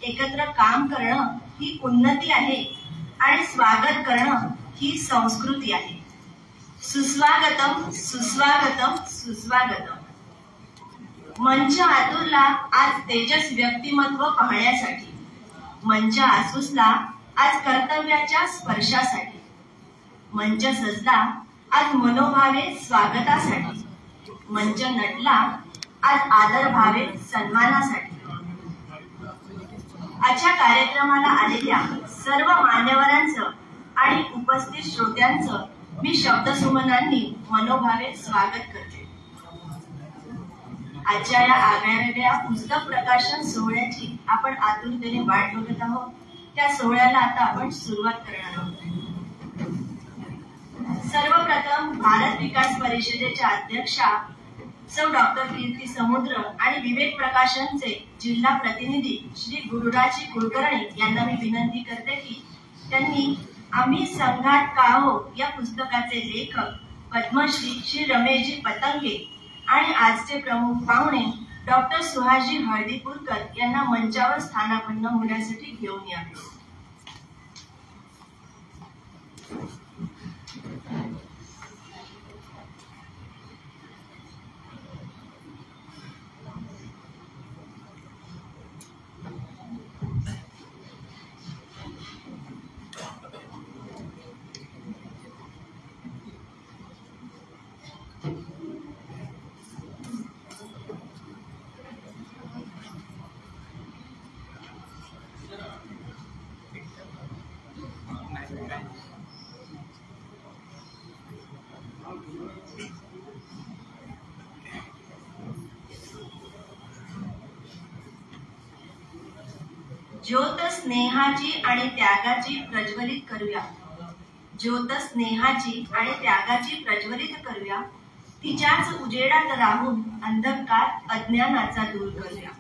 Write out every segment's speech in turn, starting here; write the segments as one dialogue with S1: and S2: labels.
S1: एकत्र काम करणं ही उन्नती आहे आणि स्वागत करणं ही संस्कृती आहे. सुस्वागतम सुस्वागतम सुस्वागतम. मंच आतुरला आज तेजस व्यक्तिमत्व पाहण्यासाठी, मंच आसूसला आज कर्तव्याच्या स्पर्शासाठी, मंच सजला आज मनोभावे स्वागतासाठी, मंच नटला आज आदर भावे सन्मानासाठी. आजच्या कार्यक्रमाला आलेल्या सर्व मान्यवरांचं आणि उपस्थित श्रोत्यांचं मी शब्दसुमनांनी मनोभावे स्वागत करते. आजच्या या आगळ्यावेगळ्या पुस्तक प्रकाशन सोहळ्याची आपण आतुरतेने वाट बघत आहोत. त्या सोहळ्याला आता आपण सुरुवात करणार आहोत. सर्वप्रथम भारत विकास परिषदेच्या अध्यक्षा सौ डॉक्टर कीर्ती समुद्र आणि विवेक प्रकाशनचे जिल्हा प्रतिनिधी श्री गुरुराजी कुलकर्णी यांना मी विनंती करते की त्यांनी आम्ही संघात का हो या पुस्तकाचे लेखक पद्मश्री श्री रमेशजी पतंगे आणि आजचे प्रमुख पाहुणे डॉक्टर सुहासजी हळदीपूरकर यांना मंचावर स्थानापन्न होण्यासाठी घेऊन यावे. ज्योत स्नेहाची आणि त्यागाची प्रज्वलित करूया. ज्योत स्नेहाची आणि त्यागाची प्रज्वलित करूया. तिच्याच उजेडात राहून अंधकार अज्ञानाचा दूर करूया.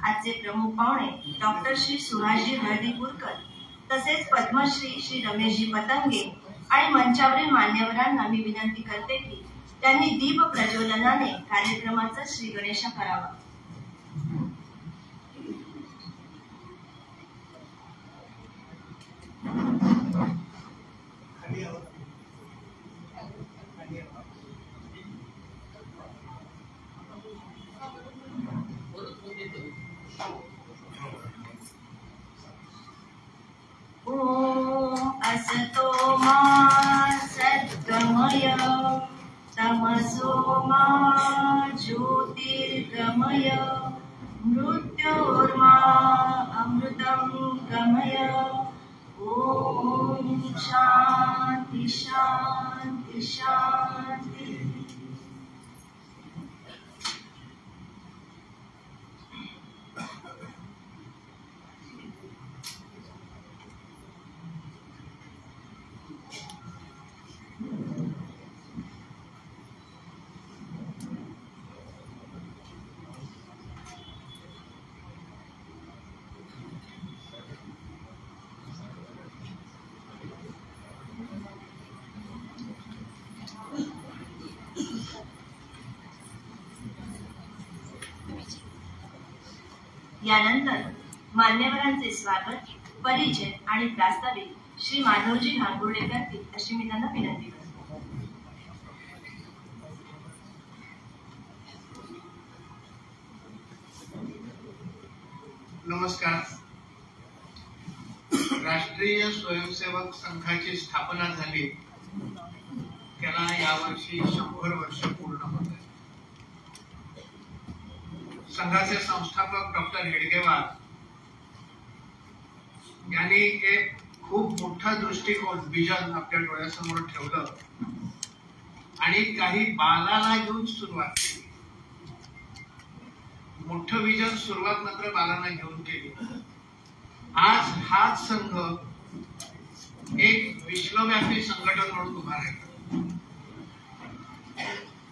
S1: आजचे प्रमुख पाहुणे डॉक्टर श्री सुहासजी हळदीपूरकर तसेच पद्मश्री श्री रमेशजी पतंगे आणि मंचावरील मान्यवरांना मी विनंती करते की त्यांनी दीप प्रज्वलनाने कार्यक्रमाचा श्री गणेश करावा. असतो मा सद्गमय तमसो मा ज्योतिर्गमय मृत्योर्मा अमृतं गमय. ओम शांति शांति शांति. यानंतर मान्यवरांचे स्वागत, परिचय आणि प्रास्ताविक श्री माधवजी घांगुर्डे करतील अशी मी त्यांना विनंती करतो.
S2: नमस्कार. राष्ट्रीय स्वयंसेवक संघाची स्थापना झाली त्याला यावर्षी 100 वर्ष पूर्ण होत आहेत. संघाचे संस्थापक डॉक्टर हेडगेवार यांनी एक खूप मोठा दृष्टिकोन विजन आपल्या डोळ्यासमोर ठेवलं आणि काही बालाला घेऊन सुरुवात केली. मोठं विजन सुरुवात मात्र बालांना घेऊन केली. आज हा संघ एक विश्वव्यापी संघटन म्हणून उभा राहिला.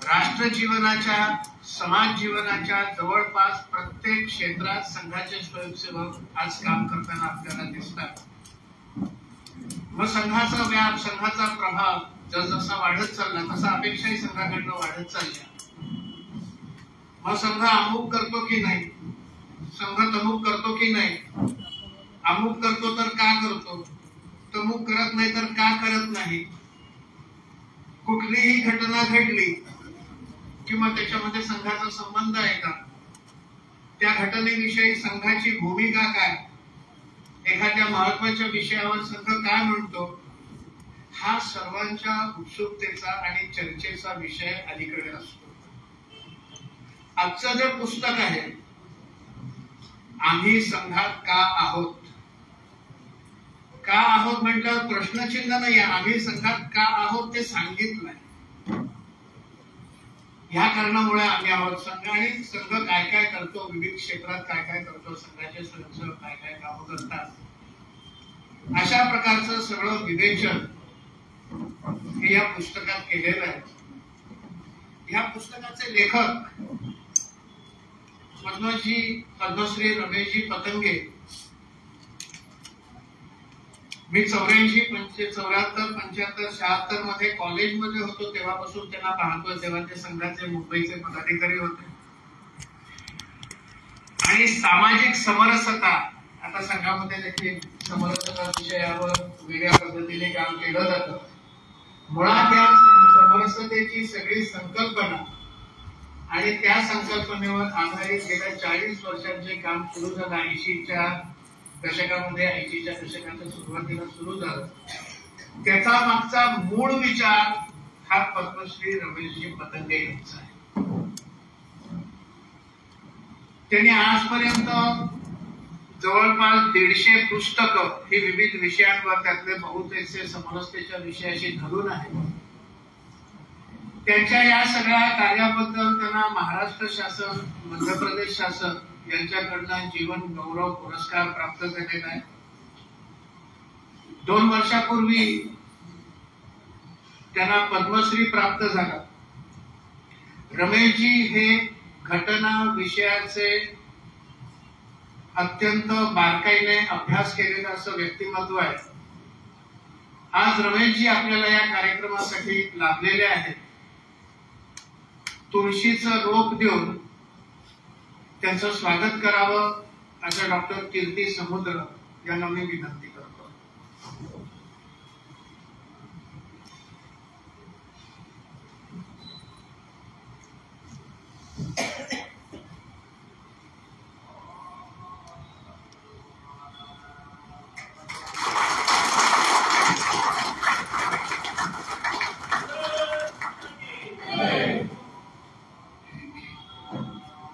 S2: राष्ट्र जीवनाच्या, समाज जीवनाच्या जवळपास प्रत्येक क्षेत्रात संघाचे स्वयंसेवक आज काम करताना आपल्याला दिसतात. मग संघाचा व्याप, संघाचा प्रभाव जसजसा वाढत चालला तसा अपेक्षाही संघाकडनं वाढत चालल्या. मग संघ अमुक करतो की नाही, संघ तमुक करतो की नाही, अमुक करतो तर का करतो, तमुक करत नाही तर का करत नाही, कुठलीही घटना घडली किंवा त्याच्यामध्ये संघाचा संबंध आहे का, त्या घटनेविषयी संघाची भूमिका काय, एखाद्या महत्वाच्या विषयावर संघ काय म्हणतो, हा सर्वांच्या उत्सुकतेचा आणि चर्चेचा विषय अलीकडे असतो. आजचं जे पुस्तक आहे आम्ही संघात का आहोत, का आहोत म्हटलं प्रश्नचिन्ह नाही, आम्ही संघात का आहोत ते सांगितलंय. ह्या कारणामुळे आम्ही आहोत संघ, आणि संघ काय काय करतो, विविध क्षेत्रात काय काय करतो, संघाचे स्वयंसेवक काय काय काम करतात, अशा प्रकारचं सगळं विवेचन हे या पुस्तकात केलेलं आहे. ह्या पुस्तकाचे लेखक पद्मश्री रमेशजी पतंगे. मी 84, 74, 75, 76 मध्ये कॉलेजमध्ये होतो तेव्हापासून त्यांना पाहतोय. तेव्हा ते संघाचे मुंबईचे पदाधिकारी होते आणि सामाजिक समरसता, आता संघामध्ये देखील समरसता विषयावर वेगळ्या पद्धतीने काम केलं जातं. मुळात या समरसतेची सगळी संकल्पना आणि त्या संकल्पनेवर आधारित गेल्या 40 वर्षात जे काम सुरू झालं, 80च्या दशकामध्ये, 80च्या दशकाच्या सुरुवातीला सुरू झालं, त्याचा मागचा मूळ विचार हा पद्मश्री रमेशजी पतंगे यांचा आहे. त्यांनी आजपर्यंत जवळपास 150 पुस्तकं ही विविध विषयांवर, त्यातले बहुतेकचे समरसतेच्या विषयाशी धरून आहेत. त्यांच्या या सगळ्या कार्याबद्दल त्यांना महाराष्ट्र शासन, मध्य प्रदेश शासन यांच्याकडनं जीवन गौरव पुरस्कार प्राप्त झालेला आहे. 2 वर्षापूर्वी त्यांना पद्मश्री प्राप्त झाला. रमेशजी हे घटना विषयाचे अत्यंत बारकाईने अभ्यास केलेलं असं व्यक्तिमत्व आहे. आज रमेशजी आपल्याला या कार्यक्रमासाठी लाभलेले आहेत. तुळशीचं रोप देऊन त्यांचं स्वागत करावं असं डॉक्टर कीर्ती समुद्र यांना मी विनंती करतो.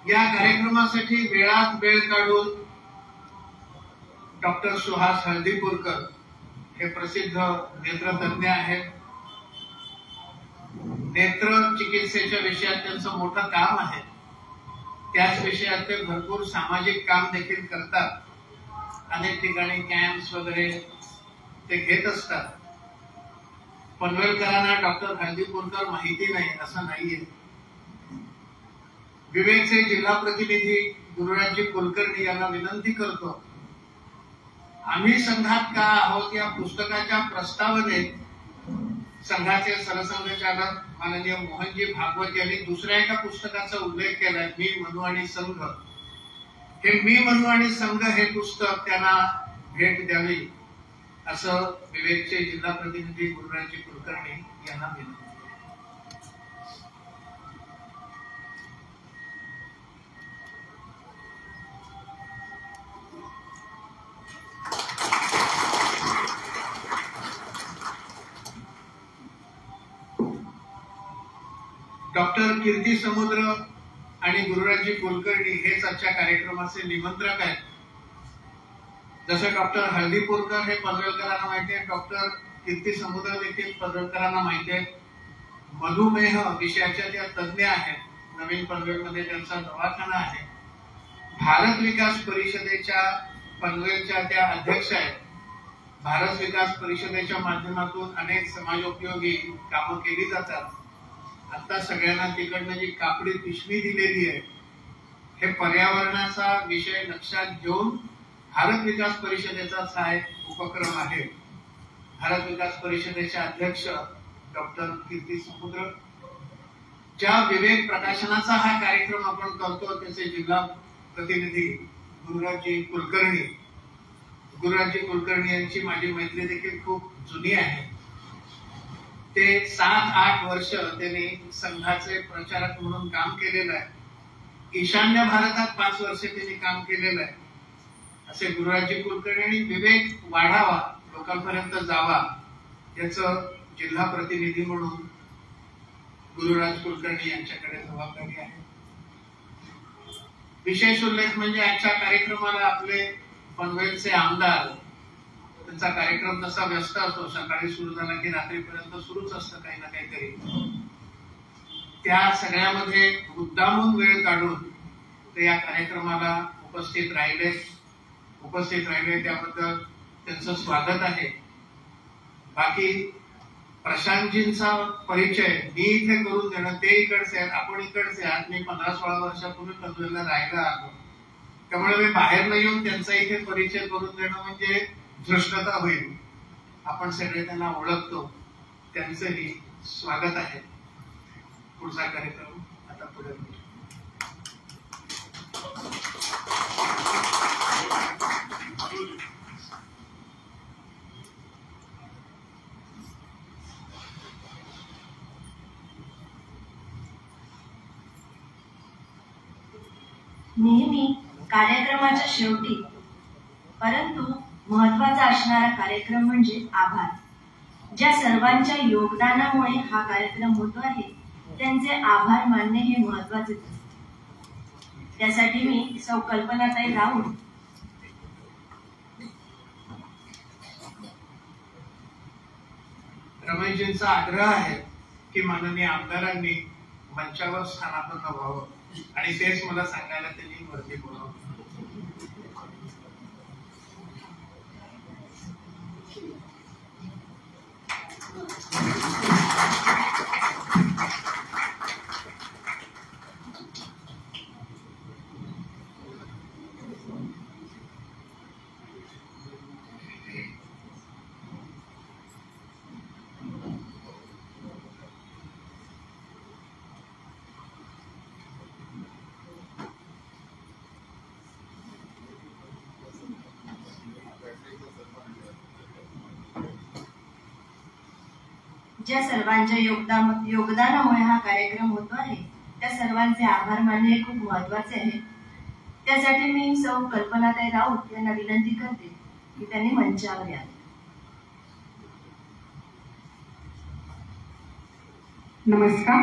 S2: या कार्यक्रमासाठी वेळात वेळ काढून डॉक्टर सुहास हळदीपूरकर हे प्रसिद्ध नेत्रतज्ञ आहेत. नेत्र चिकित्सेच्या विषयात त्यांचं मोठं काम आहे. त्याच विषयात ते भरपूर सामाजिक काम देखील करतात. अनेक ठिकाणी कॅम्प्स वगैरे ते घेत असतात. पनवेलकरांना डॉक्टर हळदीपूरकर माहिती नाही असं नाहीये. विवेकचे जिल्हा प्रतिनिधी गुरुराजजी कुलकर्णी यांना विनंती करतो, आम्ही संघात का आहोत या पुस्तकाच्या प्रस्तावनेत संघाचे सरसंघचालक माननीय मोहनजी भागवत यांनी दुसऱ्या एका पुस्तकाचा उल्लेख केलाय, मी मनू आणि संघ. हे मी मनू आणि संघ हे पुस्तक त्यांना भेट द्यावी असं विवेकचे जिल्हा प्रतिनिधी गुरुराजजी कुलकर्णी यांना विनंती. डॉक्टर कीर्ती समुद्र आणि गुरुराजजी कुलकर्णी हेच आजच्या कार्यक्रमाचे निमंत्रक आहेत. जसं डॉक्टर हळदीपूरकर हे पनवेलकरांना माहिती आहे, डॉक्टर कीर्ती समुद्र देखील पनवेलकरांना माहिती आहे. मधुमेह विषयाच्या त्या तज्ञ आहेत. नवीन पनवेलमध्ये त्यांचा दवाखाना आहे. भारत विकास परिषदेच्या पनवेलच्या त्या अध्यक्ष आहेत. भारत विकास परिषदेच्या माध्यमातून अनेक समाजोपयोगी कामं केली जातात. आता सगळ्यांना तिकडनं जी कापडी पिशवी दिलेली आहे, हे पर्यावरणाचा विषय लक्षात घेऊन भारत विकास परिषदेचाच हा एक उपक्रम आहे. भारत विकास परिषदेचे अध्यक्ष डॉक्टर कीर्ती समुद्र, ज्या विवेक प्रकाशनाचा हा कार्यक्रम आपण करतो त्याचे जिल्हा प्रतिनिधी गुरुराजी कुलकर्णी यांची माझी मैत्री देखील खूप जुनी आहे. ते 7-8 वर्ष त्यांनी संघाचे प्रचारक म्हणून काम केलेलं आहे. ईशान्य भारतात 5 वर्ष त्यांनी काम केलेलं आहे. असे गुरुराजी कुलकर्णी विवेक वाढावा, लोकांपर्यंत जावा, याचं जिल्हा प्रतिनिधी म्हणून गुरुराज कुलकर्णी यांच्याकडे जबाबदारी आहे. विशेष उल्लेख म्हणजे आजच्या कार्यक्रमाला आपले पनवेलचे आमदार, त्यांचा कार्यक्रम तसा व्यस्त असतो, सकाळी सुरू झाला की रात्रीपर्यंत सुरूच असतं काही ना काहीतरी. त्या सगळ्यामध्ये मुद्दामून वेळ काढून ते या कार्यक्रमाला उपस्थित राहिले. त्याबद्दल त्यांचं स्वागत आहे. बाकी प्रशांतजींचा परिचय मी इथे करून देणं, ते इकडचे आहेत, आपण इकडचे आहात. मी 15-16 वर्षापूर्वी पनवेलला राहायला आलो, त्यामुळे मी बाहेर न येऊन त्यांचा इथे परिचय करून देणं म्हणजे धृष्टता होईल. आपण सगळे त्यांना ओळखतो. त्यांचंही स्वागत आहे. पुढचा कार्यक्रम आता पुढे.
S1: नेहमी कार्यक्रमाच्या शेवटी परंतु महत्वाचा असणारा कार्यक्रम म्हणजे आभार. ज्या सर्वांच्या योगदानामुळे हा कार्यक्रम होतो आहे त्यांचे आभार मानणे हे महत्वाचे असते. त्यासाठी मी सौ कल्पनाताई राऊत
S2: रमेशजींचा आग्रह आहे की माननीय आमदारांनी मंचावर स्थानापन्न व्हावं आणि तेच मला सांगायला त्यांनी वरती बोलावं.
S1: ज्या सर्वांच्या योगदानामुळे हा कार्यक्रम होतो आहे त्या सर्वांचे आभार मानणे हे खूप महत्वाचे आहे. त्यासाठी मी सौ कल्पनाताई राऊत यांना विनंती करते की त्यांनी मंचावर यावे.
S3: नमस्कार.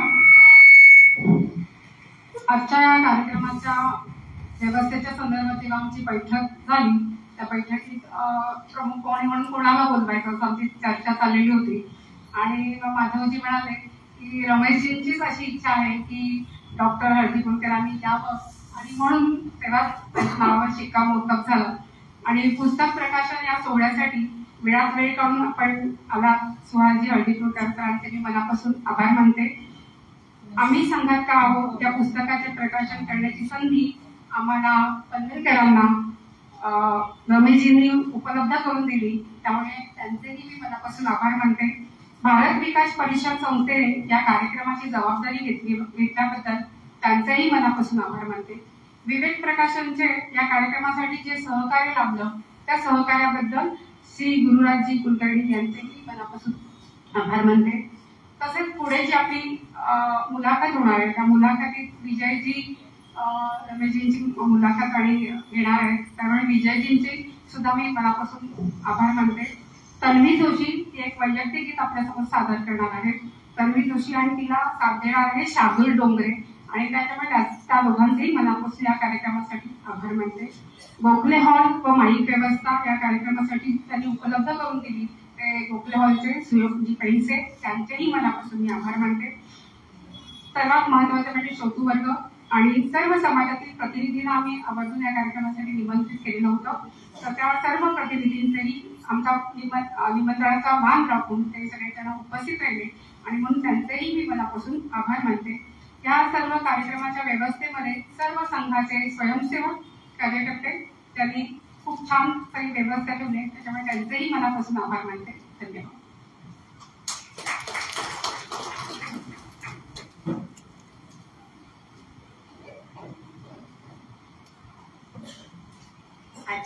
S3: आजच्या या कार्यक्रमाच्या व्यवस्थेच्या संदर्भात जेव्हा आमची बैठक झाली त्या बैठकीत प्रमुख पाहुणे म्हणून कोणाला बोलवायचं असं आमची चर्चा चाललेली होती. आणि माधवजी म्हणाले की रमेशजींचीच अशी इच्छा आहे की डॉक्टर हळदीकुलकरांनी यावं आणि म्हणून तेव्हा त्याच्या नावावर शिक्कामोर्तब झालं. आणि पुस्तक प्रकाशन या सोहळ्यासाठी वेळात वेळ काढून आपण आला सुहासजी हळदीकुलकर सरांचे मी मनापासून आभार मानते. आम्ही संघात का आहोत त्या पुस्तकाचे प्रकाशन करण्याची संधी आम्हाला पनवेलकरांना रमेशजींनी उपलब्ध करून दिली, त्यामुळे त्यांचेही मी मनापासून आभार मानते. भारत विकास परिषद संस्थेने या कार्यक्रमाची जबाबदारी घेतल्याबद्दल त्यांचेही मनापासून आभार मानते. विवेक प्रकाशनचे या कार्यक्रमासाठी जे सहकार्य लाभलं त्या सहकार्याबद्दल श्री गुरुराजी कुलकर्णी यांचेही मनापासून आभार मानते. तसेच पुढे जी आपली मुलाखत होणार आहे त्या मुलाखतीत विजयजी रमेशजींची मुलाखत आणि घेणार आहेत, त्यामुळे विजयजींचे सुद्धा मी मनापासून आभार मानते. तन्वी जोशी ती एक वैयक्तिक गीत आपल्यासमोर सादर करणार आहे. तन्वी जोशी आणि तिला साथ देणार आहे शार्दूल डोंगरे आणि त्याच्यामुळे त्या दोघांचेही मनापासून या कार्यक्रमासाठी आभार मानते. गोखले हॉल व माईक व्यवस्था या कार्यक्रमासाठी त्यांनी उपलब्ध करून दिली ते गोखले हॉलचे सुयोगजी पैसे, त्यांचेही मनापासून मी आभार मानते. सर्वात महत्वाचे म्हणजे श्रोतू वर्ग आणि सर्व समाजातील प्रतिनिधींना आम्ही आवर्जून या कार्यक्रमासाठी निमंत्रित केलेलं होतं. तर त्या सर्व प्रतिनिधींचेही आमचा निमंत्रणाचा मान राखून ते सगळेजण उपस्थित राहिले आणि म्हणून त्यांचेही मी मनापासून आभार मानते. या सर्व कार्यक्रमाच्या व्यवस्थेमध्ये सर्व संघाचे स्वयंसेवक कार्यकर्ते त्यांनी खूप छान काही व्यवस्था ठेवली, त्याच्यामुळे त्यांचेही मनापासून आभार मानते. धन्यवाद.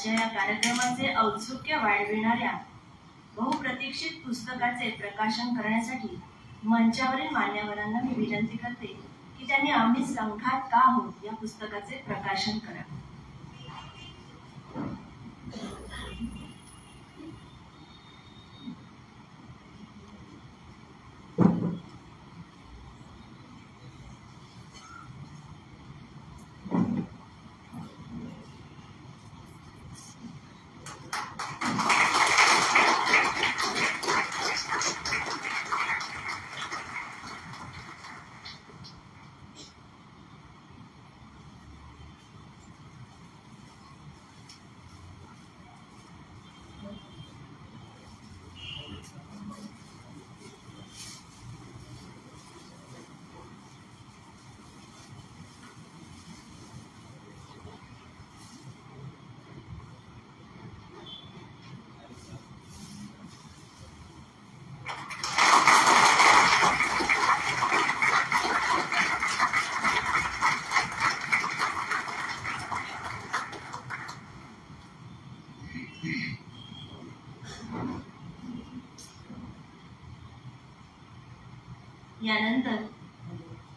S1: आजच्या या कार्यक्रमाचे औत्सुक्य वाढविणाऱ्या बहुप्रतीक्षित पुस्तकाचे प्रकाशन करण्यासाठी मंचावरील मान्यवरांना मी विनंती करते की त्यांनी आम्ही संघात का आहोत या पुस्तकाचे प्रकाशन करावे. यानंतर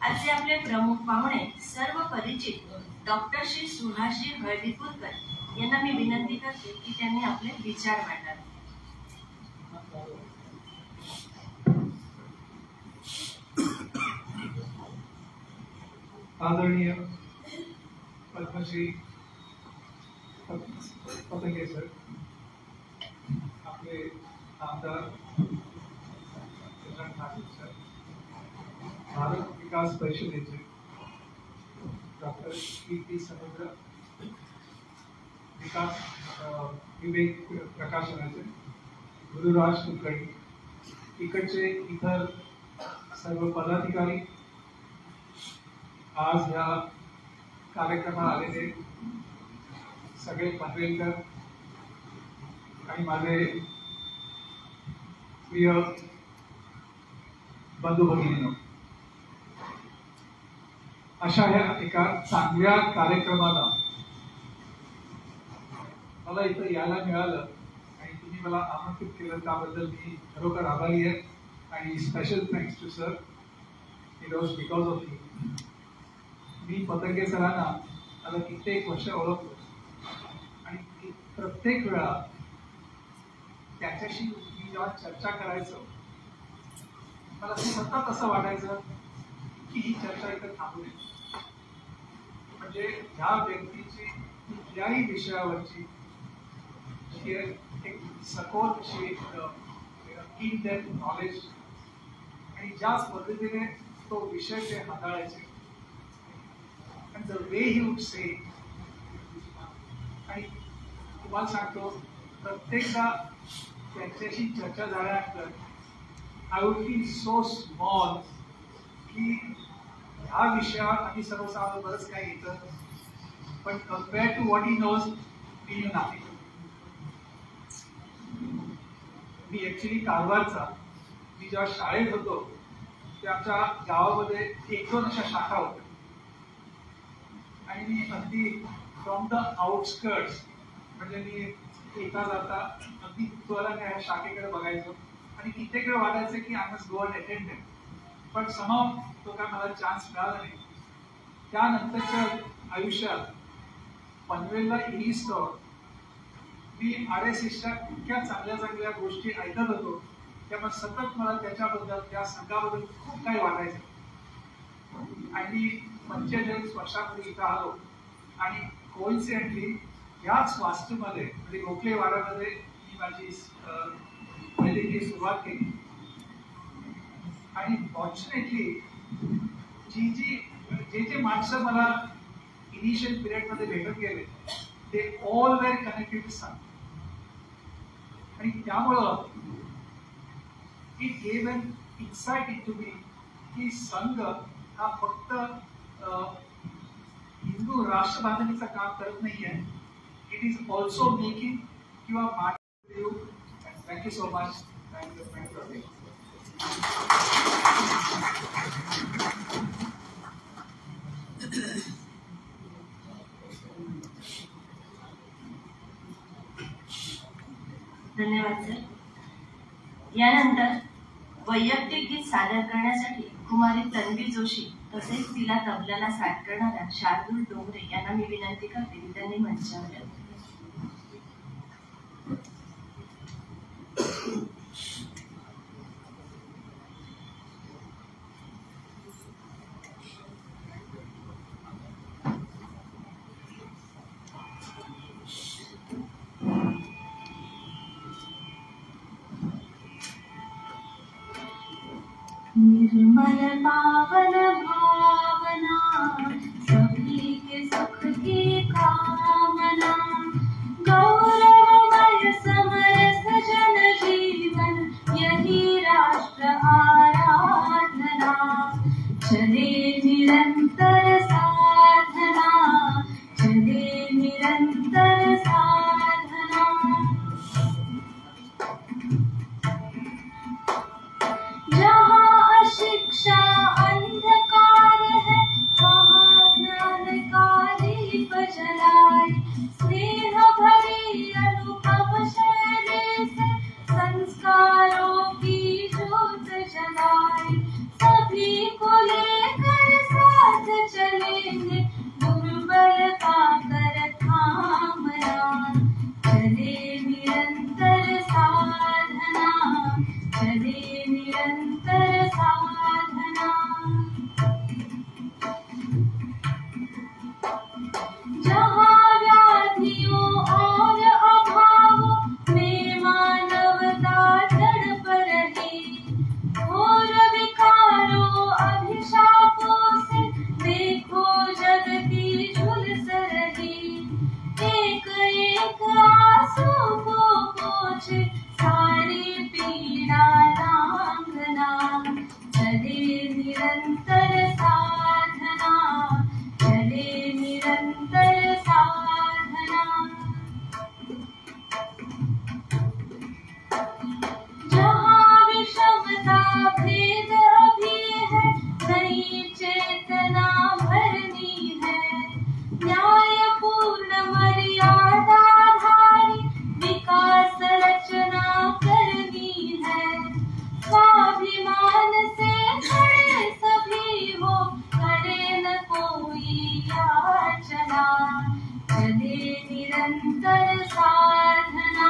S1: आजचे आपले प्रमुख पाहुणे सर्व परिचित डॉक्टर श्री सुहासजी हळदीपूरकर यांना मी विनंती करते की त्यांनी आपले विचार मांडावे.
S4: आदरणीय पद्मश्री पतंगे सर, आपले आमदार सर, भारत विकास परिषदेचे डॉक्टर कीर्ती समुद्र, विकास विवेक प्रकाशनाचे गुरुराज कुलकर्णी, इकडचे इतर सर्व पदाधिकारी, आज ह्या कार्यक्रमात आलेले सगळे पनवेलकर आणि माझे प्रिय बंधू भगिनींनो, अशा ह्या एका चांगल्या कार्यक्रमाला मला इथं यायला मिळालं आणि तुम्ही मला आमंत्रित केलं त्याबद्दल मी खरोखर आभारी आहे. आणि special thanks to sir, it was because of you. मी पतंगे सरांना आता कित्येक वर्ष ओळखतो आणि प्रत्येक वेळा त्याच्याशी मी जेव्हा चर्चा करायचो मला सतत असं वाटायचं की ही चर्चा इथं थांबू नये. म्हणजे ह्या व्यक्तीची कुठल्याही विषयावरची एक सखोल अशी इन डेप्थ नॉलेज आणि ज्या पद्धतीने तो विषय ते हाताळायचे and the way he would say it. आणि तुम्हाला सांगतो प्रत्येकदा त्यांच्याशी चर्चा झाल्यानंतर I would feel so small की ह्या विषयावर आम्ही सर्वसाधारण बरंच काही येतं, पण compare to what he knows we knew nothing. मी ऍक्च्युली कारवारचा, मी जेव्हा शाळेत होतो ते आमच्या गावामध्ये 1-2 अशा शाखा होत्या आणि मी अगदी फ्रॉम द आउटस्कर्ट्स, म्हणजे मी येता जाता अगदी त्वराने ह्या शाखेकडे बघायचो आणि कित्येक वेळ वाटायचं की I must go and attend them, पण समहाव तो काय मला चान्स मिळाला नाही. त्यानंतरच्या आयुष्यात पनवेलला येईस्तोवर मी RSSच्या इतक्या चांगल्या चांगल्या गोष्टी ऐकत होतो त्यामुळे सतत मला त्याच्याबद्दल, त्या संघाबद्दल खूप काही वाटायचं. आणि 45 वर्षांपूर्वी इथं आलो आणि कोइन्सिडेंटली याच वास्तूमध्ये म्हणजे गोखले वाड्यामध्ये मी माझी पहिली सुरुवात केली. आणि फॉर्च्युनेटली जे माणसं मला इनिशियल पिरियडमध्ये भेटत गेले ते all where connected to Sangh. आणि त्यामुळं it gave an insight into me की संघ हा फक्त हिंदू राष्ट्रबांधणीचं काम करत नाहीये, इट इज ऑल्सो मेकिंग किंवा mark you. Thank you so much.
S1: धन्यवाद सर. यानंतर वैयक्तिक गीत सादर करण्यासाठी कुमारी तन्वी जोशी तसेच तिला तबल्याला साथ करणाऱ्या शार्दूल डोंगरे यांना मी विनंती करते की त्यांनी मंचावर यावे.
S5: निर्मल पावन भावना सभी के सुख की कामना गौरवमय समरस जन जीवन यही राष्ट्र आराधना चले निरंतर साधना चले निरंतर साधना जहाँ शिक्षा अंधकार है वहाँ ज्ञानकारी बजलाए स्नेह भरी अनुपम शैली से संस्कारों की ज्योत जलाए सभी को लेकर साथ चलेंगे दुर्बल का कर थामना चले निरंतर साधना चले निरंतर साधना जहाँ व्याधियों और अभावों में मानवता तड़प रही घोर विकारों अभिशापों से देखो जगती झुलस रही एक एक आंसू को पोंछे सारी पीड़ा लांघना चले निरंतर साधना चले निरंतर साधना जहाँ विषमता भेद अभी है नई चेतना भरनी है न्यायपूर्ण मर्यादाधारी विकास रचना करनी है स्वाभिमान से खड़े सभी हो करे न कोई याचना चले निरंतर साधना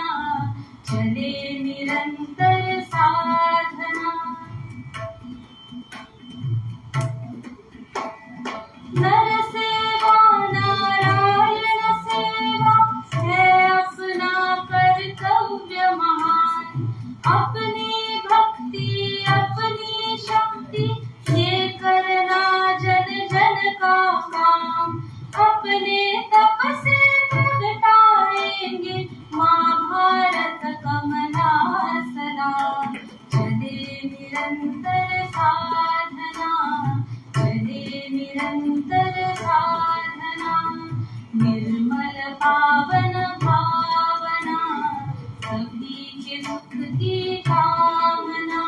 S5: चले निरंतर साधना नर सेवा नारायण सेवा है अपना कर्तव्य महान अपनी भक्ति अपनी शक्ति ये करना जन जन का काम अपने तप से प्रगटाएंगे माँ भारत कमलासना चले निरंतर साधना चले निरंतर साधना निर्मल पावन भावना सभी के सुख की कामना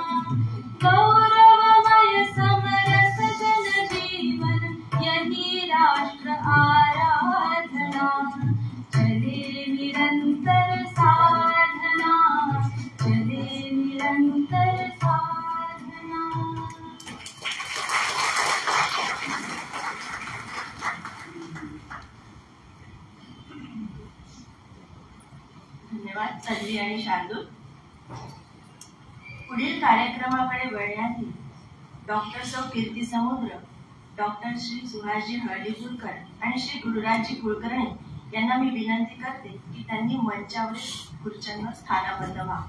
S5: गौरवमय समरस जन जीवन यही राष्ट्र आराधना चले निरंतर साधना चले निरंतर साधना.
S1: धन्यवाद तन्वी आणि शार्दूल. पुढील कार्यक्रमाकडे वळण्याआधी डॉक्टर सौ कीर्ती समुद्र, डॉक्टर श्री सुहासजी हळदीपूरकर आणि श्री गुरुराजजी कुलकर्णी यांना मी विनंती करते की त्यांनी मंचावरील खुर्च्यांवर स्थानाबद्ध व्हा.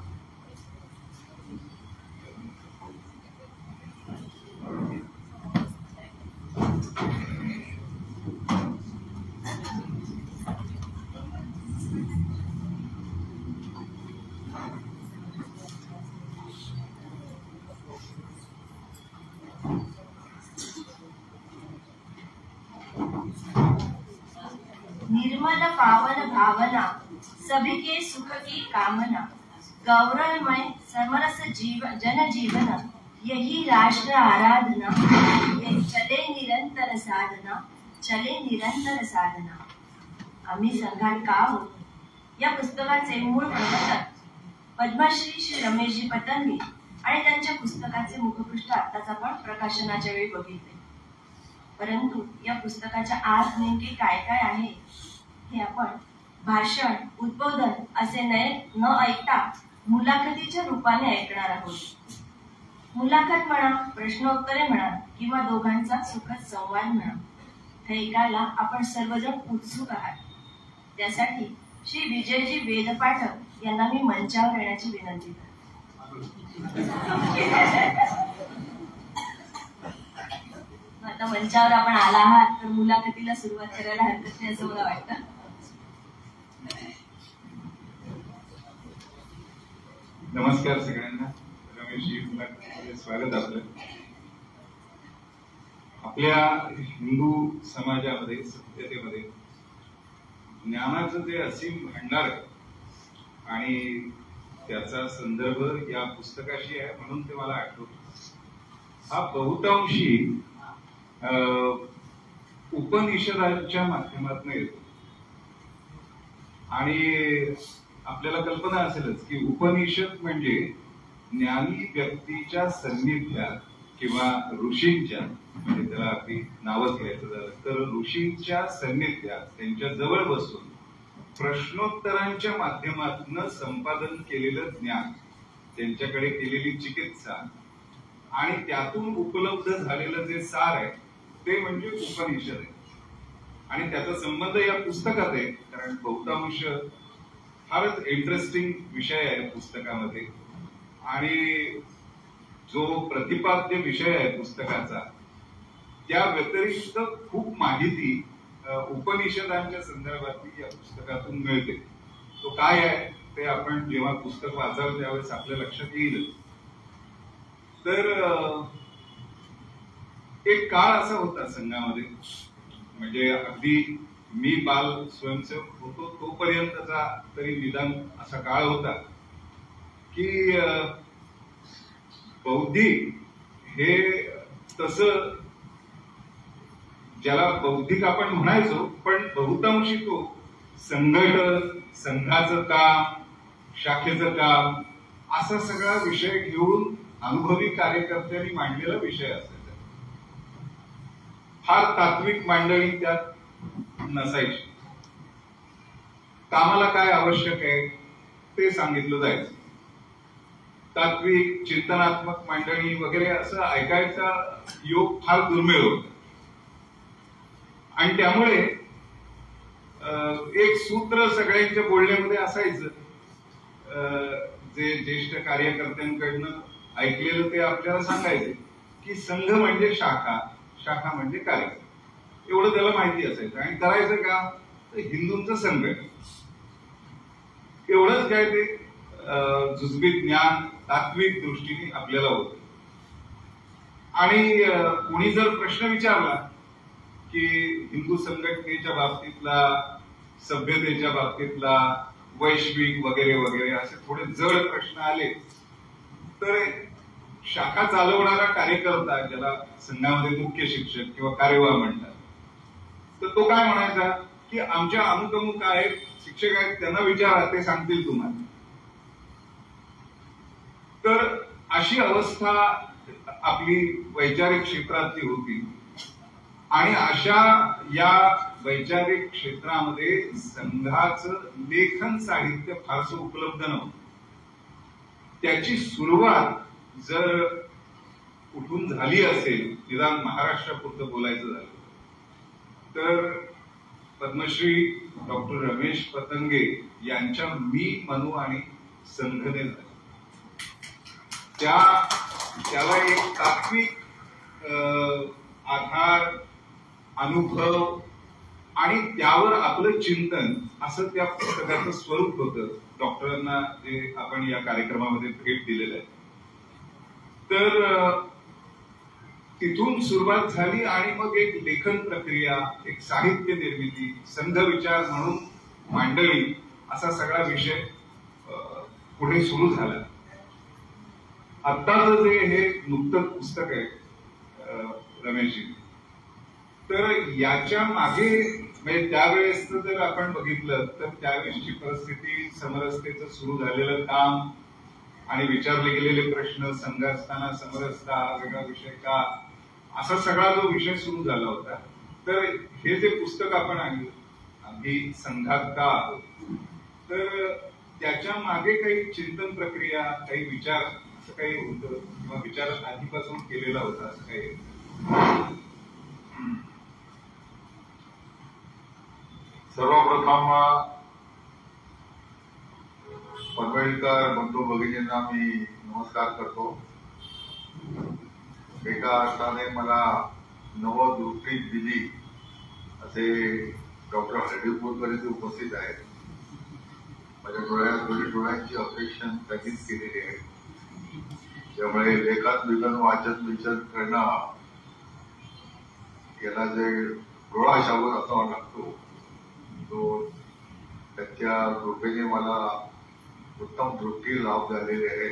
S1: निर्मल पावन भावना सभी के सुख की कामना गौरवमय समरस जन जीवन यही राष्ट्र आराधना चले निरंतर साधना चले निरंतर साधना. आम्ही संघात का आहोत या पुस्तकाचे मूळ प्रवर्तक पद्मश्री श्री रमेशजी पतंगे आणि त्यांच्या पुस्तकाचे मुखपृष्ठ आत्ताच आपण प्रकाशनाच्या वेळी बघितले. परंतु या पुस्तकाच्या आत नेमके काय काय आहे हे आपण भाषण, उद्बोधन असे न ऐकता मुलाखतीच्या रूपाने ऐकणार आहोत. मुलाखत म्हणा, प्रश्नोत्तरे म्हणा किंवा दोघांचा सुखद संवाद म्हणा, हे ऐकायला आपण सर्वजण उत्सुक आहात. त्यासाठी श्री विजयजी वेदपाठक यांना मी मंचावर येण्याची विनंती करते. आता मंचावर आपण आला आहात तर मुलाखतीला सुरुवात करायला हरकत नाही असं मला वाटतं.
S6: नमस्कार सगळ्यांना. रमेशजी स्वागत आपलं. आपल्या हिंदू समाजामध्ये, सभ्यतेमध्ये ज्ञानाचं जे असीम भांडार आहे आणि त्याचा संदर्भ या पुस्तकाशी आहे म्हणून ते मला आठवतं. हा बहुतांशी उपनिषदांच्या माध्यमातून येतो आणि आपल्याला कल्पना असेलच की उपनिषद म्हणजे ज्ञानी व्यक्तीच्या सान्निध्यात किंवा ऋषींच्या, म्हणजे त्याला अगदी नावच घ्यायचं झालं तर ऋषींच्या सान्निध्यात त्यांच्या जवळ बसून प्रश्नोत्तरांच्या माध्यमातून संपादन केलेलं ज्ञान, त्यांच्याकडे केलेली चिकित्सा आणि त्यातून उपलब्ध झालेलं जे सार आहे ते म्हणजे उपनिषद आहे. आणि त्याचा संबंध या पुस्तकात आहे, कारण बहुतांश फारच इंटरेस्टिंग विषय आहे पुस्तकामध्ये. आणि जो प्रतिपाद्य विषय आहे पुस्तकाचा त्या व्यतिरिक्त खूप माहिती उपनिषदांच्या संदर्भातली या पुस्तकातून मिळते. तो काय आहे ते आपण जेव्हा पुस्तक वाचाल त्यावेळेस आपल्या लक्षात येईल. तर एक काळ असा होता संघामध्ये, म्हणजे अगदी मी बाल स्वयंसेवक होतो तोपर्यंतचा तरी निदान असा काळ होता की बौद्धिक हे तसं ज्याला बौद्धिक आपण म्हणायचो, पण बहुतांशी तो संघटन, संघाचं काम, शाखेचं काम असा सगळा विषय घेऊन अनुभवी कार्यकर्त्यांनी मांडलेला विषय असायचा. फार तात्विक मांडणी त्यात नसायची. कामाला काय आवश्यक आहे ते सांगितलं जायचं. तात्विक चिंतनात्मक मांडणी वगैरे असं ऐकायचा योग फार दुर्मिळ होता. आणि त्यामुळे एक सूत्र सगळ्यांच्या बोलण्यामध्ये असायचं, जे ज्येष्ठ कार्यकर्त्यांकडनं ऐकलेलं ते आपल्याला सांगायचे की संघ म्हणजे शाखा, शाखा म्हणजे कार्यक्रम. एवढं त्याला माहिती असायचं. आणि करायचं का तर हिंदूंचं संघटन. एवढंच काय ते जुजबी ज्ञान तात्विक दृष्टीने आपल्याला होतं. आणि कोणी जर प्रश्न विचारला की हिंदू संघटनेच्या बाबतीतला, सभ्यतेच्या बाबतीतला, वैश्विक वगैरे वगैरे असे थोडे जड प्रश्न आले तर शाखा चालवणारा कार्यकर्ता, ज्याला संघामध्ये मुख्य शिक्षक किंवा कार्यवाह म्हणतात, तर तो काय म्हणायचा की आमच्या अमुक अमुक आहेत, शिक्षक आहेत, त्यांना विचारा, ते सांगतील तुम्हाला. तर अशी अवस्था आपली वैचारिक क्षेत्रातली होती. आणि अशा या वैचारिक क्षेत्रामध्ये संघाचं लेखन साहित्य फारसं उपलब्ध नव्हतं. त्याची सुरुवात जर कुठून झाली असेल, निदान महाराष्ट्रापुरतं बोलायचं झालं तर पद्मश्री डॉक्टर रमेश पतंगे यांच्या मी, मनू आणि संघने झाली. त्याला एक तात्विक आधार, अनुभव आणि त्यावर आपलं चिंतन असं त्या पुस्तकाचं स्वरूप होतं. डॉक्टरांना जे आपण या कार्यक्रमामध्ये भेट दिलेलं आहे, तर तिथून सुरुवात झाली आणि मग एक लेखन प्रक्रिया, एक साहित्य निर्मिती, संघ विचार म्हणून मांडणी असा सगळा विषय पुढे सुरू झाला. आत्ताच जे हे नुकतंच पुस्तक आहे रमेशजी, तर याच्या मागे म्हणजे त्यावेळेस जर आपण बघितलं तर त्यावेळेसची परिस्थिती, समरसतेचं सुरू झालेलं काम, आणि विचारले गेलेले प्रश्न, संघ असताना समरसता, वेगळा विषय का, असा सगळा जो विषय सुरू झाला होता. तर हे जे पुस्तक आपण आम्ही संघात का आहोत, तर त्याच्या मागे काही चिंतन प्रक्रिया, काही विचार असं काही होतं किंवा विचार आधीपासून केलेला होता असं काही?
S7: सर्वप्रथम पनवेलकर बंधू भगिनींना मी नमस्कार करतो. एका अर्थाने मला नवदृष्टी दिली असे डॉक्टर हळदीपूरकर इथे उपस्थित आहेत. माझ्या डोळ्यांची ऑपरेशन त्यांनीच केलेली आहे. त्यामुळे लेखन विकन वाचन करणं याला जे डोळा शाबूत असावा लागतो तो त्याच्या कृपेने मला उत्तम दृष्टी लाभ झालेले आहे.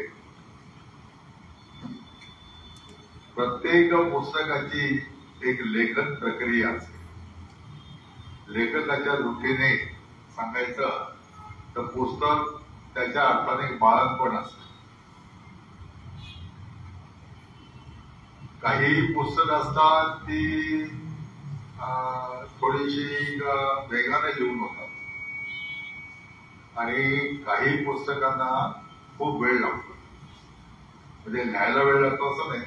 S7: प्रत्येक पुस्तकाची एक लेखन प्रक्रिया असते. लेखकाच्या दृष्टीने सांगायचं तर पुस्तक त्याच्या अर्थाने बाळणपण असतं. काही पुस्तक असतात ती थोडीशी वेगाने लिहून होतात आणि काही पुस्तकांना खूप वेळ लागतो. म्हणजे लिहायला वेळ लागतो असं नाही,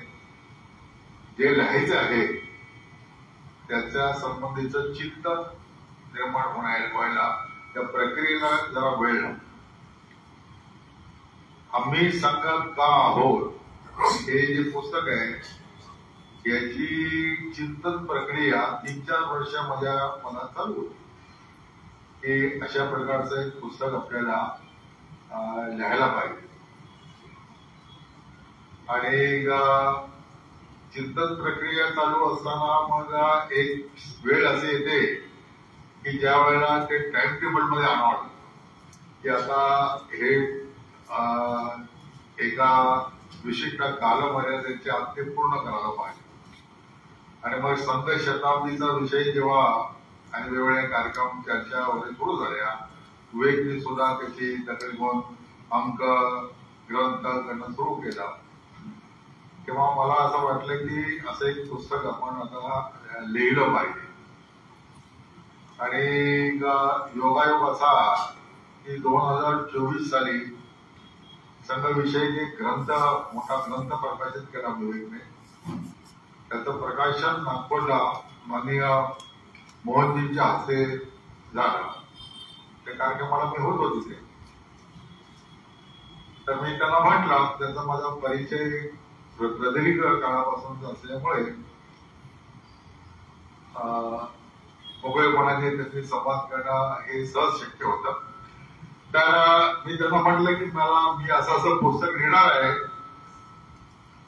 S7: जे लिहायचं आहे त्याच्या संबंधीचं चिंतन निर्माण व्हायला त्या प्रक्रियेला जरा वेळ लागतो. आम्ही संघात का आहोत हे जे पुस्तक आहे याची चिंतन प्रक्रिया 3-4 वर्ष माझ्या मनात चालू होती की अशा प्रकारचं एक पुस्तक आपल्याला लिहायला पाहिजे. आणि चिंतन प्रक्रिया चालू असताना मग एक वेळ असे येते की ज्या वेळेला ते टाइम टेबल मध्ये आणावं लागतं की आता हे एका विशिष्ट कालमर्यादेच्या आत ते पूर्ण करायला पाहिजे. आणि मग संत शताब्दीचा विषय जेव्हा आणि वेगवेगळ्या कार्यक्रम चर्चा वगैरे सुरू झाल्या, विवेकनी सुद्धा त्याची दखल घेऊन अंक ग्रंथ करणं सुरू केला, तेव्हा मला असं वाटलं की असं एक पुस्तक आपण आता लिहिलं पाहिजे. आणि योगायोग असा की 2024 साली संघविषयी एक मोठा ग्रंथ प्रकाशित केला विवेकने. त्याचं प्रकाशन नागपूरला माननीय मोहनजींच्या हस्ते झालं. त्या कार्यक्रमाला मी होतो तिथे. तर मी त्यांना म्हटलं, त्याचा माझा परिचय प्रदीर्घ काळापासून असल्यामुळे मोकळेपणाने त्याचे संवाद करणं हे सहज शक्य होतं. तर मी त्यांना म्हटलं की मी असं पुस्तक लिहिणार आहे,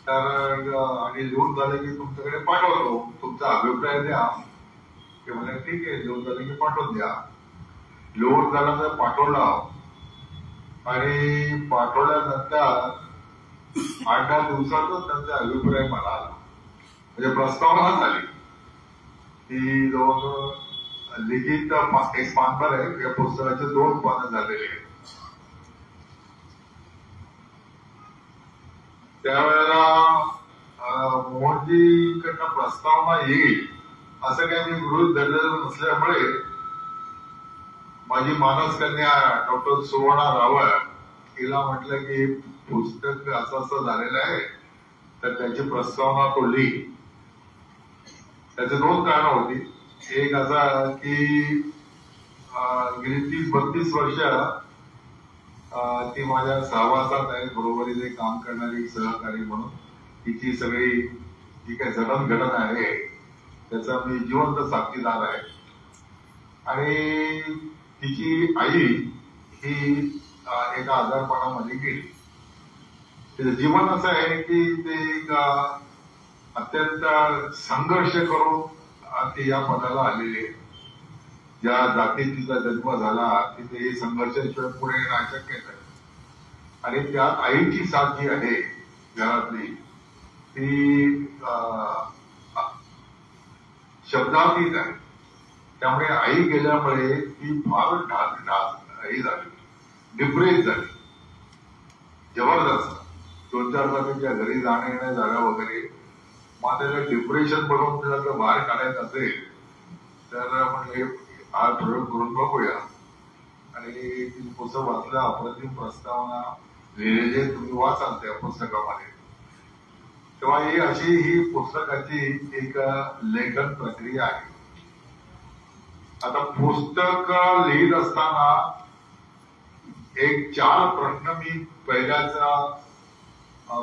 S7: तर आणि लिहून झालं की तुमच्याकडे पाठवतो, तुमचा अभिप्राय द्या. ते म्हणजे ठीक आहे, लिहून झालं की पाठवून द्या. लिहून झालं तर पाठवलं आणि पाठवल्यानंतर 8-10 दिवसातच त्यांचा अभिप्राय मला आला. म्हणजे प्रस्तावना झाली ती जवळजवळ लिखित एक पानभर आहे. या पुस्तकाचे 2 पानं झालेले आहेत. त्यावेळेला मोहनजीकडनं प्रस्तावना येईल असं काही मी गृहीत धरलेलं नसल्यामुळे माझी मानसकन्या डॉक्टर सुवर्णा रावळ हिला म्हटलं की पुस्तक असं झालेलं आहे तर त्याची प्रस्तावना तो लिही. त्याचे 2 कारणं होती. एक असा की गेली 30-32 वर्ष ती माझ्या सहवासात आहे, बरोबरीने काम करणारी सहकारी म्हणून. तिची सगळी जी काही जडणघडण आहे त्याचा मी जिवंत साक्षीदार आहे. आणि तिची आई ही एका आजारपणामध्ये गेली. तिचं जीवन असं आहे की ते अत्यंत संघर्ष करून ती या पदाला आलेली आहे. ज्या जातीत तिचा जन्म झाला तिथे संघर्षाशिवाय पुढे येणं अशक्य आहे. आणि त्यात आईची साथ जी आहे घरातली ती शब्दातीत आहे. त्यामुळे आई गेल्यामुळे ती फार हे झाली, डिप्रेस झाली. जबरदस्त. 2-4 तासांच्या घरी जाणे येण्या जागा वगैरे. मग त्याला डिप्रेशन बनवून त्याला जर बाहेर काढायचं असेल तर म्हणजे हा प्रयोग करून बघूया. आणि ती पुस्तक वाचलं, अप्रतिम प्रस्तावना लिहिलेले तुम्ही वाचाल त्या पुस्तकामध्ये. तेव्हा ही पुस्तकाची एक लेखन प्रक्रिया आहे. आता पुस्तक लिहित असताना एक 4 प्रश्न मी पहिल्याच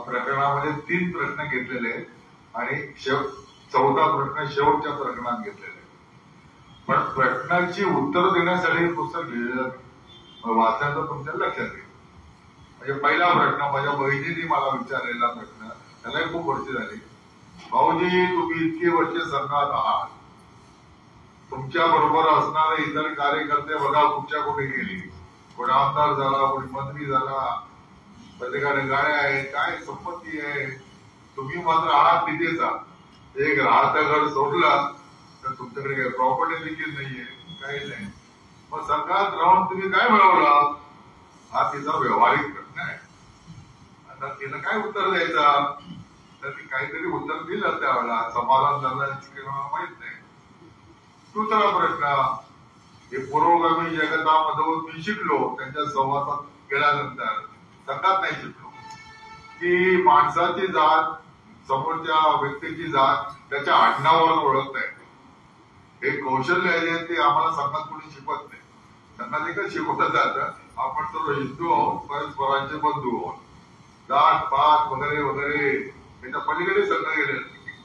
S7: प्रकरणामध्ये 3 प्रश्न घेतलेले आणि 14 प्रश्न शेवटच्या प्रकरणात घेतलेले. पण प्रश्नाची उत्तर देण्यासाठी हे पुस्तक लिहिलेलं वाचण्याचं तुमच्या लक्षात येईल. म्हणजे पहिला प्रश्न माझ्या बहिणीने मला विचारलेला प्रश्न, त्यालाही खूप वर्ष झाली. भाऊजी, तुम्ही इतकी वर्ष संघात आहात, तुमच्या बरोबर असणारे इतर कार्यकर्ते बघा कुठच्या कुठे गेले. कोणी आमदार झाला, कोणी मंत्री झाला, प्रत्येकाने गाड्या आहेत, काय संपत्ती आहे. तुम्ही मात्र आहात तिथेच. एक राहतं घर सोडलं तर तुमच्याकडे काही प्रॉपर्टी देखील नाहीये, काही नाही. मग संघात राहून तुम्ही काय मिळवलं, हा तिचा व्यावहारिक प्रश्न आहे. आता तिला काय उत्तर द्यायचं, तर ती काहीतरी उत्तर दिलं त्यावेळेला. समाधान झालं किंवा माहित नाही. दुसरा प्रश्न, हे पुरोगामी जगतामधून मी शिकलो त्यांच्या सहवासात गेल्यानंतर, संघात नाही शिकलो, की माणसाची जात, समोरच्या व्यक्तीची जात त्याच्या आडनावावरून ओळखता येते. हे कौशल्य आहे ते आम्हाला संघात कोणी शिकवत नाही. संघात एकच शिकवलं जातं, आपण सर्व हिंदू आहोत, परस्परांचे बंधू आहोत. जात पात वगैरे वगैरे त्याच्या पलीकडे संघ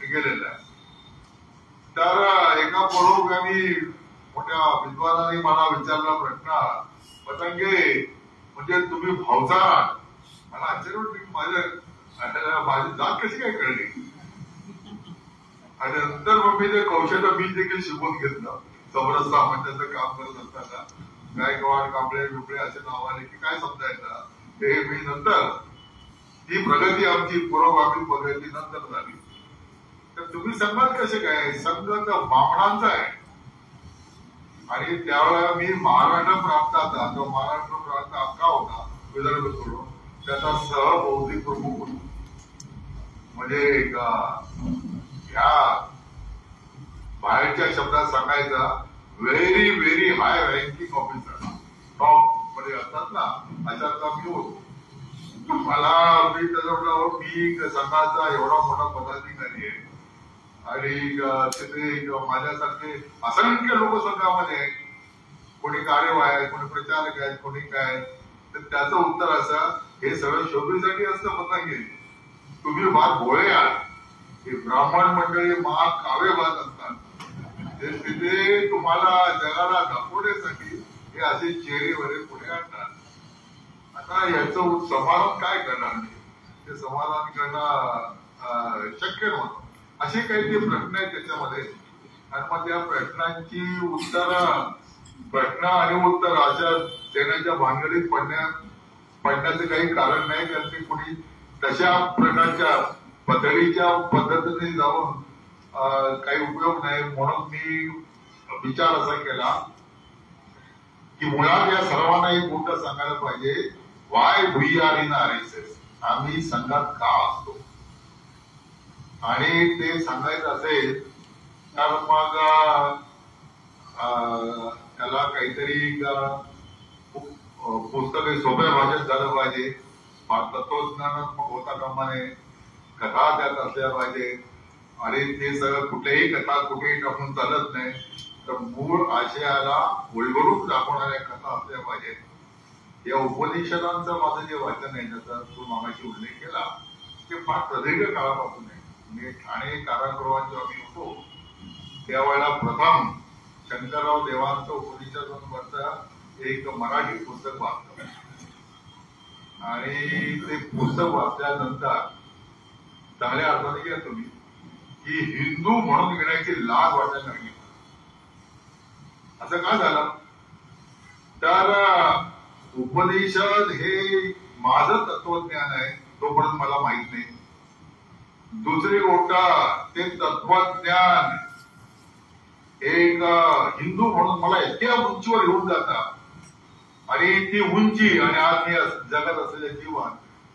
S7: गेलेला आहे. तर एका पुरोगामी मोठ्या विद्वानाने मला विचारला प्रश्न, पतंगे म्हणजे तुम्ही भावसार आहात. मला आश्चर्य वाटलं, माझी जात कशी काय कळली. आणि नंतर मग मी ते कौशल्य मी देखील शिकवून घेतलं. समरस सामंताचं काम करत असताना गायकवाड, कांबळे बिबळे असे नाव आले की काय समजायचं ते मी नंतर, ही प्रगती आमची पुरोगामी प्रगती नंतर झाली. तर तुम्ही संघात कसे काय, संघ तर ब्राह्मणांचा आहे. आणि त्यावेळेला मी महाराष्ट्र प्रांताचा, तो महाराष्ट्र प्रांत अख्खा होता विदर्भ सोडून, त्याचा सहबौद्धिक प्रमुख होता. म्हणजे ह्या बाहेरच्या शब्दात सांगायचा very very high ranking officer, top मध्ये असतात ना, अशातला मी होतो. मला मी त्याच्यावर मी संघाचा एवढा मोठा पदाधिकारी आहे आणि तिथे माझ्यासारखे असंख्य लोक संघामध्ये आहेत. कोणी कार्यवाह आहेत, कोणी प्रचारक आहेत, कोणी काय. तर त्याचं उत्तर असं, हे सगळं शोभेसाठी असतं. पतंगे तुम्ही फार भोळे आहात. हे ब्राह्मण मंडळी महाकाव्य भात असतात, ते तिथे तुम्हाला जगाला दाखवण्यासाठी हे असे चेहरे वगैरे पुढे आणतात. आता याचं समाधान काय करणार, ते समाधान करणं शक्य नव्हतं. असे काही ते प्रश्न आहेत त्याच्यामध्ये. आणि मग त्या प्रश्नांची उत्तर, प्रश्न आणि उत्तर अशा देण्याच्या भानगडीत पडण्याचं काही कारण नाही. कारण ते कोणी तशा प्रकारच्या पद्धतीच्या पद्धतीने जाऊन काही उपयोग नाही. म्हणून मी विचार असा केला की मुळात या सर्वांना एक गोष्ट सांगायला पाहिजे, why we are in RSS, आम्ही संघात का असतो. आणि ते सांगायचं असेल तर मग त्याला काहीतरी पुस्तक सोप्या भाषेत झालं पाहिजे. तत्वज्ञानात्मक होता कामा नये. कथा त्यात असल्या पाहिजे. आणि ते सगळं कुठेही कथा कुठेही टाकून चालत नाही. तर मूळ आशयाला उलगडून दाखवणाऱ्या कथा असल्या पाहिजेत. या उपनिषदांचं माझं जे वाचन आहे त्याचा तो मागाशी उल्लेख केला ते फार प्रदीर्घ काळापासून आहे. मी ठाणे कारागृहात जेव्हा मी होतो त्यावेळेला प्रथम शंकरराव देवांचं उपनिषदांवरचं एक मराठी पुस्तक वाचलं. आणि ते पुस्तक वाचल्यानंतर चांगल्या अर्थाने घ्या तुम्ही की हिंदू म्हणून घेण्याची लाज वाटायला लागली. असं का झालं तर उपनिषद हे माझं तत्वज्ञान आहे तोपर्यंत मला माहित नाही. दुसरी गोष्ट ते तत्वज्ञान एक हिंदू म्हणून मला इतक्या उंचीवर घेऊन जातात आणि ती उंची आणि आज मी जगात असलेले जीवन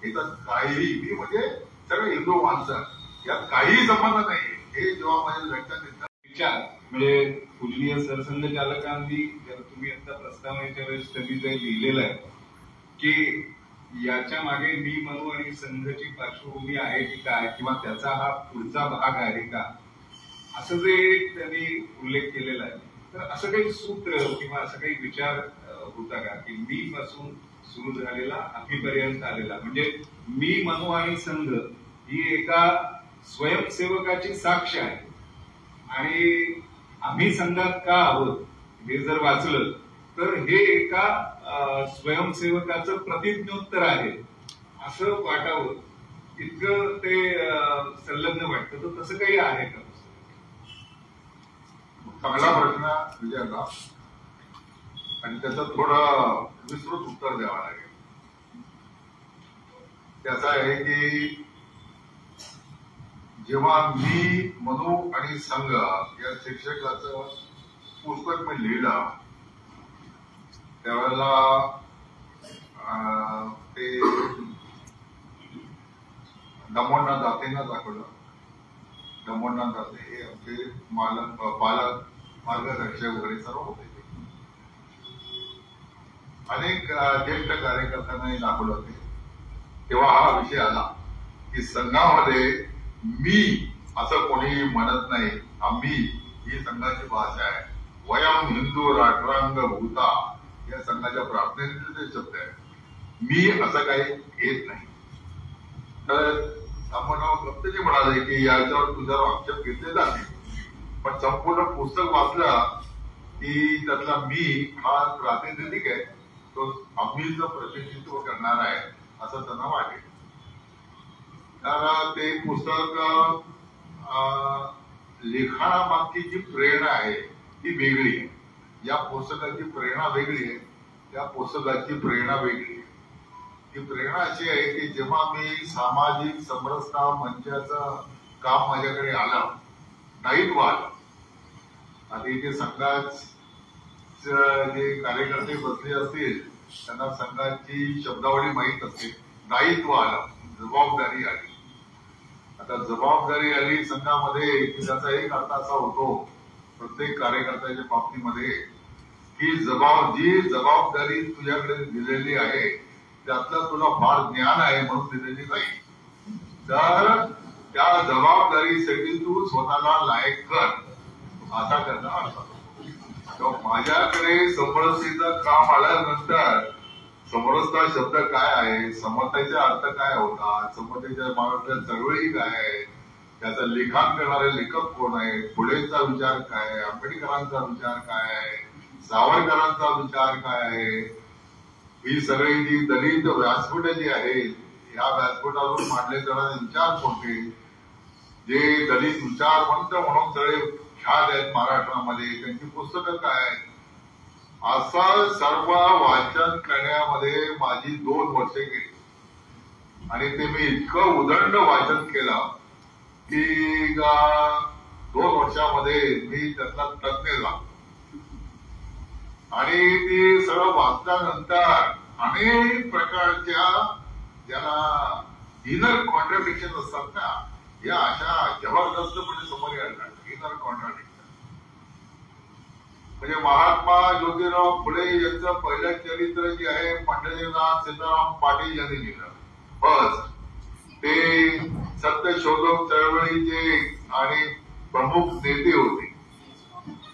S7: याच्यात काहीही, मी म्हणजे सगळे हिंदू माणसं, यात काहीही संबंध नाही. हे जेव्हा माझ्या लक्षात येतात
S6: विचार म्हणजे पूजनीय सरसंघचालकांनी, तुम्ही आता प्रस्तावनेच्या वेळेस त्यांनी जे लिहिलेलं आहे की याच्या मागे मी मनू आणि संघची पार्श्वभूमी आहे की काय, किंवा त्याचा हा पुढचा भाग आहे का, असं जे त्यांनी उल्लेख केलेला आहे. तर असं काही सूत्र किंवा असं काही विचार होता का की मी पासून सुरू झालेला अभिपर्यंत आलेला, म्हणजे मी मनू आणि संघ ही एका स्वयंसेवकाची साक्ष आहे आणि आम्ही संघात का आहोत हे जर वाचलं तर हे एका स्वयंसेवकाचं प्रतिज्ञोत्तर आहे असं वाटावं, इतकं ते संलग्न वाटतं. तर तसं काही आहे का?
S7: चांगला प्रश्न विचारला आणि त्याचं थोडं विस्तृत उत्तर द्यावं लागेल. त्याचं आहे की जेव्हा मी मनू आणि संघ या शिक्षकाचं पुस्तक मी लिहिलं त्यावेळेला ते दमोनाथ दातेंना दाखवलं. दमोनाथ दाते हे आमचे पालक मार्गदर्शक वगैरे सर्व होते. अनेक ज्येष्ठ कार्यकर्त्यांना दाखवलं होते. तेव्हा हा विषय आला की संघामध्ये मी असं कोणी म्हणत नाही, आम्ही ही संघाची भाषा आहे. वयम हिंदू राष्ट्रांग भूता या संघाच्या प्रार्थनेचे ते शब्द आहे. मी असं काही येत नाही. तर आपण गप्तेजी म्हणाले की याच्यावर तुझ्यावर आक्षेप घेतले जाते, पण संपूर्ण पुस्तक वाचलं की त्यातला मी हा प्रातिनिधिक आहे, तो आम्हीच प्रतिनिधित्व करणार आहे असं त्यांना वाटेल. तर ते पुस्तक लिखाणामागची जी प्रेरणा आहे ती वेगळी आहे. या पुस्तकाची प्रेरणा वेगळी आहे, त्या पुस्तकाची प्रेरणा वेगळी आहे. ती प्रेरणा अशी आहे की जेव्हा मी सामाजिक समरसता मंचाचं काम माझ्याकडे आलं, दायित्व आलं. आता इथे संघाच जे कार्यकर्ते बसले असतील त्यांना संघाची शब्दावली माहीत असते. दायित्व आलं, जबाबदारी आली. आता जबाबदारी आली संघामध्ये की त्याचा एक अर्थ असा होतो प्रत्येक कार्यकर्त्याच्या बाबतीमध्ये की जी जबाबदारी तुझ्याकडे दिलेली आहे त्यातलं तुला फार ज्ञान आहे म्हणून दिलेली नाही, तर त्या जबाबदारीसाठी तू स्वतःला लायक कर असा त्यांना अर्थ. माझ्याकडे समरसतेचं काम आल्यानंतर समरसता शब्द काय आहे, समतेचा अर्थ काय होता, समतेच्या महाराष्ट्रात चळवळी काय आहे, त्याचं लिखाण करणारे लेखक कोण आहे, फुलेंचा विचार काय आहे, आंबेडकरांचा विचार काय आहे, सावरकरांचा विचार काय आहे, ही सगळी जी दलित व्यासपीठ जी आहे या व्यासपीठावरून मांडले जाणारे विचार कोणते, जे दलित विचारवंत म्हणून सगळे ख्यात आहेत महाराष्ट्रामध्ये, त्यांची पुस्तकं काय आहेत, असं सर्व वाचन करण्यामध्ये माझी 2 वर्षे गेली. आणि ते मी इतकं उदंड वाचन केलं की 2 वर्षामध्ये मी त्यातला तज्ञ झालो. आणि ती सर्व वाचल्यानंतर अनेक प्रकारच्या ज्याला इनर कॉन्ट्राडिक्शन असतात ना, या अशा जबरदस्तपणे समोर यायला लागल्या. इनर कॉन्ट्राडिक्शन म्हणजे महात्मा ज्योतिराव फुले यांचं पहिलं चरित्र जे आहे पंडितनाथ सीताराम पाटील यांनी लिहिलं. बस ते सत्यशोधक चळवळीचे आणि प्रमुख नेते होते.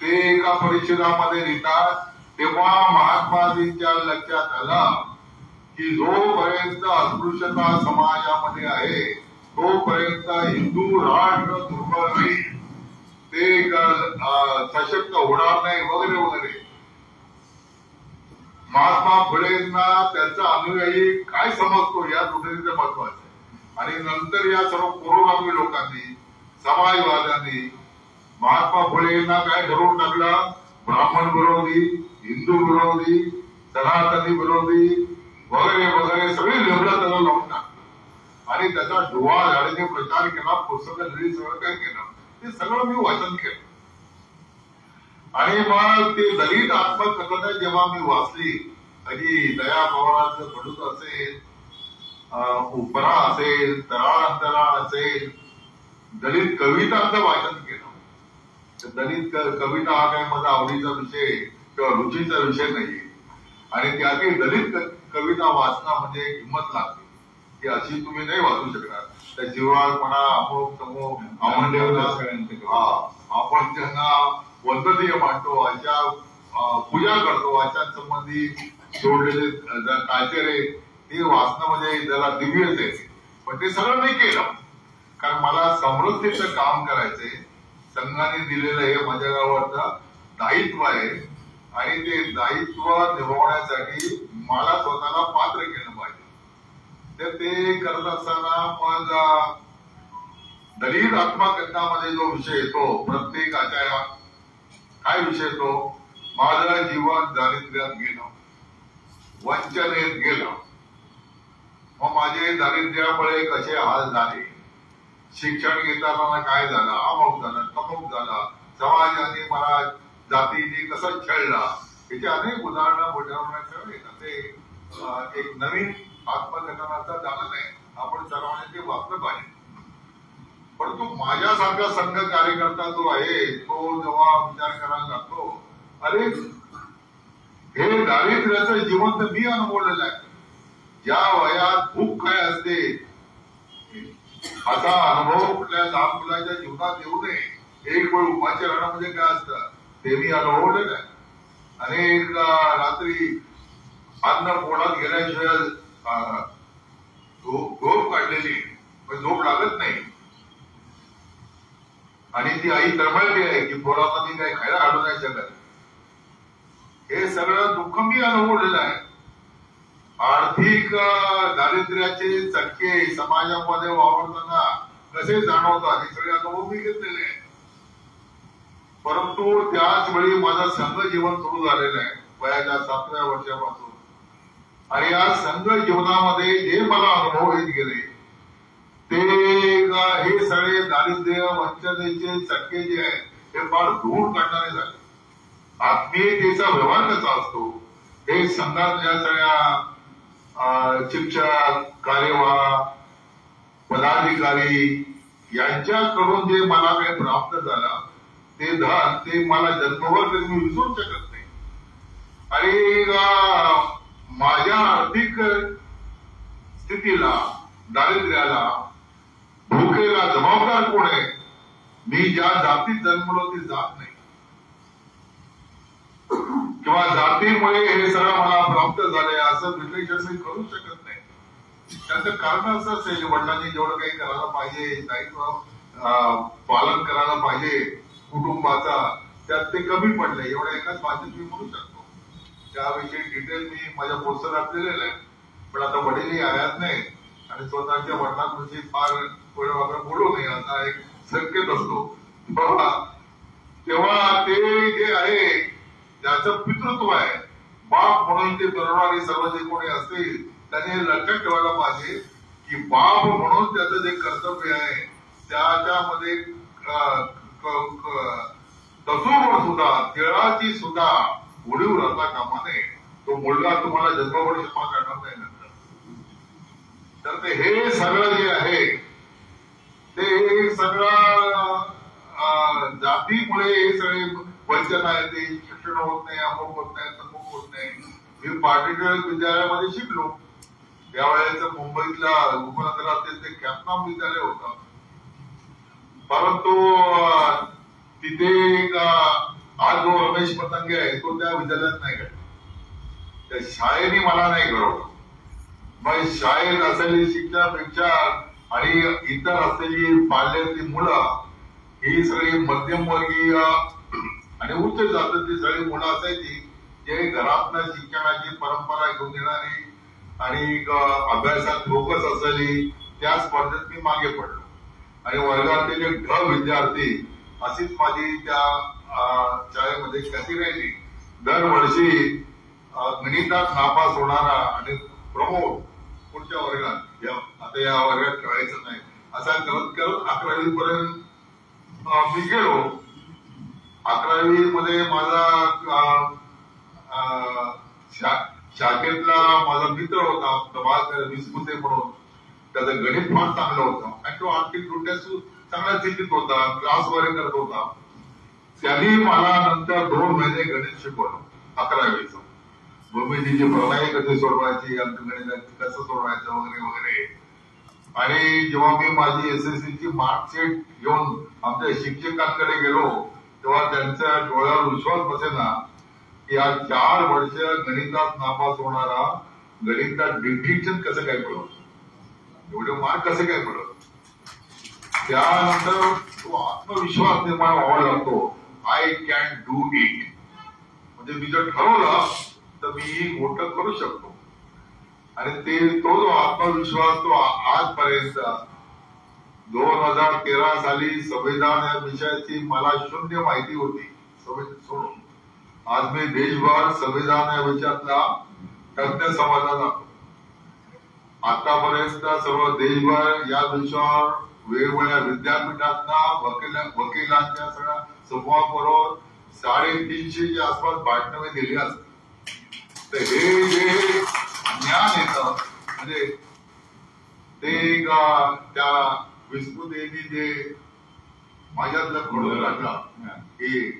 S7: ते एका परिषदामध्ये लिहितात तेव्हा महात्माजींच्या लक्षात आलं की जोपर्यंत अस्पृश्यता समाजामध्ये आहे तोपर्यंत हिंदू राष्ट्र दुर्बल राहील, ते सशक्त होणार नाही वगैरे वगैरे. महात्मा फुलेंना त्यांचा अनुयायी काय समजतो या दृष्टीने महत्वाचं आहे. आणि नंतर या सर्व पुरोगामी लोकांनी, समाजवाद्यांनी महात्मा फुलेंना काय ठरवून टाकलं, ब्राह्मण विरोधी, हिंदू विरोधी, सनातनी विरोधी वगैरे वगैरे सगळी लेबलं त्याला लावून टाकलं आणि त्याचा डोळा झाडीने प्रचार केला, पुस्तकं लिहिली, सगळं काय केलं. ते सगळं मी वाचन केलं. आणि मग ते दलित आत्मकथनं जेव्हा मी वाचली, कधी दया पवारांचं घडून असेल, उपरा असेल, तराळ अंतराळ असेल, दलित कवितांचं वाचन केलं. दलित कविता हा काही माझा आवडीचा विषय किंवा रुचीचा विषय नाही, आणि त्यातील दलित कविता वाचणं म्हणजे हिंमत लागते की अशी तुम्ही नाही वाचू शकणार. त्या जीवाळपणा अमोक तमोक आपण त्यांना वंदनीय मानतो, अशा पूजा करतो, अशा संबंधी जोडलेले कायदेरे ते वाचणं म्हणजे त्याला दिव्यच आहे. पण ते सगळं नाही केलं, कारण मला समृद्धीचं काम करायचंय. संघाने दिलेलं हे माझ्या गावाचं दायित्व आहे, आणि ते दायित्व निभावण्यासाठी मला स्वतःला पात्र केलं पाहिजे. तर ते करत असताना मग दलित आत्मकथनामध्ये जो विषय येतो, प्रत्येकाच्या काय विषय येतो, माझं जीवन दारिद्र्यात गेलं, वंचनेत गेलं, मग माझे दारिद्र्यामुळे कसे हाल झाले, शिक्षण घेताना काय झालं, अमुक झालं, तमुक झालं, समाजाने मला जातीने कसं छळला, याची अनेक उदाहरणं उदाहरणाचं ते एक नवीन आत्मकथनाचा झालं नाही. आपण सर्वांनी ते वाचलं पाहिजे. परंतु माझ्यासारखा संघ कार्यकर्ता जो आहे तो जेव्हा विचार करायला लागतो, अरे हे दारिद्र्याचं जीवन तर मी अनुभवलेलं आहे. ज्या वयात भूक काय असते असा अनुभव कुठल्या लहान मुलाच्या जीवनात येऊ नये. एक वेळ उपाच्या राहण्यामध्ये काय असतं ते मी अनुभवलेलं आहे. अनेक रात्री अन्न पोटात गेल्याशिवाय झोप काढलेली, पण झोप लागत नाही, आणि ती आई तळमळते आहे की पोरामध्ये काही खायला आणू नाही शकत. हे सगळं दुःख मी अनुभवलेलं आहे. आर्थिक दारिद्र्याचे चटके समाजामध्ये वावरताना कसे जाणवतात हे सगळे अनुभव मी घेतलेले आहे. परंतु त्याच वेळी माझा संघ जीवन सुरू झालेलं आहे वयाच्या 7व्या वर्षापासून, आणि या संघ जीवनामध्ये जे मला अनुभव येत गेले ते हे सगळे दारिद्र्य वंचनेचे चटके जे आहेत हे फार दूर काढणारे झाले. आत्मीयतेचा व्यवहार कसा असतो हे संघातल्या सगळ्या शिक्षक, कार्यवाह, पदाधिकारी यांच्याकडून जे मला काही प्राप्त झालं ते धन ते मला जन्मभर कधी मी विसरू शकत नाही. आणि माझ्या आर्थिक स्थितीला, दारिद्र्याला, भूकेला जबाबदार कोण आहे? मी ज्या जातीत जन्मलो ती जात नाही, किंवा जातीमुळे हे सगळं मला प्राप्त झाले असं विश्लेषण मी करू शकत नाही. त्याचं कारण असं असेल, वडिलांनी जेवढं काही करायला पाहिजे, दायित्व पालन करायला पाहिजे कुटुंबाचा, त्यात ते कमी पडले. एवढ्या एकाच भाषेत मी म्हणू शकतो. त्याविषयी डिटेल मी माझ्या पुस्तकात दिलेलं आहे. पण आता वडीलही आयात नाही, आणि स्वतःच्या वडिलांविषयी फार बोलू नये असा एक संकेत असतो. तेव्हा ते जे आहे ज्याचं पितृत्व आहे, बाप म्हणून ते बनवणारे सर्व जे कोणी असतील त्याने लक्षात ठेवायला पाहिजे की बाप म्हणून त्याचं जे कर्तव्य आहे त्याच्यामध्ये तसोवर सुद्धा तिळाची सुद्धा उडीव राहता कामा नये. तो मुलगा तुम्हाला जन्मभर क्षमा करणार नाही नंतर. तर ते हे सगळं जे आहे ते सगळं जातीमुळे हे सगळे वंचना येते, शिक्षण होत नाही, अमुक होत नाही, तमुक होत नाही. मी पार्टिक्युलर विद्यालयामध्ये शिकलो. त्यावेळेस मुंबईतला उपनगरात ते कॅपनाम विद्यालय होतं. परंतु तिथे आज जो रमेश पतंगे आहे तो त्या विद्यालयात नाही घडला. त्या शाळेने मला नाही घडवलं. मग शाळेत असलेली शिक्षणापेक्षा आणि इतर असलेली पाल्यातली मुलं ही सगळी मध्यमवर्गीय आणि उच्च जातीची सगळी मुलं असायची, जे घरातनं शिक्षणाची परंपरा घेऊन येणारी आणि अभ्यासात फोकस असलेली. त्या स्पर्धेत मी मागे पडलो, आणि वर्गातील एक ढ विद्यार्थी अशीच माझी त्या शाळेमध्ये ख्याती राहिली. दरवर्षी गणितात नापास होणारा आणि प्रमोद पुढच्या वर्गात, आता या वर्गात खेळायचं नाही असा करत करत 11वी पर्यंत मी गेलो. 11वी मध्ये माझा शाखेतला माझा मित्र होता प्रभाकर विस्पुते म्हणून, त्याचं गणित फार चांगलं होतं आणि तो आर्थिकदृष्ट्या चांगल्या स्थितीत होता, क्लास वगैरे करत होता. त्यांनी मला नंतर 2 महिने गणित शिकवलं 11वीचं. भूमितीची प्रणाली कशी सोडवायची, अंकगणित कसं सोडवायचं वगैरे वगैरे. आणि जेव्हा मी माझी SSCची मार्कशीट घेऊन आमच्या शिक्षकांकडे गेलो तेव्हा त्यांच्या डोळ्यावर विश्वास बसेना की या 4 वर्ष गणितात नापास होणारा गणितात डिस्टिंक्शन कसं काय मिळवलं, एवढे मार्क कसे काय मिळवलं. त्यानंतर तो आत्मविश्वास निर्माण व्हावा लागतो. I can do it. म्हणजे मी जर ठरवलं तर मी ही गोष्ट करू शकतो. आणि तो जो आत्मविश्वास तो आजपर्यंत 2013 साली संविधान या विषयाची मला शून्य माहिती होती सोडून आज मी देशभर संविधान या विषयातला तज्ञ समजला जातो. आतापर्यंत सर्व देशभर या विषयावर वेगवेगळ्या विद्यापीठांना वकिलांच्या सगळ्या समूहाबरोबर 350च्या आसपास भाषणे दिली असते. तर हे जे ज्ञान येतं म्हणजे ते त्या विस्मृतीने जे माझ्यातलं घडून काढलं की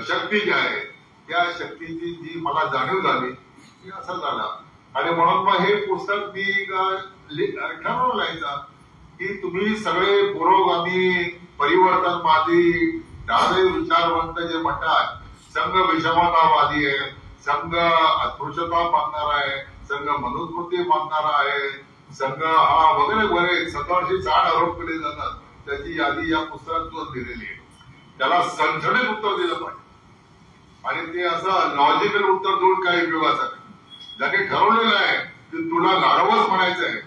S7: शक्ती जी आहे त्या शक्तीची जी मला जाणीव झाली ती असं झालं. आणि म्हणून मग हे पुस्तक मी ठरवून लिहायचं की तुम्ही सगळे पुरोगामी परिवर्तनवादी डावे विचारवंत जे म्हणतात संघ विषमतावादी आहे, संघ अस्पृश्यता मानणारा आहे, संघ मनुस्मृती मानणारा आहे, संघ हा वगैरे वगैरे 1760 आरोप केले जातात. त्याची यादी या पुस्तकात दिलेली आहे. त्याला सणसणीत उत्तर दिलं पाहिजे आणि ते असं लॉजिकल उत्तर देऊन काही उपयोगाचं नाही. ज्याने ठरवलेलं आहे की तुला गाढवच म्हणायचं आहे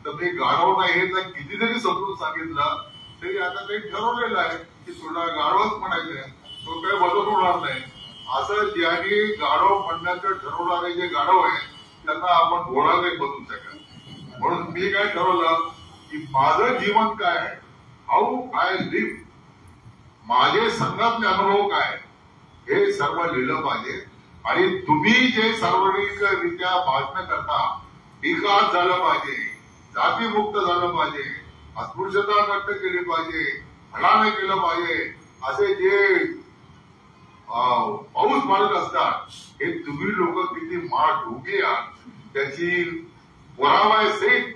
S7: तर मी गाढव नाही हे जर किती जरी समजून सांगितलं तरी आता ते ठरवलेलं आहे की तुला गाढवच म्हणायचं आहे, तो काही बदल होणार नाही. असं ज्यांनी गाढव म्हणण्याचं ठरवणारे जे गाढव आहे त्यांना आपण घोडा नाही बनवू शकत. म्हणून मी काय ठरवलं की माझं जीवन काय आहे, हाऊ आय लिव्ह, माझे संघातले अनुभव काय हे सर्व लिहिलं पाहिजे. आणि तुम्ही जे सार्वजनिकरित्या भाषण करता विकास झालं पाहिजे, जातीमुक्त झालं पाहिजे, अस्पृश्यता नष्ट केली पाहिजे, फळाने केलं पाहिजे असे जे पाऊस पाडत असतात हे तुम्ही लोक किती ढोके आहात त्याची पुरावा सहित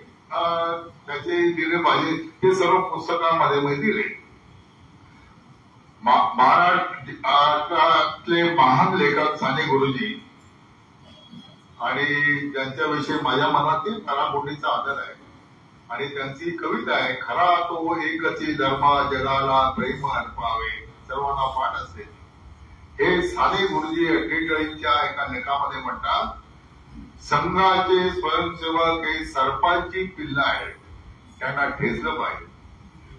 S7: त्याचे दिले पाहिजे. हे सर्व पुस्तकांमध्ये मी दिले. महाराष्ट्रातले महान लेखक साने गुरुजी आणि ज्यांच्याविषयी माझ्या मनातील खराखोटीचा आदर आहे आणि त्यांची कविता आहे खरा तो एकची धर्म जगाला प्रेम अर्पावे, सर्वांना पाठ असते. हे साने गुरुजी 48च्या एका लेखामध्ये म्हणतात संघाचे स्वयंसेवक हे सर्पांची पिल्ल आहेत, त्यांना ठेचलं पाहिजे.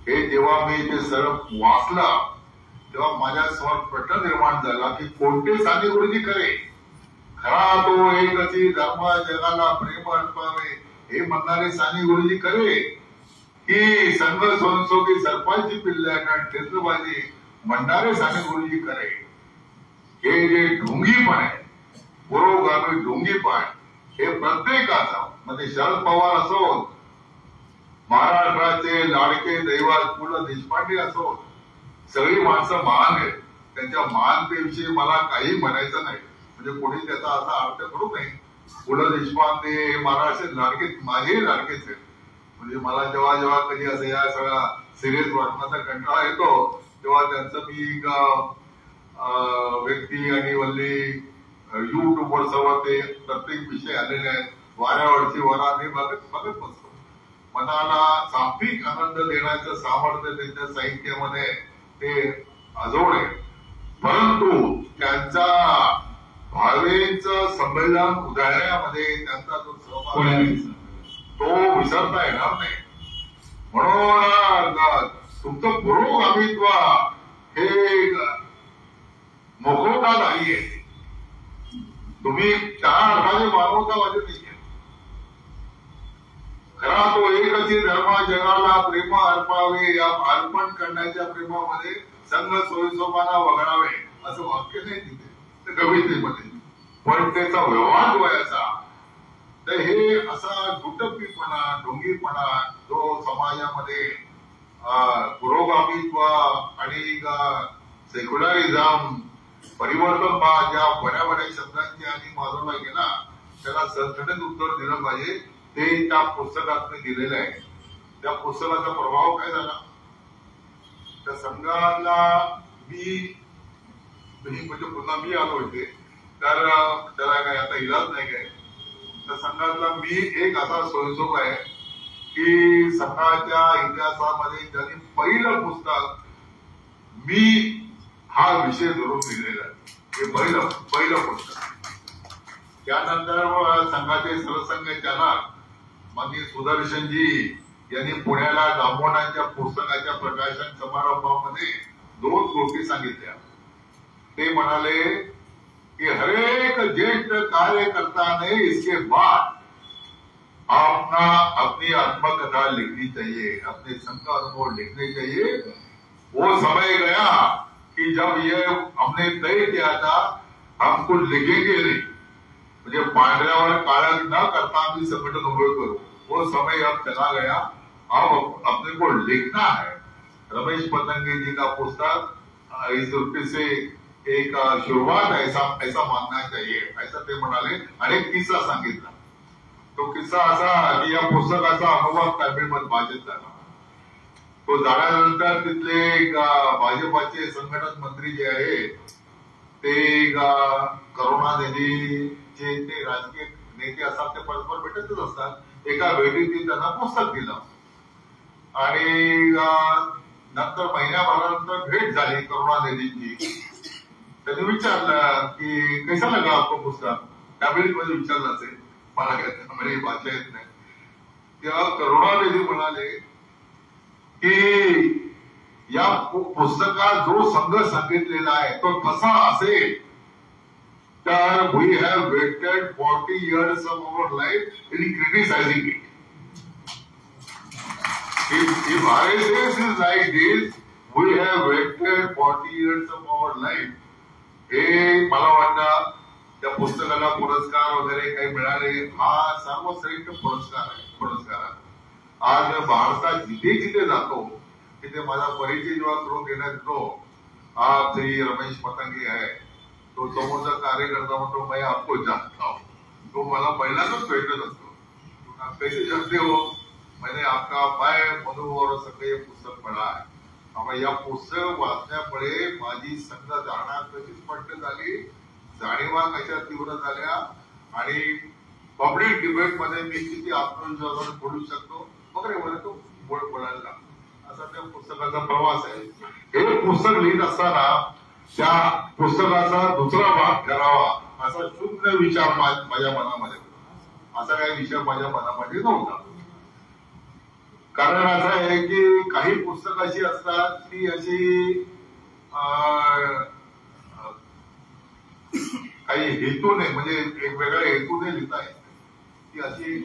S7: हे जेव्हा मी ते सर्प वाचलं तेव्हा माझ्यासमोर प्रश्न निर्माण झाला की कोणते साने गुरुजी खरे, खरा तो एकची धर्म जगाला प्रेम अर्पावे हे म्हणणारे साने गुरुजी खरे की संघ स्वयंसेवक सर्पांची पिल्ल आहेत ठेचलं पाहिजे म्हणणारे साने गुरुजी खरे. हे जे ढोंगीपण आहे पुरोगामी ढोंगीपण हे प्रत्येकाचा म्हणजे शरद पवार असोत, महाराष्ट्राचे लाडके दैवत पु ल देशपांडे असोत, सगळी माणसं महान आहेत. त्यांच्या महानतेविषयी मला काही म्हणायचं नाही. म्हणजे कोणी त्याचा असा अर्थ करू नये. पु ल देशपांडे हे महाराष्ट्राचे लाडके माझेही लाडकेच आहेत. म्हणजे मला जेव्हा जेव्हा कधी असं या सगळ्या सिरियस वाटण्याचा कंटाळा येतो तेव्हा त्यांचं मी व्यक्ती आणि वल्ली युट्यूबवर सर्व ते प्रत्येक विषय आलेले आहेत. वाऱ्यावरची वरा मी बघत बसतो. मनाला सात्विक आनंद देण्याचं सामर्थ्य त्यांच्या साहित्यामध्ये ते अजोड आहे. परंतु त्यांचा भावेचं संमेलन उधळण्यामध्ये त्यांचा जो सहभाग आहे तो विसरता येणार नाही. म्हणून तुमचं पुरोगामित्व हे मुखवटा नाहीये. तुम्ही 4 अर्थाने मानवतावादी नाहीये. खरा तो एकची धर्म जगाला प्रेम अर्पावे या अर्पण करण्याच्या प्रेमामध्ये संघ सोयीसोपाना वगळावे असं वाक्य नाही तिथे कवितेमध्ये. पण त्याचा व्यवहार व्हायचा तर हे असा दुटप्पीपणा, ढोंगीपणा जो समाजामध्ये पुरोगामित्व आणि सेक्युलरिझम, परिवर्तनवाद ज्या बऱ्या शब्दांची आणि माजवला गेला, त्याला सणसणीत उत्तर दिलं पाहिजे. ते त्या पुस्तकात दिलेलं आहे. त्या पुस्तकाचा प्रभाव काय झाला, त्या संघाला म्हणजे पुन्हा मी आलो होते, तर त्याला काय आता इलाज नाही काय. त्या संघातला मी एक असा स्वयंसेवक आहे की संघाच्या इतिहासामध्ये त्यांनी पहिलं पुस्तक मी हा विषय धरून लिहिलेला आहे. हे पहिलं पुस्तक. त्यानंतर संघाचे सरसंघचालक माननीय सुदर्शनजी यांनी पुण्याला दामोदरांच्या पुस्तकाच्या प्रकाशन समारंभामध्ये 2 गोष्टी सांगितल्या. ते म्हणाले कि हर एक ज्येष्ठ कार्यकर्ता ने इसके बाद अपनी आत्मकथा लिखनी चाहिए, अपने संघ अनुभव लिखने चाहिए. वो समय गया कि जब ये हमने तय किया था हम कुछ लिखेंगे नहीं, मुझे पांढऱ्यावर काळा न करता आम्ही संघटन उभे करू. वो समय अब चला गया, अब अपने को लिखना है. रमेश पतंगे जी का पुस्तक इस रूप से एक शुरुआत ऐसा मानना चाहिए, ऐसा ते म्हणाले. आणि एक किस्सा सांगितला. तो किस्सा असा की या पुस्तकाचा अनुभव तामिळमध्ये भाषेत झाला. तो झाल्यानंतर तिथले भाजपाचे संघटन मंत्री जे आहे ते करुणानिधीचे ते राजकीय नेते असतात, ते परस्पर भेटतच असतात. एका भेटीत त्यांना पुस्तक दिलं आणि नंतर महिन्याभरानंतर भेट झाली करुणानिधींची. त्यांनी विचारलं की कैसा लगा आपको पुस्तक. त्यावेळीमध्ये विचारलं असेल, मला काय त्यामुळे भाषा येत नाही. तेव्हा करुणानिधी म्हणाले की या पुस्तकात जो संघ सांगितलेला आहे तो कसा असेल, तर we have waited 40 years of our life in criticizing it. If RSS is like this, we have waited 40 years of our life. हे मला वाटतं त्या पुस्तकाला पुरस्कार वगैरे काही मिळाले, हा सर्वश्रेष्ठ पुरस्कार आहे. आज भारतात जिथे जातो तिथे माझा परिचय जेव्हा करून देण्यात येतो, हा श्री रमेश पतंगे आहे, तो समोरचा कार्यकर्ता म्हणतो मैं आपको जानता हूं. तो मला पहिल्यांदाच भेटत असतो. कैसे जानते हो. मैंने आपका पाय मनोवर सगळे पुस्तक पढा आहे. या पुस्तक वाचण्यामुळे माझी संघ धारणा कशी स्पष्ट झाली, जाणीवा कशा तीव्र झाल्या आणि पब्लिक डिबेट मध्ये मी किती आत्मविश्वासाने बोलू शकतो वगैरे वगैरे तो बोलायला लागला. असा त्या पुस्तकाचा प्रवास आहे. हे पुस्तक लिहित असताना त्या पुस्तकाचा दुसरा भाग ठरावा असा शुद्ध विचार माझ्या मनामध्ये होता. असा काही विचार माझ्या मनामध्ये नव्हता. कारण असं आहे की काही पुस्तक अशी असतात ती अशी काही हेतूने, म्हणजे एक वेगळ्या हेतूने लिहिता येते, ती अशी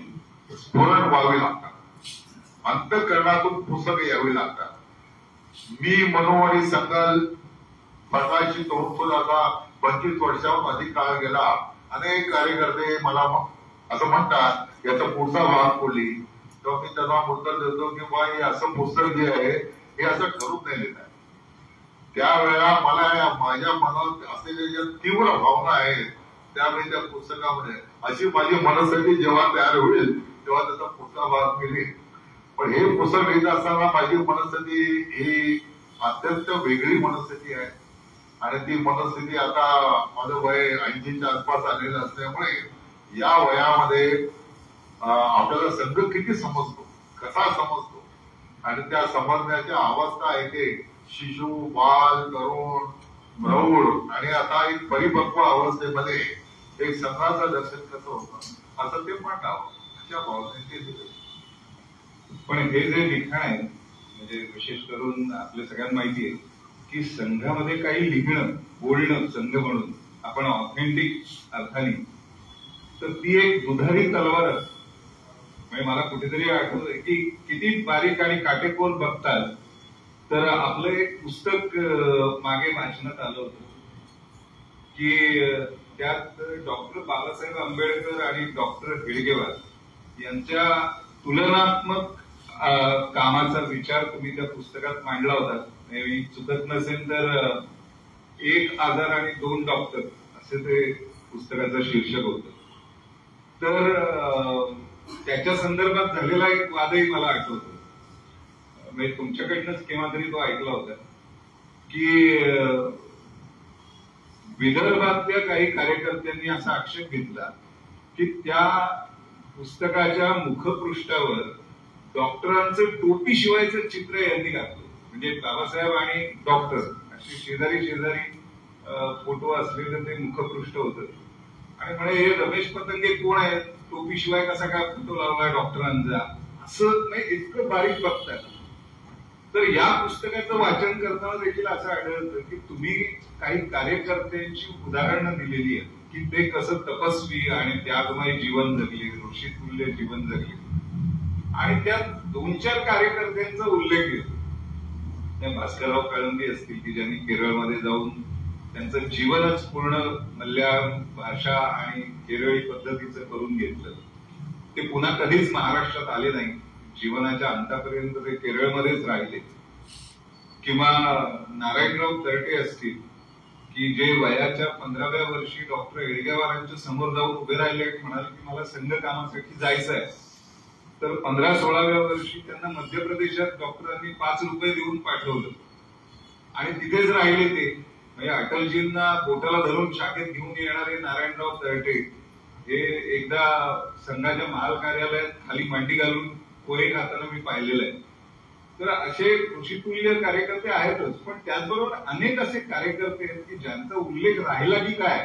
S7: स्फोरण व्हावी लागतात, अंतःकरणातून पुस्तकं यावी लागतात. मी मनोवाणी संघाल प्रकाशित होऊन सुद्धा आता 25 वर्षाहून अधिक काळ गेला. अनेक कार्यकर्ते मला असं म्हणतात याचा पुढचा भाग बोलली, तेव्हा मी त्यांना उत्तर देतो की बा हे असं पुस्तक जे आहे हे असं ठरून नाही लिहित आहे. त्यावेळेला मला माझ्या मनात असलेल्या ज्या तीव्र भावना आहेत त्यावेळी त्या पुस्तकामध्ये अशी माझी मनस्थिती जेव्हा तयार होईल तेव्हा त्याचा पुढचा भाग मी लिहिन. पण हे पुस्तक लिहित असताना माझी मनस्थिती ही अत्यंत वेगळी मनस्थिती आहे आणि ती मनस्थिती आता माझं वय 80च्या आसपास आलेलं असल्यामुळे या वयामध्ये आपल्याला संघ किती समजतो, कसा समजतो आणि त्या समजण्याच्या अवस्था येते शिशु, बाल, तरुण, प्रौढ आणि आता एक परिपक्व अवस्थेमध्ये एक संघाचं दर्शन कसं होतं असं ते म्हणतात. अशा भावनेचे दिले.
S6: पण हे जे लिखाण आहे म्हणजे विशेष करून आपल्या सगळ्यांना माहिती आहे की संघामध्ये काही लिहिणं, बोलणं संघ म्हणून आपण ऑथेंटिक अर्थाने, तर ती एक दुधारी तलवार असते. म्हणजे मला कुठेतरी आठवतंय की किती बारीक आणि काटेकोर बघतात. तर आपलं एक पुस्तक मागे वाचण्यात आलं होतं की त्यात डॉक्टर बाबासाहेब आंबेडकर आणि डॉक्टर हेडगेवार यांच्या तुलनात्मक कामाचा विचार तुम्ही त्या पुस्तकात मांडला होता. मी चुकत नसेल तर एक आजार आणि दोन डॉक्टर असे ते पुस्तकाचं शीर्षक होतं. तर त्याच्या संदर्भात झालेला एक वादही मला आठवतो. म्हणजे तुमच्याकडनंच केव्हा तरी तो ऐकला होता की विदर्भातल्या काही कार्यकर्त्यांनी असा आक्षेप घेतला की त्या पुस्तकाच्या मुखपृष्ठावर डॉक्टरांचं टोपी शिवायचं चित्र यांनी घातलं. म्हणजे बाबासाहेब आणि डॉक्टर अशी शेजारी शेजारी फोटो असलेलं ते मुखपृष्ठ होतं. आणि म्हणे हे रमेश पतंगे कोण आहे, टोपी शिवाय कसा काय फोटो लावलाय डॉक्टरांचा, असं नाही इतकं बारीक बघतात. तर या पुस्तकाचं वाचन करताना देखील असं आढळतं की तुम्ही काही कार्यकर्त्यांची उदाहरणं दिलेली आहेत की ते कसं तपस्वी आणि त्यागमय जीवन जगले, ऋषितुल्य जीवन जगले. आणि त्यात 2-4 कार्यकर्त्यांचा उल्लेख येतो. त्या भास्करराव कळंबी असतील की ज्यांनी केरळमध्ये जाऊन त्यांचं जीवनच पूर्ण मल्याळम भाषा आणि केरळी पद्धतीचं करून घेतलं. ते पुन्हा कधीच महाराष्ट्रात आले नाही, जीवनाच्या अंतापर्यंत ते केरळमध्येच राहिले. किंवा नारायणराव तरटे असतील की जे वयाच्या 15व्या वर्षी डॉक्टर हेडगेवारांच्या समोर जाऊन उभे राहिले, म्हणाले की मला संघ कामासाठी जायचं आहे. तर 15-16व्या वर्षी त्यांना मध्य प्रदेशात डॉक्टरांनी 5 रुपये देऊन पाठवलं आणि तिथेच राहिले ते. म्हणजे अटलजींना बोटाला धरून शाखेत घेऊन येणारे नारायणराव तरटे हे एकदा संघाच्या महाल कार्यालयात खाली मांडी घालून पोहे खाताना मी पाहिलेलं आहे. तर असे ऋषितुल्य कार्यकर्ते आहेतच, पण त्याचबरोबर अनेक असे कार्यकर्ते आहेत की ज्यांचा उल्लेख राहिला की काय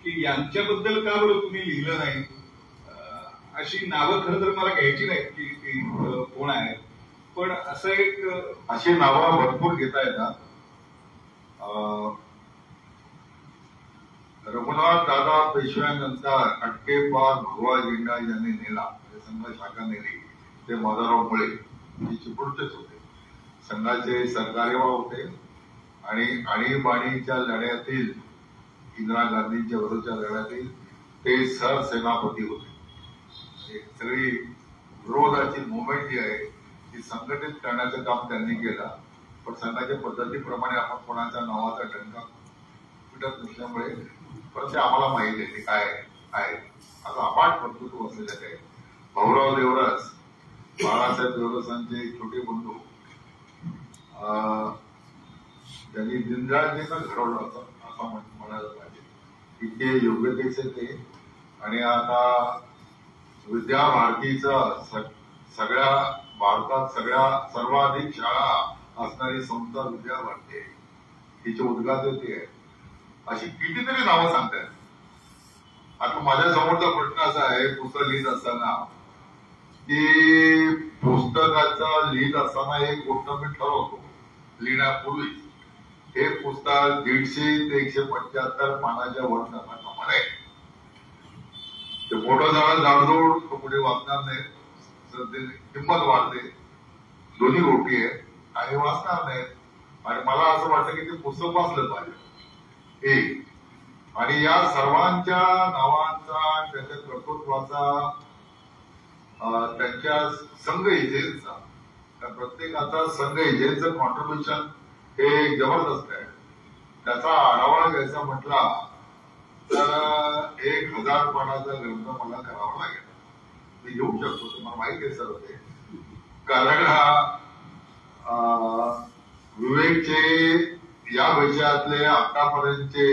S6: की यांच्याबद्दल का बरं तुम्ही लिहिलं नाही. अशी नावं खरं तर मला घ्यायची नाहीत की ती कोण आहेत, पण असं एक
S7: अशी नावं भरपूर घेता येतात. रघुनाथ दादा पेशव्यानंतर अटकेपार भगवा झेंडा यांनी नेला, संघ शाखा नेली, ते माधवराव मुळे हे चिपळूणचेच होते. संघाचे सरकारेवा होते आणि आणीबाणीच्या लढ्यातील इंदिरा गांधींच्या विरोधाच्या लढ्यातील ते सरसेनापती होते. सगळी विरोधाची मुवमेंट जी आहे ती संघटित करण्याचं काम त्यांनी केलं. पण संघाच्या पद्धतीप्रमाणे आपण कोणाच्या नावाचा डंका पिटत नसल्यामुळे पण ते आम्हाला माहिती आहे ते काय आहे. आता अपाट कर्तृत्व असलेलं आहे. भाऊराव देवरस, बाळासाहेब देवरसांचे छोटे बंधू, त्यांनी दिनदयाळजींना घडवलं असं म्हणायला पाहिजे. इतके योग्यतेचे ते. आणि आता विद्या भारतीचं सगळ्या भारतात सर्वाधिक शाळा असणारी संस्था विद्या भारती आहे. तिचे उद्घाटक आहे. अशी कितीतरी नावं सांगतात. आता माझ्या समोरचा प्रश्न असा आहे, पुस्तक लिहित असताना की पुस्तकाचा लिहित असताना एक गोष्ट मी ठरवतो लिहिण्यापूर्वी, हे पुस्तक 150 ते 175 पानाच्या वर जाणार आहे. ते मोठं झालं जाडजोड तो पुढे वाचणार नाही, किंमत वाढते, दोन्ही गोष्टी आहेत आणि वाचणार नाहीत. आणि मला असं वाटतं की ते पुस्तक वाचलं पाहिजे. आणि या सर्वांच्या नावांचा, त्याच्या कर्तृत्वाचा, त्यांच्या संघ एजंटचा, प्रत्येकाचा संघ एजंटचं कॉन्ट्रीब्युशन हे जबरदस्त आहे. त्याचा आढावा घ्यायचा म्हटला तर 1000 पानाचा ग्रंथ मला करावा लागेल. मी घेऊ शकतो, तुम्हाला माहिती आहे सर ते. कारण विवेकचे या विषयातले आतापर्यंतचे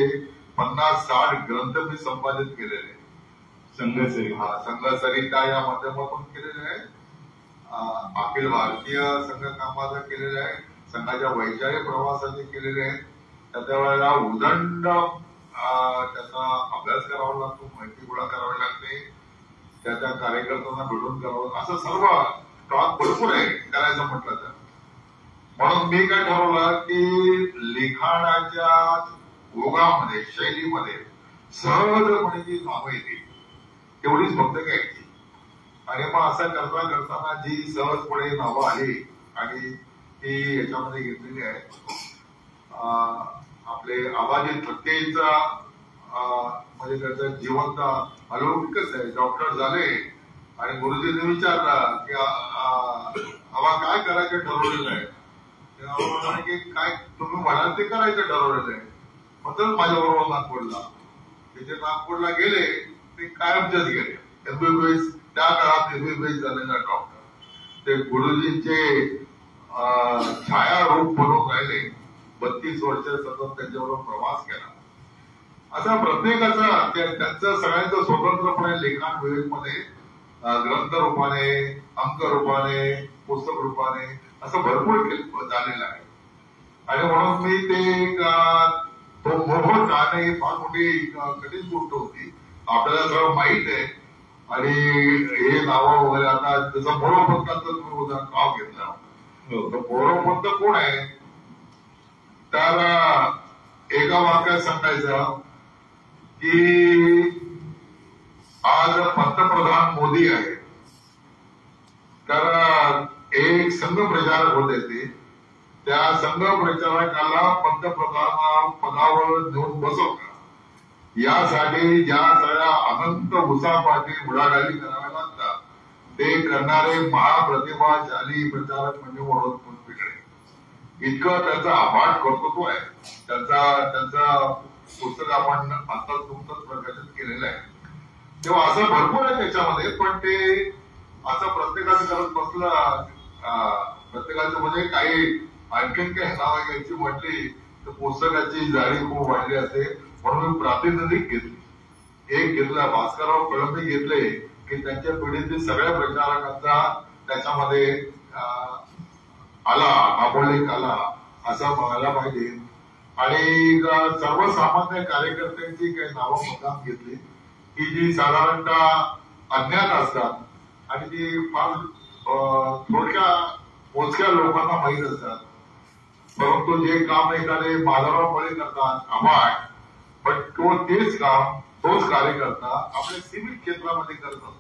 S7: 50-60 ग्रंथ मी संपादित केलेले. संघसरिता या माध्यमातून केलेले आहे. अखिल भारतीय संघ कामाचा केलेले आहे. संघाच्या वैचारिक प्रवासाचे केलेले आहेत. त्या वेळेला उदंड त्याचा अभ्यास करावा लागतो, माहिती गोळा करावी लागते, त्या कार्यकर्त्यांना भेटून करावं, असं सर्व टॉक भरपूर आहे करायचं म्हटलं तर. म्हणून मी काय ठरवलं की लिखाणाच्या ओघामध्ये, शैलीमध्ये सहजपणे जी नावं येतील तेवढीच फक्त घ्यायची. आणि मग असं करताना जी सहजपणे नावं आली आणि ती याच्यामध्ये घेतलेली आहे. आपले आबाजी थत्तेचा म्हणजे त्याचं जिवंत अलौकिकच आहे. डॉक्टर झाले आणि गुरुजींनी विचारलं की आम्हा काय करायचं ठरवलेलं आहे. की काय तुम्ही म्हणाल ते करायचं ठरवलेलं आहे. म्हणून माझ्याबरोबर नागपूरला तिथे नागपूरला गेले ते कायमचेच गेले. एमबीबीएस त्या काळात एमबीबीएस झालेला डॉक्टर ते गुरुजींचे छायारूप बनवून राहिले. 32 वर्ष सतत त्यांच्याबरोबर प्रवास केला. असा प्रत्येकाचा त्यांचं सगळ्यांचं स्वतंत्रपणे लिखाण वेळेमध्ये ग्रंथ रूपाने, अंक रूपाने, पुस्तक रूपाने असं भरपूर झालेलं आहे. आणि म्हणून मी ते तो मोफत गाणे ही फार मोठी कठीण गोष्ट होती. आपल्याला सगळं माहीत आहे. आणि हे नावं वगैरे आता जसं मोरोपंतांचं तुम्ही उदाहरण नाव घेतलं तर मोरोपंत कोण आहे. तर एका वाक्यात सांगायचं की आज पंतप्रधान मोदी आहे. तर एक संघ प्रचारक होते ते. त्या संघ प्रचारकाला पंतप्रधान पदावर नेऊन बसवलं. यासाठी ज्या सगळ्या अनंत उसापाटी उडाडाली कराव्या लागतात ते करणारे महाप्रतिभाशाली प्रचारक म्हणजे मनोज पिंगळे. इतकं त्यांचा अफाट कर्तृत्व आहे. त्यांचा पुस्तक आपण आता नुकतंच प्रकाशित केलेलं आहे. तेव्हा असं भरपूर आहे त्याच्यामध्ये. पण ते असं प्रत्येकाचं करत बसलं. प्रत्येकाचं म्हणजे काही आणखीन काही नाव घ्यायची म्हटली तर पुस्तकाची जाळी खूप वाढली असेल. म्हणून मी प्रातिनिधिक घेतली. एक घेतला भास्करराव कळंबी घेतले की त्यांच्या पिढीतील सगळ्या प्रचारकांचा त्याच्यामध्ये आला, अमोलेख आला असं म्हणायला पाहिजे. आणि सर्वसामान्य कार्यकर्त्यांची काही नावं मुद्दाम घेतली की जी साधारणतः अज्ञात असतात आणि ती फार थोडक्या मोजक्या लोकांना माहीत असतात. परंतु जे काम एखादे माधवराव पळे करतात अफाट, पण तेच काम तोच कार्यकर्ता आपल्या सिव्हिल क्षेत्रामध्ये करत असतो.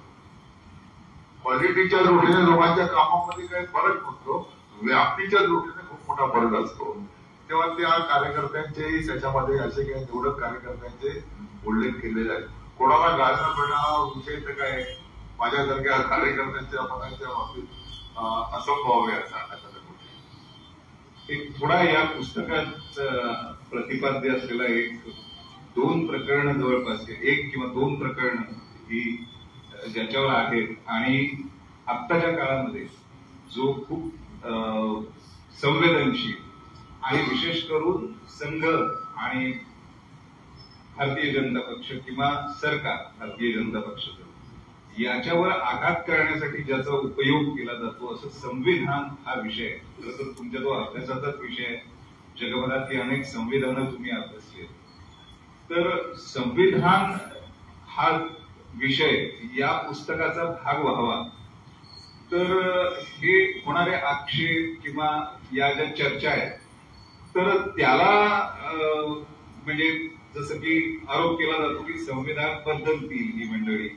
S7: क्वालिटीच्या दृष्टीने दोघांच्या कामामध्ये काही फरक नसतो, व्याप्तीच्या दृष्टीने खूप मोठा फरक असतो. तेव्हा त्या कार्यकर्त्यांचे त्याच्यामध्ये असे काही निवडक कार्यकर्त्यांचे उल्लेख केलेले आहेत. कोणाला गायला मिळणार विषय तर काय माझ्यासारख्या कार्यकर्त्यांच्या मनाच्या बाबतीत असंभव आहे असा
S6: एक थोडा या पुस्तकात प्रतिपाद्य असलेला एक 2 प्रकरण जवळपास 1 किंवा 2 प्रकरण ही ज्याच्यावर आहेत आणि आत्ताच्या काळामध्ये जो खूप संवेदनशील आणि विशेष करून संघ आणि भारतीय जनता पक्ष किंवा सरकार भारतीय जनता पक्ष याच्यावर आघात करण्यासाठी ज्याचा उपयोग केला जातो असं संविधान हा विषय. खरं तर तुमच्या तो अभ्यासाचाच विषय आहे. जगभरातली अनेक संविधानं तुम्ही अभ्यासली. तर संविधान हा विषय या पुस्तकाचा भाग व्हावा तर हे होणारे आक्षेप किंवा या ज्या चर्चा आहेत तर त्याला म्हणजे जसं की आरोप केला जातो की संविधान बदलतील ही मंडळी,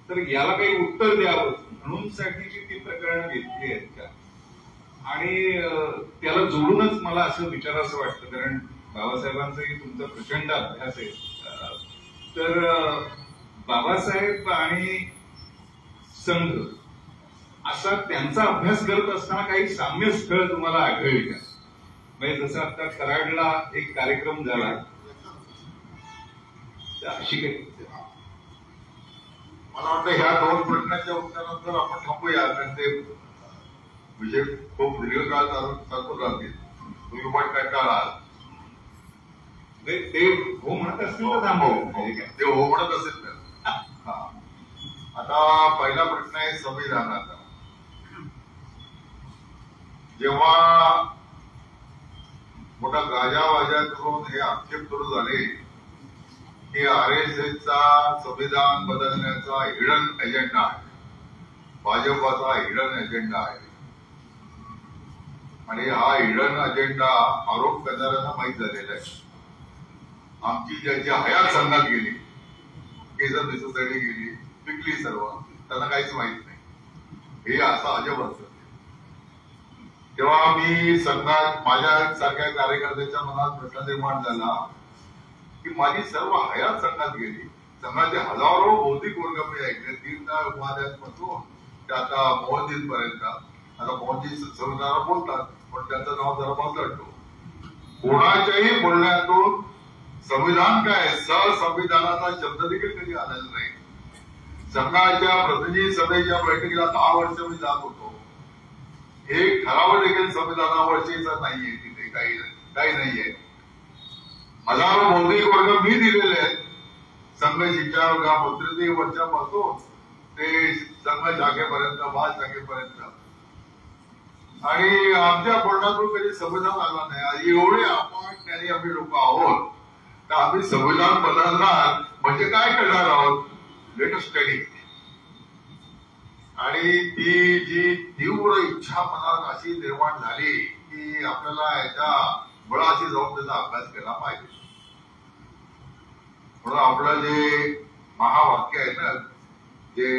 S6: तर याला काही उत्तर द्यावं म्हणून साठीची ती प्रकरणं घेतली आहेत का. आणि त्याला जोडूनच मला असं विचारावं वाटतं कारण बाबासाहेबांचाही तुमचा प्रचंड अभ्यास आहे. तर बाबासाहेब आणि संघ असा त्यांचा अभ्यास करत असताना काही साम्य स्थळ तुम्हाला आढळली का. म्हणजे जसं आता कराडला एक कार्यक्रम झाला अशी काही.
S7: मला वाटतं ह्या 2 प्रश्नाच्या उत्तरानंतर आपण थांबूया कारण ते विषय खूप दीर्घकाळ चालतो राहतील. तुम्ही पण कंटाळाल.
S6: ते हो म्हणत असतील तर थांबवू.
S7: ते हो म्हणत असेल तर. आता पहिला प्रश्न आहे संविधानाचा. जेव्हा मोठा गाजावाजा करून हे आक्षेप सुरू झाले की RSSचा संविधान बदलण्याचा हिडन एजेंडा आहे, भाजपाचा हिडन एजेंडा आहे. आणि हा हिडन अजेंडा आरोप करणाऱ्यांना माहीत झालेला आहे. आमची ज्याची हयात संघात गेली, केसर दिससाठी गेली, पिकली सर्व, त्यांना काहीच माहित नाही. हे असं अजब असतं. तेव्हा मी संघात माझ्या सारख्या कार्यकर्त्याच्या मनात प्रश्न निर्माण झाला की माझी सर्व हयात संघात गेली. संघाचे हजारो बौद्धिक वर्ग मी ऐकले, दीनदयाळ उपाध्यायांपासून ते आता मोहनजी पर्यंत. आता मोहनजी संविधानाला बोलतात पण त्यांचं नाव जरा बदलतो. कोणाच्याही बोलण्यातून संविधान काय संविधानाचा शब्द देखील कधी आलेला नाही. संघाच्या प्रतिनिधी सभेच्या बैठकीला 10 वर्ष मी जात होतो. हे ठराव देखील संविधानावरचेच नाहीये, तिथे काही नाहीये. हजारो बौद्धिक वर्ग मी दिलेले आहेत. संघ शिक्षा वर्षापासून ते संघ शाखेपर्यंत, महाशाखेपर्यंत. आणि आमच्या बोलण्यातून कधी संविधान आला नाही. एवढे आपण त्यांनी आम्ही लोक आहोत तर आम्ही संविधान बदलणार म्हणजे काय करणार आहोत, लेट अस स्टडी. आणि ती जी तीव्र इच्छा मनात अशी निर्माण झाली की आपल्याला याच्या बळाशी जाऊन त्याचा अभ्यास केला पाहिजे. म्हणून आपलं जे महावाक्य आहे ना, जे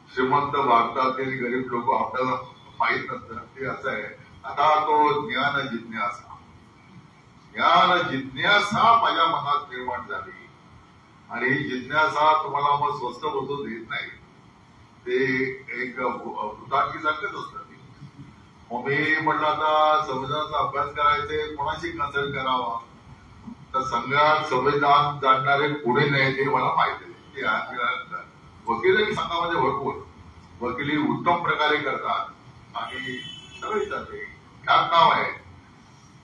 S7: श्रीमंत भारतातील गरीब लोक आपल्याला माहीत नसतं ते असं आहे. आता तो ज्ञान जिज्ञासा माझ्या मनात निर्माण झाली. आणि ही जिज्ञासा तुम्हाला मग स्वस्त बसून देत नाही, ते एक भूताटकीसारखंच असतं. मग मी म्हटलं आता संविधानाचा अभ्यास करायचे, कोणाशी कन्सल्ट करावा, तर संघात संविधान जाणणारे पुढे नाही ते मला माहिती आहे. वकीलही संघामध्ये भरपूर वकिली उत्तम प्रकारे करतात आणि सगळे चालते, त्यात नाव आहे.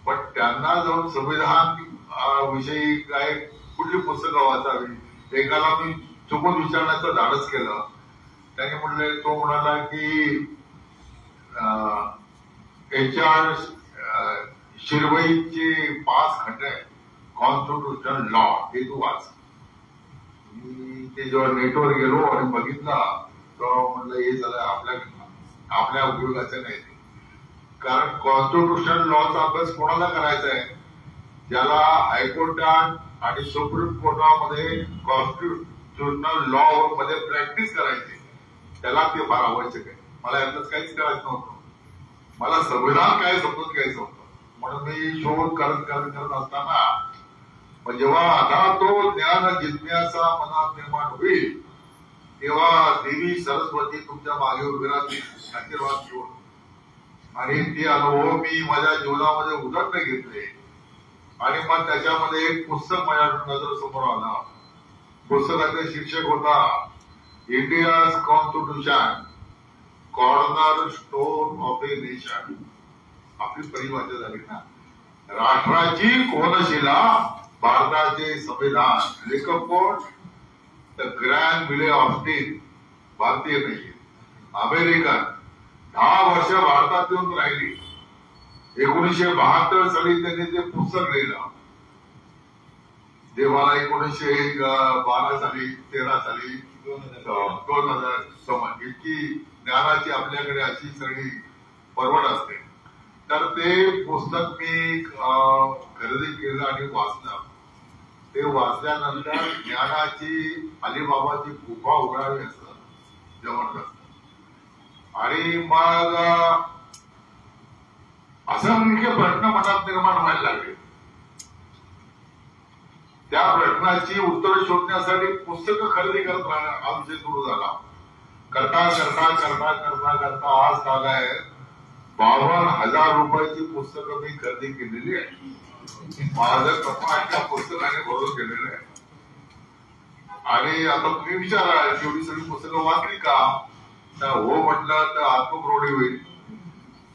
S7: पण त्यांना जाऊन संविधान विषयी काय कुठली पुस्तकं वाचावी, एकाला मी चुकून विचारण्याचं धाडस केलं. त्याने म्हटले, तो म्हणाला की HR शिरवईचे 5 खंड आहे कॉन्स्टिट्यूशनल लॉ, हे तू वाच. ते जेव्हा नेटवर गेलो आणि बघितला तेव्हा म्हटलं हे झालं आपल्या उपयोगाचं नाही. कारण कॉन्स्टिट्यूशनल लॉचा अभ्यास कोणाला करायचा आहे, ज्याला हायकोर्टात आणि सुप्रीम कोर्टामध्ये कॉन्स्टिट्यूशनल लॉ मध्ये प्रॅक्टिस करायची, त्याला ते फार आवश्यक आहे. मला यातच काहीच करायचं नव्हतं. मला संविधान काय समजून घ्यायचं होतं. म्हणून मी शोध करत असताना जेव्हा आता तो ज्ञान जिज्ञासा मनात निर्माण होईल तेव्हा देवी सरस्वती तुमच्या मागे उभी राहतील आशीर्वाद घेऊन. आणि ते अनुभव मी माझ्या जीवनामध्ये उदाहरण घेतले. आणि मग त्याच्यामध्ये एक पुस्तक माझ्या नजरेसमोर आला. पुस्तकाचे शीर्षक होता India's constitution corner stone of a nation. आपली परिभाषा झाली ना, राष्ट्राची कोनशिला भारताचे संविधान. लेखक कोण, द ग्रँड विले ऑस्टिन. भारतीय नाहीये, अमेरिकन. 10 वर्ष भारतात येऊन राहिली. 1972 साली त्यांनी ते पुस्तक लिहिलं. देवाला 1912 साली 13 साली 2000 इतकी ज्ञानाची आपल्याकडे अशी सगळी परवड असते. तर ते पुस्तक मी खरेदी केलं आणि वाचलं. ते वाचल्यानंतर ज्ञानाची अलिबाबाची गुफा उघडावी असं जबरदस्त. आणि मग असंख्य प्रश्न मनात निर्माण व्हायला लागले. त्या प्रश्नाची उत्तर शोधण्यासाठी पुस्तकं खरेदी करत राहणं हा विषय सुरू झाला. करता करता करता करता करता आज काय आहे, 52,000 रुपयाची पुस्तकं मी खरेदी केलेली आहे. माझं कपाटच्या पुस्तकाने भरून केलेलं आहे. आणि आता तुम्ही विचारा एवढी सगळी पुस्तकं वाचली का, तर हो म्हटलं तर आत्मप्रौढी होईल.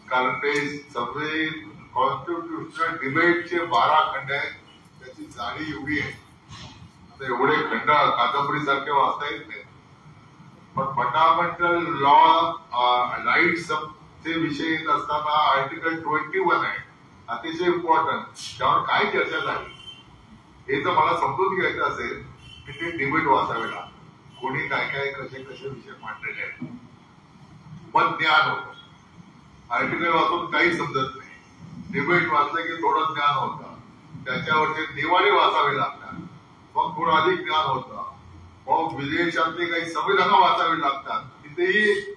S7: कारण ते सगळे कॉन्स्टिट्यूशनल डिबेटचे 12 खंड आहेत. त्याची जाडी एवढी आहे, एवढे खंड कादंबरी सारखे वाचता येत नाही. पण फंडामेंटल लॉ राईट्स चे विषय येत असताना आर्टिकल 21 आहे, अतिशय इम्पॉर्टंट. त्यावर काय चर्चा झाली हे जर मला समजून घ्यायचं असेल की ते डिबेट वाचावे लागेल. कोणी काय काय कसे कसे विषय मांडलेले आहेत. पण ज्ञान होतं. आर्टिकल वाचून काही समजत नाही. डिबेट वाचलं की थोडं ज्ञान होतं. त्याच्यावरचे दिवाळी वाचावे लागतात, मग थोडं अधिक ज्ञान होतं. मग विदेशातले काही संविधानं वाचावी लागतात. तिथेही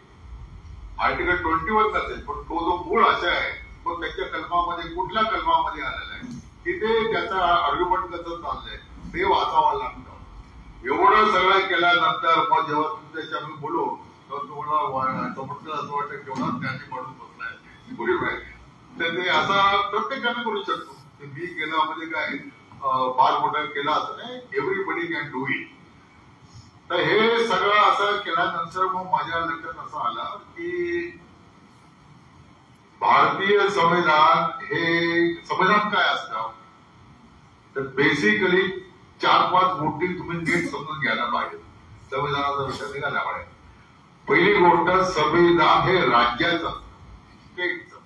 S7: आर्टिकल 21 नसेल, पण तो जो मूळ आशय आहे तो त्याच्या कलमामध्ये कुठल्या कलमामध्ये आलेला आहे तिथे त्याचा आर्ग्युमेंट कसं चाललंय ते वाचावं लागतं. एवढं सगळं केल्यानंतर मग जेव्हा तुमच्याशी आम्ही बोलू तर तुम्हाला समजलं असं वाटतं केवढा त्यांनी म्हणून बसलाय पुढे तर ते असं प्रत्येकाने करू शकतो. मी केलं म्हणजे काय फार मोठा केला असं नाही, एव्हरीबडी कॅन डू इट. तर हे सगळं असं केल्यानंतर मग माझ्या लक्षात असं आलं की भारतीय संविधान हे संविधान काय असतं तर बेसिकली 4-5 गोष्टी तुम्ही नीट समजून घ्यायला पाहिजे. संविधानाचा विषय निघाला पाहिजे. पहिली गोष्ट, संविधान हे राज्याचं, स्टेटचं,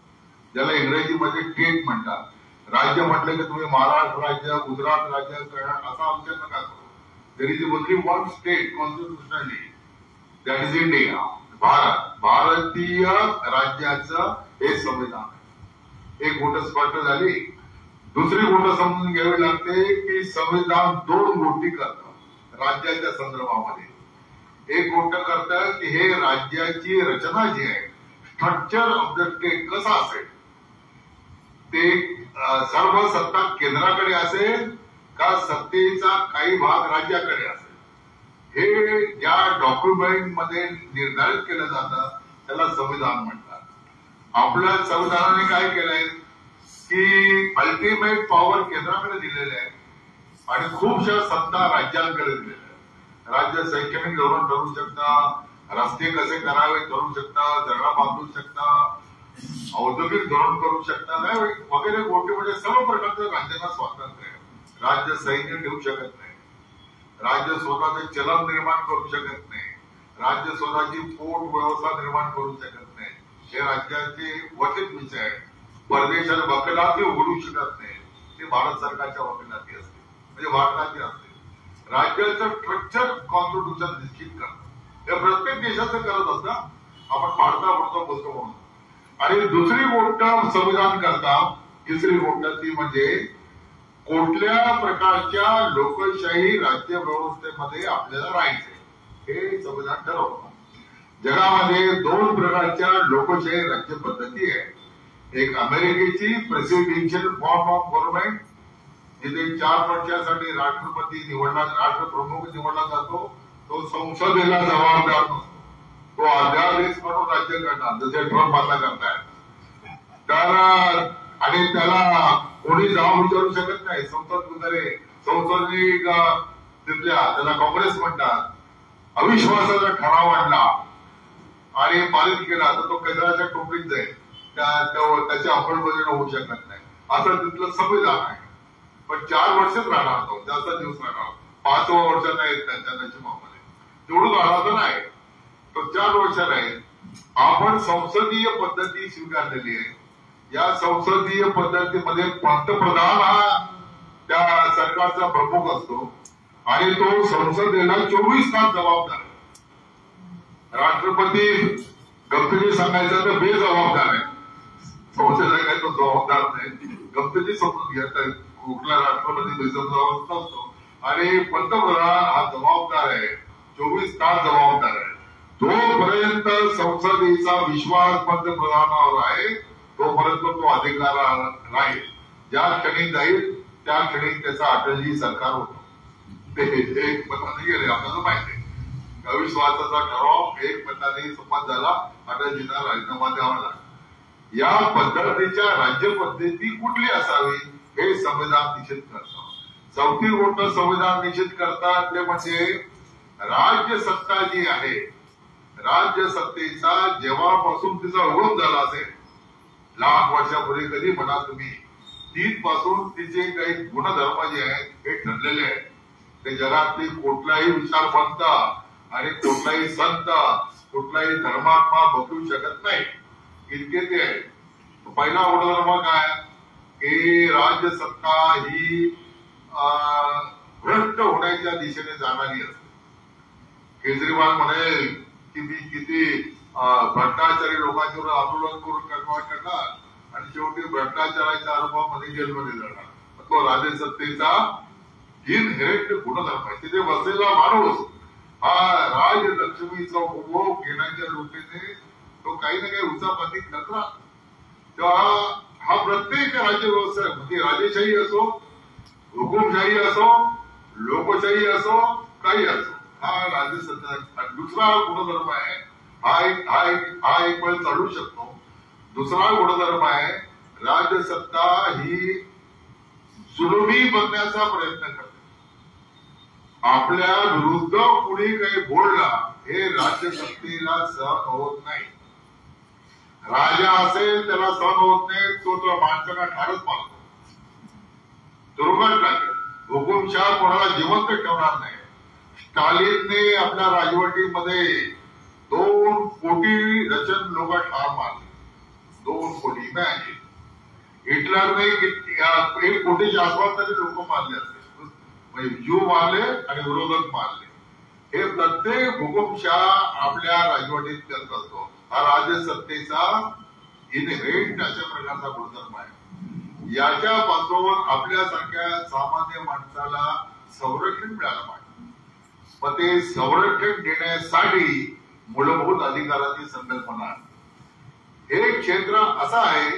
S7: ज्याला इंग्रजीमध्ये स्टेट म्हणतात. राज्य म्हटलं की तुम्ही महाराष्ट्र राज्य, गुजरात राज्य, असा विचार नका करू. There is only one state constitutionally, that is India. Bharat, भारतीय राज्याचं हे संविधान आहे. एक गोष्ट स्पष्ट झाली. दुसरी गोष्ट समजून घ्यावी लागते की संविधान 2 गोष्टी करतं राज्याच्या संदर्भामध्ये. एक गोष्ट करतं की हे राज्याची रचना जी आहे, स्ट्रक्चर ऑफ द स्टेट कसं असेल, ते सर्व सत्ता केंद्राकडे असेल का सत्तेचा काही भाग राज्याकडे असेल, हे ज्या डॉक्युमेंट मध्ये निर्धारित केलं जातं त्याला संविधान म्हणतात. आपल्या संविधानाने काय केलंय की अल्टिमेट पॉवर केंद्राकडे दिलेले आहे आणि खूपशा सत्ता राज्यांकडे दिलेल्या आहे. राज्य शैक्षणिक धोरण ठरवू शकता, रस्ते कसे करावे ठरवू शकता, धरणं बांधू शकता, औद्योगिक धोरण करू शकता वगैरे गोष्टी. म्हणजे सर्व प्रकारचं राज्यांना स्वातंत्र्य आहे. राज्य सैन्य ठेवू शकत नाही, राज्य स्वतःचे चलन निर्माण करू शकत नाही, राज्य स्वतःची पोट व्यवस्था निर्माण करू शकत नाही. हे राज्याचे वचित विषय आहे. परदेशात वकिलाती उघडू शकत नाही, ते भारत सरकारच्या वकिलाती असते, म्हणजे भारताची असते. राज्याचं स्ट्रक्चर कॉन्स्टिट्यूशन निश्चित करतं. हे प्रत्येक देशाचं करत असतं, आपण भारतापुरतं बोलतो म्हणून. आणि दुसरी गोष्ट संविधान करता, तिसरी गोष्ट ती म्हणजे कुठल्या प्रकारच्या लोकशाही राज्य व्यवस्थेमध्ये आपल्याला राहायचंय हे संविधान ठरवतं. जगामध्ये 2 प्रकारच्या लोकशाही राज्य पद्धती आहे. एक अमेरिकेची प्रेसिडेन्शियल फॉर्म ऑफ गव्हर्नमेंट, जिथे 4 वर्षासाठी राष्ट्रपती निवडला, राष्ट्रप्रमुख निवडला जातो. तो संसदेला जबाबदार नसतो, तो अध्यादेश म्हणून राज्य करणार, जसे ट्रम्प आता करतायत. तर आणि त्याला कोणी जाऊन विचारू शकत नाही. संसद वगैरे संसदीय तिथल्या त्याला काँग्रेस म्हणतात. अविश्वासाचा ठराव आणला आणि पारित केला तर तो केंद्राच्या टोपलीत जाईल, त्याची अंमलबजावणी होऊ शकत नाही. असं तिथलं संविधान आहे. पण 4 वर्षच राहणार तो, जास्त दिवस राहणार. 5व्या वर्षात आहेत त्यांच्या नशिबामध्ये, तेवढं राहणार नाही. तो 4 वर्ष राहील. आपण संसदीय पद्धती स्वीकारलेली आहे. या संसदीय पद्धतीमध्ये पंतप्रधान हा त्या सरकारचा प्रमुख असतो आणि तो संसदेला 24 तास जबाबदार आहे. राष्ट्रपती गमतीने सांगायचं तर बेजबाबदार आहे. संसदेला काही तो जबाबदार नाही. गमतीने समजून घेतात कुठला राष्ट्रपती बेजबाबदार नसतो आणि पंतप्रधान हा जबाबदार आहे, 24 तास जबाबदार आहे. जोपर्यंत संसदेचा विश्वास पंतप्रधानावर आहे तोपर्यंत तो अधिकार राहील. ज्या क्षणी जाईल त्या क्षणी त्याचा अटलजी सरकार होतो. ते एक मताने गेले, आपल्याला माहिती आहे. अविश्वासाचा ठराव एक मताने संमत झाला, अटलजींना राजीनामा द्यावा लागला. या पद्धतीच्या राज्य पद्धती कुठली असावी हे संविधान निश्चित करतं. चौथी गोष्ट संविधान निश्चित करतात ते म्हणजे राज्य सत्ता जी आहे, राज्य सत्तेचा जेव्हापासून तिचा उगम झाला असेल, लाख वर्षापूर्वी कधी म्हणा तुम्ही, तिथपासून तिचे काही गुणधर्म जे आहेत हे ठरलेले आहेत. ते जगातली कुठलाही विचारवंत आणि कुठलाही संत, कुठलाही धर्मात्मा बदलू शकत नाही, इतके ते आहे. पहिला गुणधर्म काय की राज्य सत्ता ही भ्रष्ट होण्याच्या दिशेने जाणारी असते. केजरीवाल म्हणेल की मी किती भ्रष्टाचारी लोकांच्यावर आंदोलन करून करणार आणि शेवटी भ्रष्टाचाराच्या आरोपामध्ये जेलमध्ये जाणार. तो राजसत्तेचा इनहेरेंट गुणधर्म आहे. तिथे बसलेला माणूस हा राजलक्ष्मीचा उपभोग घेण्याच्या दृष्टीने तो काही ना काही उचापती करणार. तेव्हा हा प्रत्येक राज्यव्यवस्था, म्हणजे राजेशाही असो, हुकुमशाही असो, लोकशाही असो, काही असो, हा राज्यसत्ता. दुसरा गुणधर्म आहे, हा एक वेळ चालू शकतो. दुसरा गुणधर्म आहे, राज्यसत्ता ही जुलमी बनण्याचा प्रयत्न करते. आपल्या विरुद्ध कुणी काही बोलला हे राज्यसत्तेला सहन होत नाही. राजा असेल त्याला सहन होत नाही, तो माणसाला ठारच मारतो, तुरुंगात टाकेल. हुकुमशाह कोणाला जिवंत ठेवणार नाही. स्टालिनने आपल्या राजवटीमध्ये 2 कोटी रचन लोक ठार मारले. 2 कोटी. नाही, हिटलरने 1 कोटीच्या आसपास तरी लोक मारले असते. म्हणजे जीव मारले आणि विरोधक मारले. हे प्रत्येक हुकुमशाह आपल्या राजवटीत करत असतो. हा राजसत्तेचा इनहेरिट अशा प्रकारचा गुणधर्म आहे. याच्यापासून आपल्यासारख्या सामान्य माणसाला संरक्षण मिळालं पाहिजे. पण ते संरक्षण देण्यासाठी मूलभूत अधिकाराची संकल्पना. हे क्षेत्र असं आहे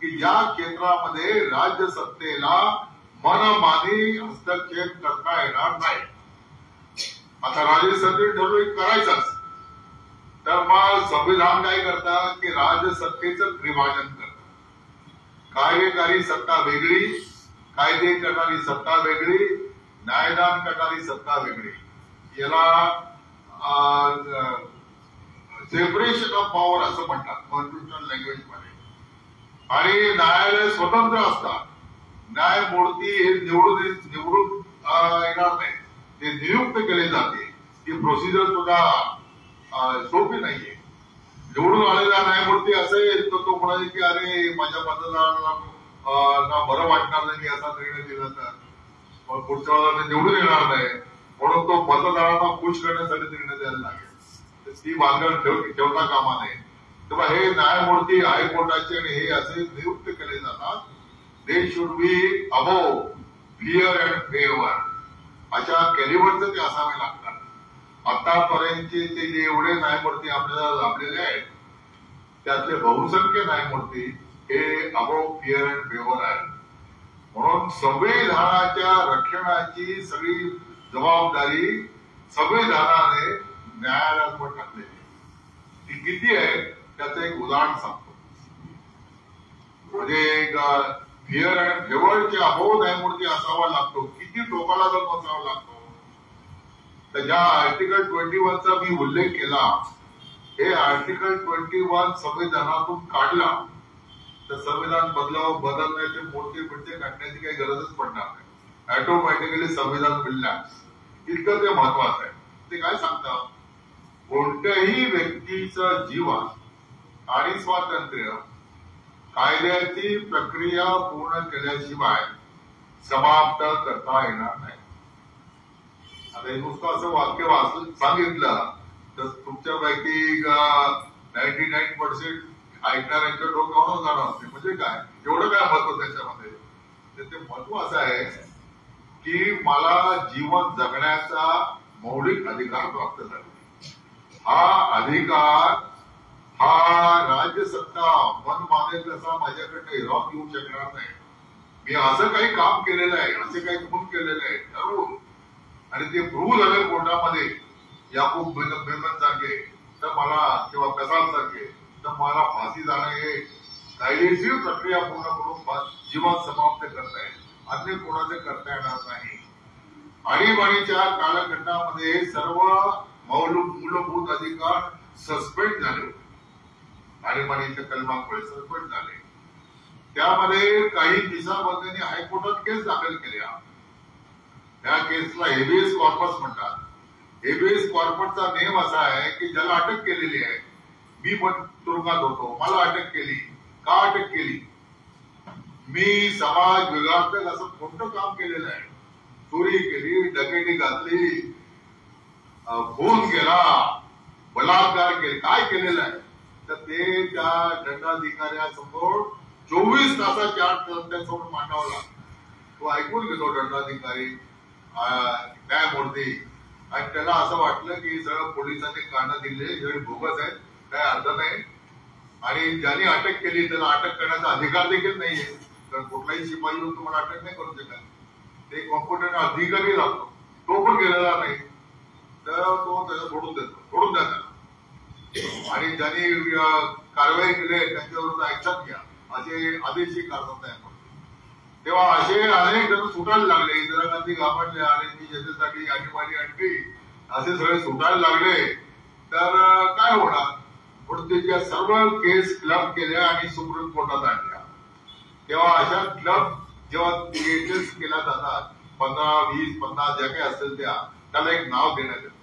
S7: की ज्या क्षेत्रामध्ये राज्यसत्तेला मनमानी हस्तक्षेप करता येणार नाही. आता राज्यसत्तेने ठरवून करायचंच, तर मग संविधान काय करतात की राज्यसत्तेचं विभाजन करतात. कार्यकारी सत्ता वेगळी, कायदे करणारी सत्ता वेगळी, न्यायदान करणारी सत्ता वेगळी. याला सेपरेशन ऑफ पॉवर असं म्हणतात कॉन्स्टिट्युशनल लँग्वेज मध्ये. आणि न्यायालय स्वतंत्र असतात. न्यायमूर्ती हे निवडून येणार नाही, ते नियुक्त केले जाते. ती प्रोसिजर सुद्धा सोपी नाहीये. निवडून आलेला न्यायमूर्ती असेल तर तो म्हणाले की अरे माझ्या मतदारांना बरं वाटणार नाही असा निर्णय दिला तर पुढच्या वेळेला निवडून येणार नाही, म्हणून तो मतदारांना खुश करण्यासाठी निर्णय द्यायला लागेल. ती बांधण ठेवता कामा नये. तेव्हा हे न्यायमूर्ती हायकोर्टाचे आणि हे असे नियुक्त केले जातात. They should be above fear and favour अशा कॅलिबरचे ते असावे लागतात. आतापर्यंतचे ते जे एवढे न्यायमूर्ती आपल्याला लाभलेले आहेत त्यातले बहुसंख्य न्यायमूर्ती हे अबोव फिअर अँड फेवर आहेत. म्हणून संविधानाच्या रक्षणाची सगळी जबाबदारी संविधानाने न्यायालयावर टाकलेली. ती किती आहे त्याचं एक उदाहरण सांगतो. म्हणजे फिअर अँड फेवरचे अबोव न्यायमूर्ती असावा लागतो. किती टोकाला जर बसावा लागतो. तर ज्या आर्टिकल 21चा मी उल्लेख केला, हे आर्टिकल 21 संविधानातून काढला तर संविधान बदलण्याचे मोठे काढण्याची काही गरजच पडणार नाही. ऑटोमॅटिकली संविधान विल्यम्स. इतकं ते महत्वाचं आहे. ते काय सांगतात, कोणत्याही व्यक्तीचं जीवन आणि स्वातंत्र्य कायद्याची प्रक्रिया पूर्ण केल्याशिवाय समाप्त करता येणार नाही. आता हे नुसतं असं वाक्य वाचून सांगितलं तर तुमच्यापैकी 99% ऐकणाऱ्यांच्या डोक्यावर जाणार असते. म्हणजे काय एवढं काय महत्व त्याच्यामध्ये. त्याचे महत्व असं आहे की मला जीवन जगण्याचा मौलिक अधिकार प्राप्त झाला. हा अधिकार हा राज्यसत्ता मन मानेल तसा माझ्याकडे हिरावून घेऊ शकणार नाही. मी असं काही काम केलेलं आहे, असे काही गुण केलेले आहे ठरवून आणि ते प्रूव्ह झाले कोर्टामध्ये याकूब मेमन सारखे तर मला किंवा कसाब सारखे तर मला फाशी जाणं हे कायदेशीर प्रक्रिया पूर्ण करून जीवन समाप्त करता येईल. अन्य कोणाचे करता येणार नाही. आणीबाणीच्या कालखंडामध्ये सर्व मूलभूत अधिकार सस्पेंड झाले. आणीबाणीच्या कलमामुळे सस्पेंड झाले. त्यामध्ये काही दिशाबद्दल हायकोर्टात केस दाखल केल्या. त्या केसला हेबियस कॉर्पस म्हणतात. हेबियस कॉर्पसचा नियम असा आहे की ज्याला अटक केलेली आहे, मी पण तुरुंगात होतो, मला अटक केली. का अटक केली? मी समाज विघातक असं मोठं काम केलेलं आहे. चोरी केली, डकेती घातली, खून केला, बलात्कार केले, काय केलेलं आहे तर ते त्या दंडाधिकाऱ्यासमोर 24 तासाच्या आत त्यांच्यासमोर मांडावं लागतं. तो ऐकून घेतो दंडाधिकारी न्यायमूर्ती आणि त्याला असं वाटलं की सगळं पोलिसांनी कारणं दिले सगळे बोगस आहेत, काय अर्थ नाही आणि ज्यांनी अटक केली त्याला अटक करण्याचा अधिकार देखील नाहीये. कारण कुठलाही शिपाई येऊन तुम्हाला अटक नाही करू शकत. ते कॉम्प्युटर अधिकारी लागतो, तो पण गेलेला नाही तर तो त्याला सोडून द्या त्याला. आणि ज्यांनी कारवाई केली त्यांच्याविरुद्ध ऍक्शन घ्या असे आदेशही काढतात नाही. तेव्हा असे अनेक जण सुटायला लागले. इंदिरा गांधी घाबरले आणि मी ज्याच्यासाठी आणीबाणी आणली असे सगळे सुटायला लागले तर काय होणार. म्हणून त्याच्या सर्व केस क्लब केल्या आणि सुप्रीम कोर्टात आणल्या. तेव्हा अशा क्लब जेव्हा केसेस केल्या जातात 15, 20, 50 ज्या काही असेल त्याला एक नाव देण्यात येतं.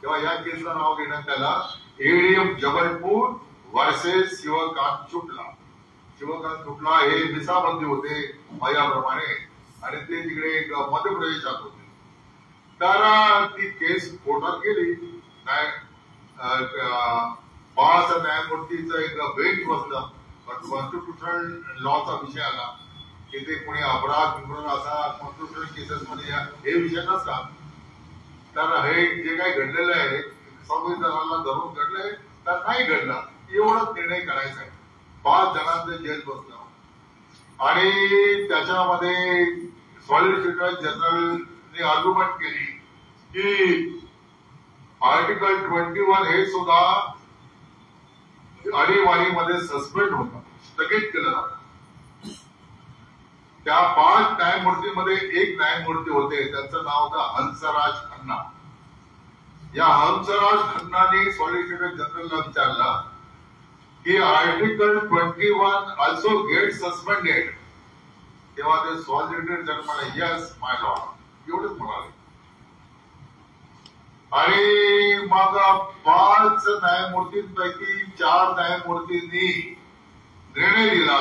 S7: तेव्हा या केसला नाव देण्यात त्याला एडीएम जबलपूर वर्सेस शिवकांत शुक्ला. शिवकांत शुक्ला हे मिसाबंदी होते माझ्याप्रमाणे आणि ते तिकडे मध्य प्रदेशात होते. तर ती केस कोर्टात गेली. 5 न्यायमूर्तीचं एक बेंच बसलं. कॉन्स्टिट्युशनल लॉचा विषय आला की ते कोणी अपराध विरोध असा कॉन्स्टिट्युशनल केसेसमध्ये हे विषय नसतात. तर हे जे काही घडलेलं आहे संविधानाला धरून घडलंय तर नाही घडलं एवढाच निर्णय करायचा आहे. 5 जणांचं जेल बसलं आणि त्याच्यामध्ये सॉलिसिटर जनरलने आर्ग्युमेंट केली की आर्टिकल 21 हे सुद्धा आणीबाणीमध्ये सस्पेंड होतं, स्थगित केलं जातं. त्या 5 न्यायमूर्तीमध्ये एक न्यायमूर्ती होते त्यांचं नाव होतं हंसराज खन्ना. या हंसराज खन्नाने सॉलिसिटर जनरलला विचारलं की आर्टिकल 21 ऑल्सो गेट सस्पेंडेड. तेव्हा ते solicitor general yes my lord एवढंच म्हणाले. आणि मग 5 न्यायमूर्तींपैकी 4 न्यायमूर्तींनी निर्णय दिला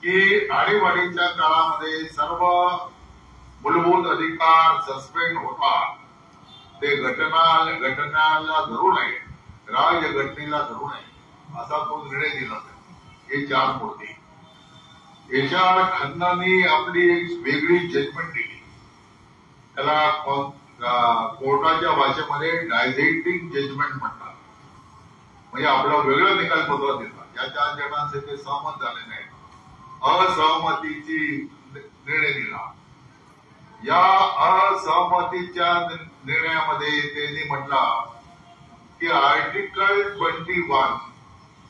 S7: की आणीबाणीच्या काळामध्ये सर्व मूलभूत अधिकार सस्पेंड होतात. ते घटनाला धरू नये, राज्यघटनेला धरू नये असा तो निर्णय दिला. हे 4 मूर्ती. याच्या खन्नांनी आपली एक वेगळी जजमेंट दिली. त्याला कोर्टाच्या भाषेमध्ये डायजेक्टिंग जजमेंट म्हणतात. म्हणजे आपला वेगळा निकाल पत्र देतात. या 4 जणांचे ते सहमत झाले नाही. असहमतीची निर्णय दिला. या असहमतीच्या निर्णयामध्ये त्यांनी म्हटला की आर्टिकल 21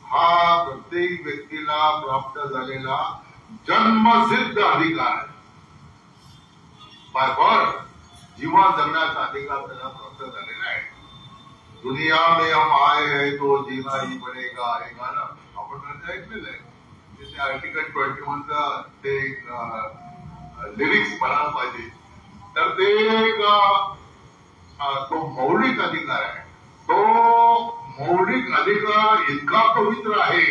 S7: हा प्रत्येक व्यक्तीला प्राप्त झालेला जन्मसिद्ध अधिकार आहे. बाय बर्थ जीवन जगण्याचा अधिकार त्याला प्राप्त झालेला आहे. दुनिया में हम आए हैं तो जीना ही पडेगा हे गाणं आपण ऐकलेलं आहे. तिथे आर्टिकल 21चं ते लिरिक्स म्हणायला पाहिजे. तर ते तो मौलिक अधिकार आहे. तो मौलिक अधिकार इतका पवित्र आहे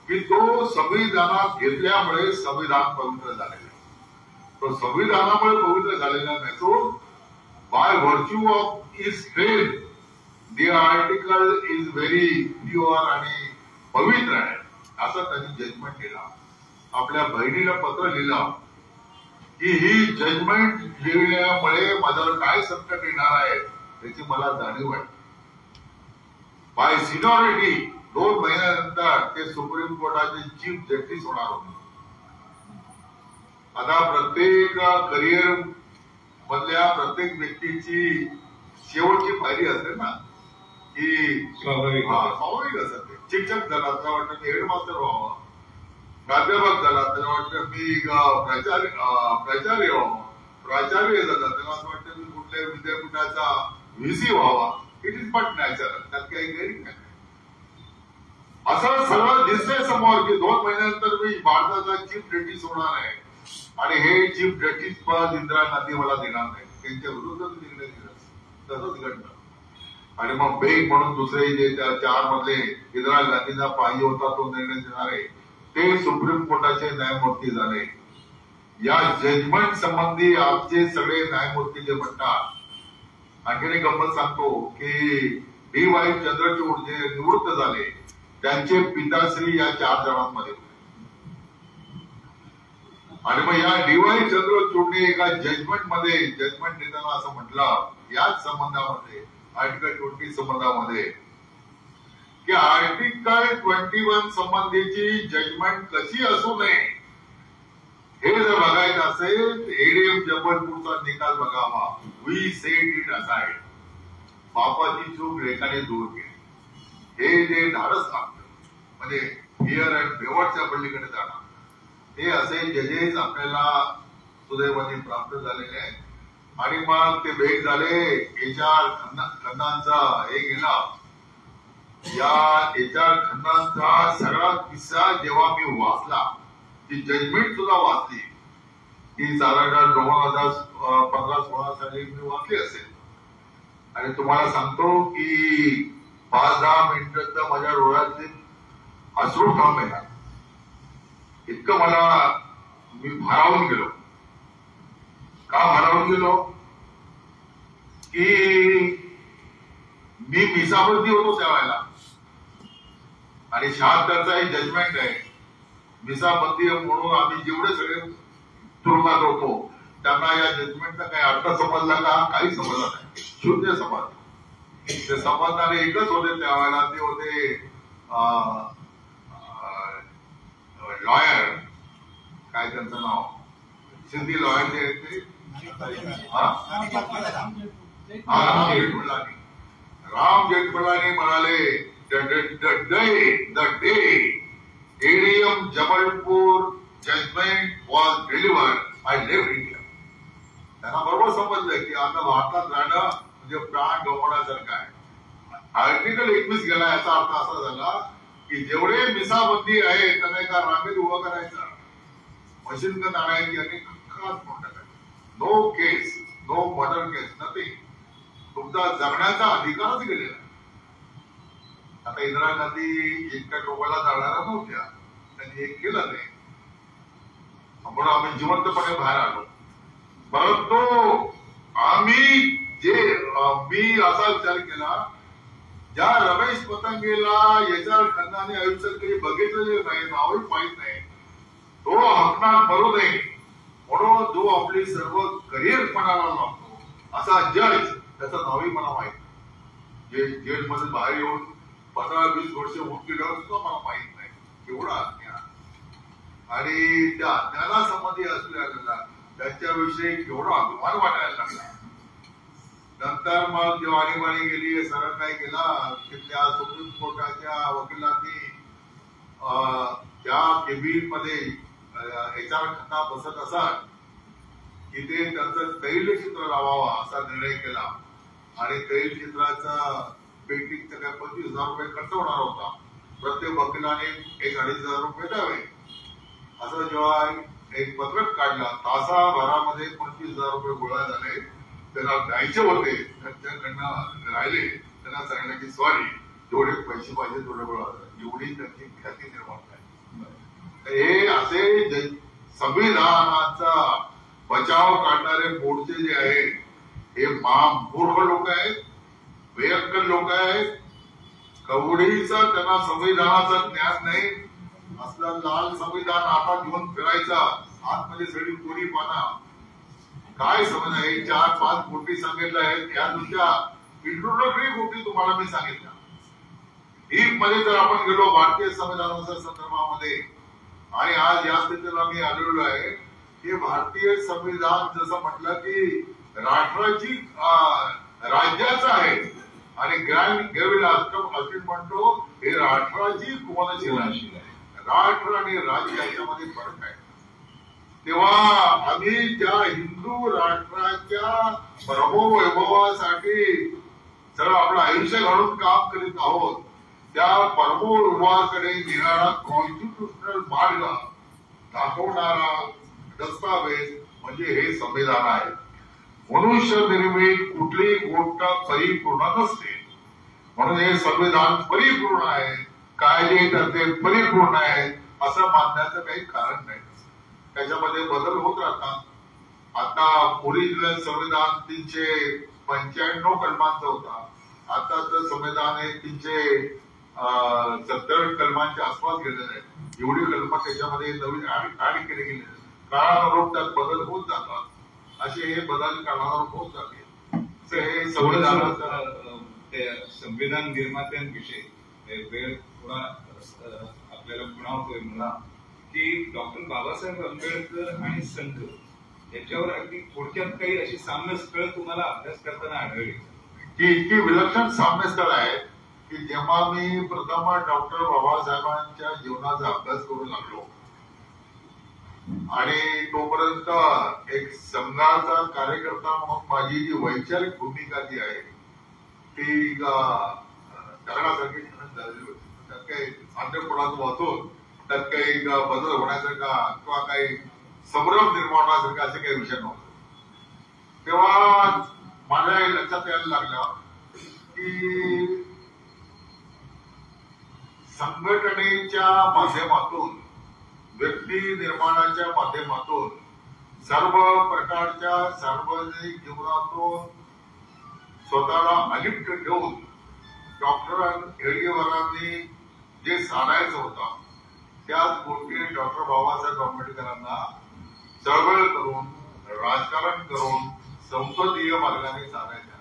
S7: की तो संविधानात घेतल्यामुळे संविधान पवित्र झालेलं आहे. तो संविधानामुळे पवित्र झालेला नाही. तो by virtue of is strength the article is very pure आणि पवित्र आहे असं त्यांनी जजमेंट केला. आपल्या बहिणीला पत्र लिहिलं की ही जजमेंट लिहिल्यामुळे माझ्यावर काय संकट येणार आहे त्याची मला जाणीव आहे. बाय सिनियरिटी 2 महिन्यानंतर ते सुप्रीम कोर्टाचे चीफ जस्टिस होणार होते. आता प्रत्येक करिअर मधल्या प्रत्येक व्यक्तीची शेवटची पायरी असते ना की स्वाभाविक असते. शिक्षक झाला त्याला वाटतं मी हेडमास्टर व्हावं, प्राध्यापक झाला त्याला वाटतं मी प्राचार्य व्हावं, प्राचार्य झाला त्याला असं वाटतं मी कुठल्या विद्यापीठाचा व्हीसी व्हावा. It is but natural. त्यात काही गैर नाही. असं सगळं दिसतंय समोर की 2 महिन्यानंतर मी भारताचा चीफ जस्टिस होणार आहे आणि हे चीफ जस्टिस पद इंदिरा गांधी मला देणार नाही. त्यांच्या विरुद्ध निर्णय दिला. तसंच घडलं. आणि मग बेग म्हणून दुसरे जे 4 मधले इंदिरा गांधींना पाहिजे होता तो निर्णय देणारे ते सुप्रीम कोर्टाचे न्यायमूर्ती झाले. या जजमेंट संबंधी आमचे सगळे न्यायमूर्ती जे म्हणतात. आणखी एक गंमत सांगतो की डी.वाय. चंद्रचूड जे निवृत्त झाले त्यांचे पिताश्री या 4 जणांमध्ये होते. आणि मग या डी.वाय. चंद्रचूडने एका जजमेंट देताना असं म्हटलं याच संबंधामध्ये आर्टिकल 20 संबंधामध्ये की आर्टिकल I-21 संबंधीची जजमेंट कशी असू नये हे जर बघायचं असेल तर एडीएम जबलपूरचा निकाल बघावा. We said it aside. बापाची चूक रेखाने दूर केली हे जे धाडस लागतं म्हणजे हिअर अँड बेवटच्या पल्लीकडे जाणार हे असे जजेस आपल्याला सुदैवाने प्राप्त झालेले आहेत. आणि मग ते भेट झाले HR खन्नांचा हे गेला. या HR खन्नांचा सगळा किस्सा जेव्हा मी वाचला ती जजमेंट सुद्धा वाचली ती साधारण 2015-16 साली मी वाचली असेल. आणि तुम्हाला सांगतो की 5-10 मिनिटं तर माझ्या डोळ्यातले अश्रू थांबले. इतकं मी भारावून गेलो. का भारावून गेलो की मी मिसाबंदी होतो त्यावेळेला आणि 76चा हे जजमेंट आहे. मिसाबंदी म्हणून आम्ही जेवढे सगळे तुरुंगात होतो त्यांना या जजमेंटचा काही अर्थ समजला का? काही समजला नाही. शून्य समजलं. ते समजणारे एकच होते त्यावेळेला ते होते लॉयर काय त्यांचं नाव सिंधी लॉयर जे आहेत ते राम जेठमलानी म्हणाले the day ADM Jabalpur judgment was delivered I leave India. त्यांना बरोबर समजलं की आता भारतात राहणं म्हणजे प्राण गमवण्यासारखं आहे. आर्टिकल 21 गेला याचा अर्थ असा झाला की जेवढे मिसाबंदी आहे त्यांना एका रांगेत उभं करायचं मशीन गन आणायची आणि नो केस नो मर्डर केस नथिंग. तुमचा जगण्याचा अधिकारच गेलेला. आता इंदिरा गांधी एकट्या टोकाला जाणाऱ्या नव्हत्या त्यांनी एक केलं नाही म्हणून आम्ही जिवंतपणे बाहेर आलो. परंतु आम्ही मी असा विचार केला ज्या रमेश पतंगेला HR खन्नाने आयुष्यात काही बघितलेले नाही नावही माहीत नाही तो हकनात मरू नये म्हणून जो आपली सर्व करिअर पणाला लागतो असा जज त्याचं नावही मला माहित नाही. जे जेलमध्ये बाहेर येऊन 15-20 वर्ष होऊन गेल्यावर सुद्धा मला माहित नाही एवढा अज्ञान आणि त्या अज्ञानासंबंधी असलेला त्याच्याविषयी केवढा अभिमान वाटायला लागला. नंतर मग जेव्हा आणीबाणी गेली सरळ काय केला तिथल्या सुप्रीम कोर्टाच्या वकिलांनी त्या केबिनमध्ये HR खन्ना बसत असत की ते त्यांचं तैलचित्र लावावा असा निर्णय केला आणि तैलचित्राचा पेंटिंगचा काय 25,000 रुपये खर्च होणार होता. प्रत्येक वकिलाने 1-2,500 रुपये द्यावे असं जेव्हा एक पत्रक काढला तासाभरामध्ये 25,000 रुपये गोळा झाले. त्यांना द्यायचे होते त्यांच्याकडनं राहिले त्यांना सांगितलं की सॉरी जेवढे पैसे पाहिजे तेवढे गोळा एवढी त्यांची ख्याती निर्माण आहे. हे असे संविधानाचा बचाव काढणारे मोर्चे जे आहेत हे मूर्ख लोक आहेत बेअक्कल लोक आहेत. कवडीचा त्यांना संविधानाचं ज्ञान नाही. असलं लाल संविधान हातात घेऊन फिरायचा आतमध्ये सगळी कोरी पाना काय समज आहे. 4-5 गोष्टी सांगितल्या आहेत या तुमच्या इंट्रोडक्टरी गोष्टी तुम्हाला मी सांगितल्या. डीप मध्ये जर आपण गेलो भारतीय संविधानाच्या संदर्भामध्ये आणि आज या स्थितीला मी आलेलो आहे की भारतीय संविधान जसं म्हटलं की राष्ट्राची राज्याचं आहे आणि ग्रँड गेविल असे म्हणतो हे राष्ट्राची कोणाची राशी आहे. राष्ट्र आणि राज्य याच्यामध्ये फरक आहे. तेव्हा आम्ही ज्या हिंदू राष्ट्राच्या परमवैभवासाठी सगळं आपलं आयुष्य घालून काम करीत आहोत त्या परमवैभवाकडे नेणारा कॉन्स्टिट्युशनल मार्ग दाखवणारा दस्तावेज म्हणजे हे संविधान आहे. मनुष्य निर्मित कुठलीही गोष्ट परिपूर्ण नसते म्हणून हे संविधान परिपूर्ण आहे. कायदे त्याचे परिपूर्ण आहे असं मानण्याचं काही कारण नाही. त्याच्यामध्ये बदल होत राहतात. आता ओरिजिनल संविधान 395 कलमांचं होता. आताचं संविधान हे 370 कलमांच्या आसपास गेलेलं आहे. एवढी कलम त्याच्यामध्ये नवीन ऍड केले गेले. काळानुरूप त्यात बदल होत जातात. असे हे बदल काळानुरूप होत जाते. हे संविधानाचं
S6: संविधान निर्मात्यांविषयी वेळ थोडा सांगा की डॉक्टर बाबासाहेब आंबेडकर आणि संघ याच्यावर अगदी थोडक्यात काही अशी साम्य स्थळ तुम्हाला अभ्यास करताना आढळली
S7: की इतकी विलक्षण साम्य स्थळ आहे की जेव्हा मी प्रथम डॉक्टर बाबासाहेबांच्या जीवनाचा अभ्यास करू लागलो आणि तोपर्यंत एक संघाचा कार्यकर्ता म्हणून माझी जी वैचारिक भूमिका जी आहे ती करण्यासारखी झालेली होती. त्यात काही आंध्रपुरात वाचून त्यात काही बदल होण्यासारखा किंवा काही संभ्रम निर्माण होण्यासारखा असे काही विषय नव्हते. तेव्हा माझ्या लक्षात यायला लागलं की संघटनेच्या माध्यमातून व्यक्ती निर्माणाच्या माध्यमातून सर्व प्रकारच्या सार्वजनिक जीवनातून स्वतःला अलिप्त ठेवून डॉक्टर हेडगेवारांनी जे साधायचं होतं त्याच गोष्टी डॉक्टर बाबासाहेब आंबेडकरांना चळवळ करून राजकारण करून संसदीय मार्गाने साधायच्या.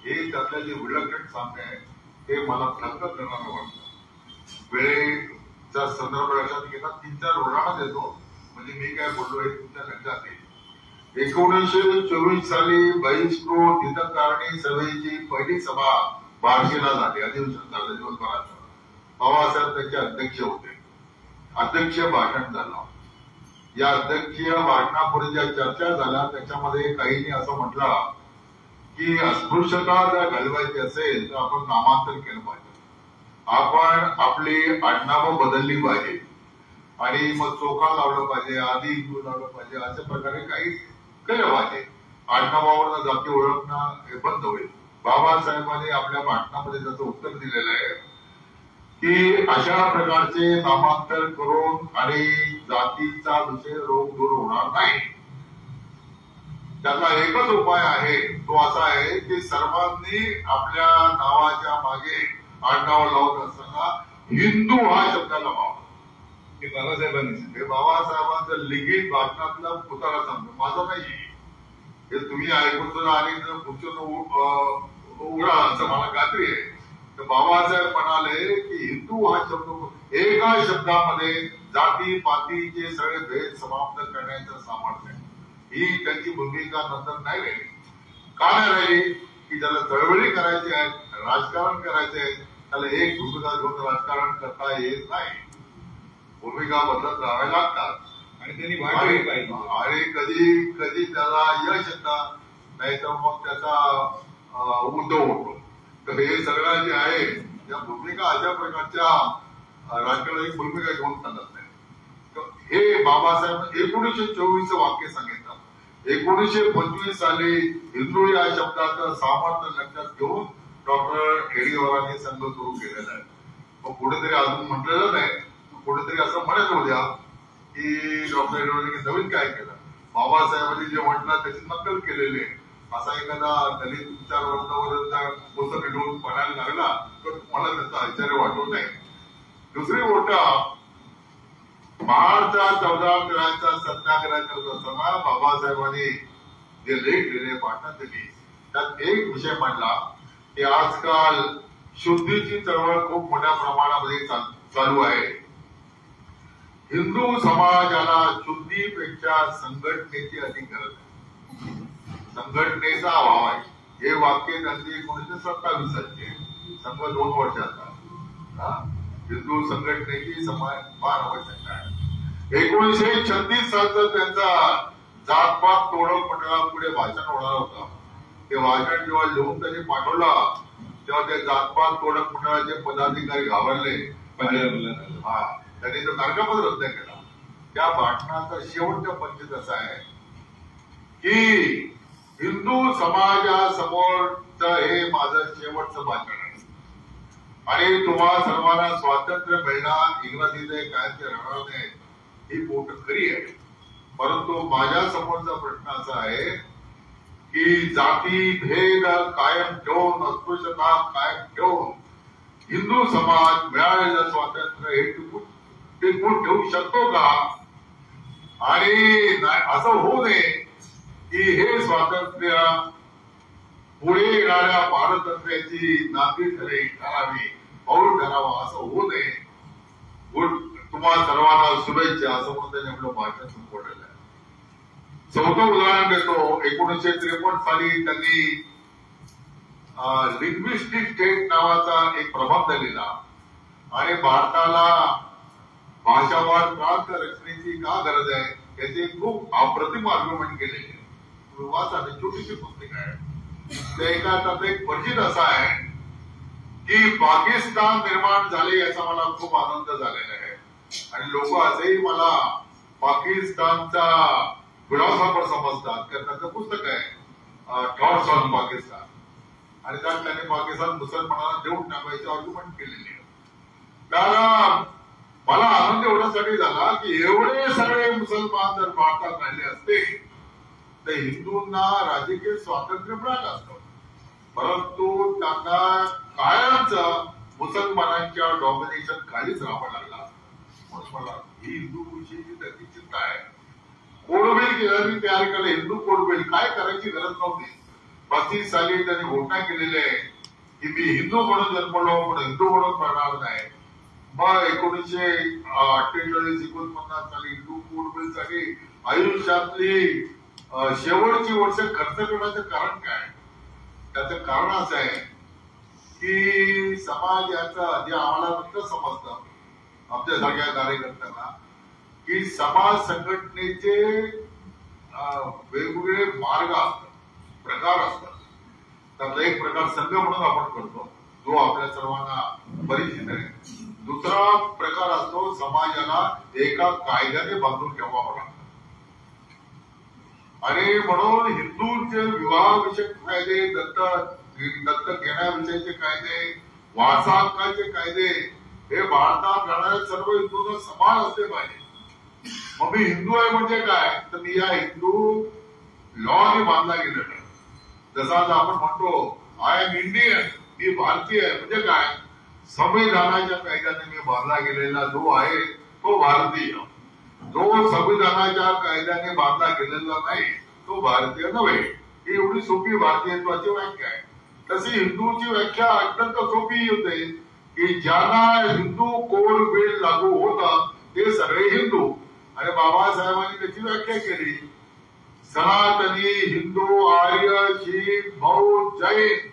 S7: हे त्यातल्या जे विलक्षण साम्य आहे ते मला थक्क करणारं वाटतं. वेळेचा संदर्भ लक्षात घेता 3-4 उदाहरणं देतो म्हणजे मी काय बोललो हे तुमच्या लक्षात येईल. 1924 साली बहिष्कृत हितकारणी सभेची पहिली सभा बार्शीला झाली. अधिवेशन झालं दिवसभराचं. बाबासाहेब त्याचे अध्यक्ष होते. अध्यक्ष भाषण झालं. या अध्यक्षीय भाषणापूर्वी ज्या चर्चा झाल्या त्याच्यामध्ये काहींनी असं म्हटलं की अस्पृश्यता जर घालवायची असेल तर आपण नामांतर केलं पाहिजे. आपण आपली आडनावं बदलली पाहिजे आणि मग चोखा लावलं पाहिजे आधी हिंदू लावलं पाहिजे अशा प्रकारे काही केलं पाहिजे. आडनावावर जाती ओळखणं हे बंद होईल. बाबासाहेबांनी आपल्या भाषणामध्ये त्याचं उत्तर दिलेलं आहे की अशा प्रकारचे नामांतर करून आणि जातीचा विषय रोग दूर होणार नाही. त्याचा एकच उपाय आहे तो असा आहे की सर्वांनी आपल्या नावाच्या मागे आडनाव लावत असताना हिंदू हा शब्द लावावा.
S6: हे बाबासाहेबांनी
S7: हे बाबासाहेबांचं लिखित भाषणातला पुतळा सांगतो माझं नाही. हे तुम्ही ऐकून आणि पुढचं उघडा असं मला खात्री आहे. तर बाबासाहेब म्हणाले की हिंदू हा शब्द एका शब्दामध्ये जाती पातीचे सगळे भेद समाप्त करण्याचं सामर्थ्य ही त्यांची भूमिका नंतर नाही राहिली. का नाही राहिली की ज्याला चळवळी करायची आहे राजकारण करायचे आहे त्याला एक भूमिका घेऊन राजकारण करता येत नाही. भूमिका बदलत राहाव्या लागतात
S6: आणि त्यांनी वाढवली पाहिजे.
S7: आणि कधी कधी त्याला यश येतं नाही तर मग त्याचा उद्धव होतो. तर हे सगळं जे आहे या भूमिका अशा प्रकारच्या राजकारणाची भूमिका घेऊन चालत नाही. हे बाबासाहेब 1924 वाक्य सांगितलं. 1925 साली हिंदू या शब्दाचं सामर्थ्य लक्षात घेऊन डॉक्टर हेडगेवारांनी संघ सुरू केलेला आहे. मग कुठेतरी अजून म्हटलेलं नाही कुठेतरी असं म्हणत होत्या की डॉक्टर हेडगेवारांनी नवीन काय केलं. बाबासाहेबांनी जे म्हटलं त्याची नक्कल केलेली आहे. असा एखादा दलित विचारवंतावर पुस्तक घेऊन पडायला लागला तर तुम्हाला त्याचा आश्चर्य वाटू नये. दुसरी गोष्ट महाडचा 14 पिढ्यांचा सत्याग्रह करत असताना बाबासाहेबांनी जे लेख लिहिले पाठवण्यात दिली त्यात एक विषय मांडला की आजकाल शुद्धीची चळवळ खूप मोठ्या प्रमाणामध्ये चालू आहे. हिंदू समाजाला शुद्धीपेक्षा संघटनेची अधिक गरज आहे. संघटनेचा अभाव आहे. हे वाक्य त्यांनी 1927 सालचे संघ 2 वर्षाचा हिंदू संघटनेची समाज फार आवश्यकता आहे. 1936 सालचा त्यांचा जातपात तोडव पटला पुढे भाषण होणार होतं. ते भाषण जेव्हा लिहून त्यांनी पाठवलं तेव्हा ते जातपात तोडक मंडळाचे पदाधिकारी घाबरले. त्यांनी तो तारखापत्र रद्द केला. त्या भाषणाचा शेवटचा पंच असा आहे की हिंदू समाजासमोरचं हे माझं शेवटचं भाषण आहे आणि तुम्हा सर्वांना स्वातंत्र्य मिळणार इंग्रजीचे कायमचे राहणार नाही ही गोष्ट खरी आहे. परंतु माझ्या समोरचा प्रश्न असा आहे की जाती भेद कायम ठेवून अस्पृश्यता कायम ठेवून हिंदू समाज मिळालेलं स्वातंत्र्य हे टिकवून ठेवू शकतो का. आणि असं होऊ नये की हे स्वातंत्र्य पुढे येणाऱ्या पारतंत्र्याची नांदी ठरावी पाऊल ठरावा असं होऊ नये. तुम्हा सर्वांना शुभेच्छा असं म्हणून त्यांनी आपलं भाषण संपवलेलं आहे. चौथं उदाहरण देतो. 1953 साली त्यांनी लिंग्विस्टिक स्टेट नावाचा एक प्रबंध लिहिला आणि भारताला भाषावार प्रांत रचनेची का गरज आहे याचे खूप अप्रतिम आर्ग्युमेंट केलेले. वाचा, छोटीशी पुस्तक आहे. त्यात एक परिचित असा आहे की पाकिस्तान निर्माण झाले याचा मला खूप आनंद झालेला आहे आणि लोक आजही मला पाकिस्तानचा फिलॉसॉफर समजतात. त्याचं पुस्तक आहे थॉट्स ऑन पाकिस्तान आणि त्यात त्याने पाकिस्तान मुसलमानांना देऊन टाकायचे आर्ग्युमेंट केलेले आहे. तर मला आनंद एवढ्यासाठी झाला की एवढे सगळे मुसलमान जर भारतात राहिले असते तर हिंदूंना राजकीय स्वातंत्र्य मिळालं असतं, परंतु त्यांना कायमच मुसलमानांच्या डॉमिनेशन खालीच राहावं लागला. म्हणून मला ही हिंदू विषयीची त्याची चिंता आहे. कोड बिल तयार केलं, हिंदू कोड बिल काय करायची गरज नव्हती. 35 साली त्यांनी घोषणा केलेली आहे की मी हिंदू म्हणून जन्मलो पण हिंदू म्हणून मरणार नाही. मग 1948-49 साली हिंदू कोड बिल साठी आयुष्यातली शेवटची वर्ष खर्च करण्याचं कारण काय? त्याचं कारण असं आहे की समाज याचं जे आम्हाला नंतर समजतं आमच्यासारख्या कार्यकर्त्यांना की समाज संघटनेचे वेगवेगळे मार्ग असतात, प्रकार असतात. त्यातला एक प्रकार संघ म्हणून आपण करतो जो आपल्या सर्वांना परिचित आहे. दुसरा प्रकार असतो समाजाला एका कायद्याने बांधून ठेवावं लागतं आणि म्हणून हिंदूंचे विवाहाविषयक कायदे, दत्तक घेण्याविषयीचे कायदे, वारसा हक्काचे कायदे हे भारतात राहणाऱ्या सर्व हिंदूंना समान असले पाहिजे. मग मी हिंदू आहे म्हणजे काय तर मी या हिंदू लॉने बांधला गेलेला आहे. जसा आपण म्हणतो आय एम इंडियन, मी भारतीय आहे म्हणजे काय संविधानाच्या कायद्याने मी बांधला गेलेला जो आहे तो भारतीय. जो संविधानाच्या कायद्याने बांधला गेलेला नाही तो भारतीय नव्हे. ही एवढी सोपी भारतीयत्वाची व्याख्या आहे. तशी हिंदूची व्याख्या अत्यंत सोपी होते की ज्यांना हिंदू कोड बिल लागू होतं ते सगळे हिंदू. आणि बाबासाहेबांनी त्याची व्याख्या केली. सनातनी, हिंदू, आर्य, शीख, बौद्ध, जैन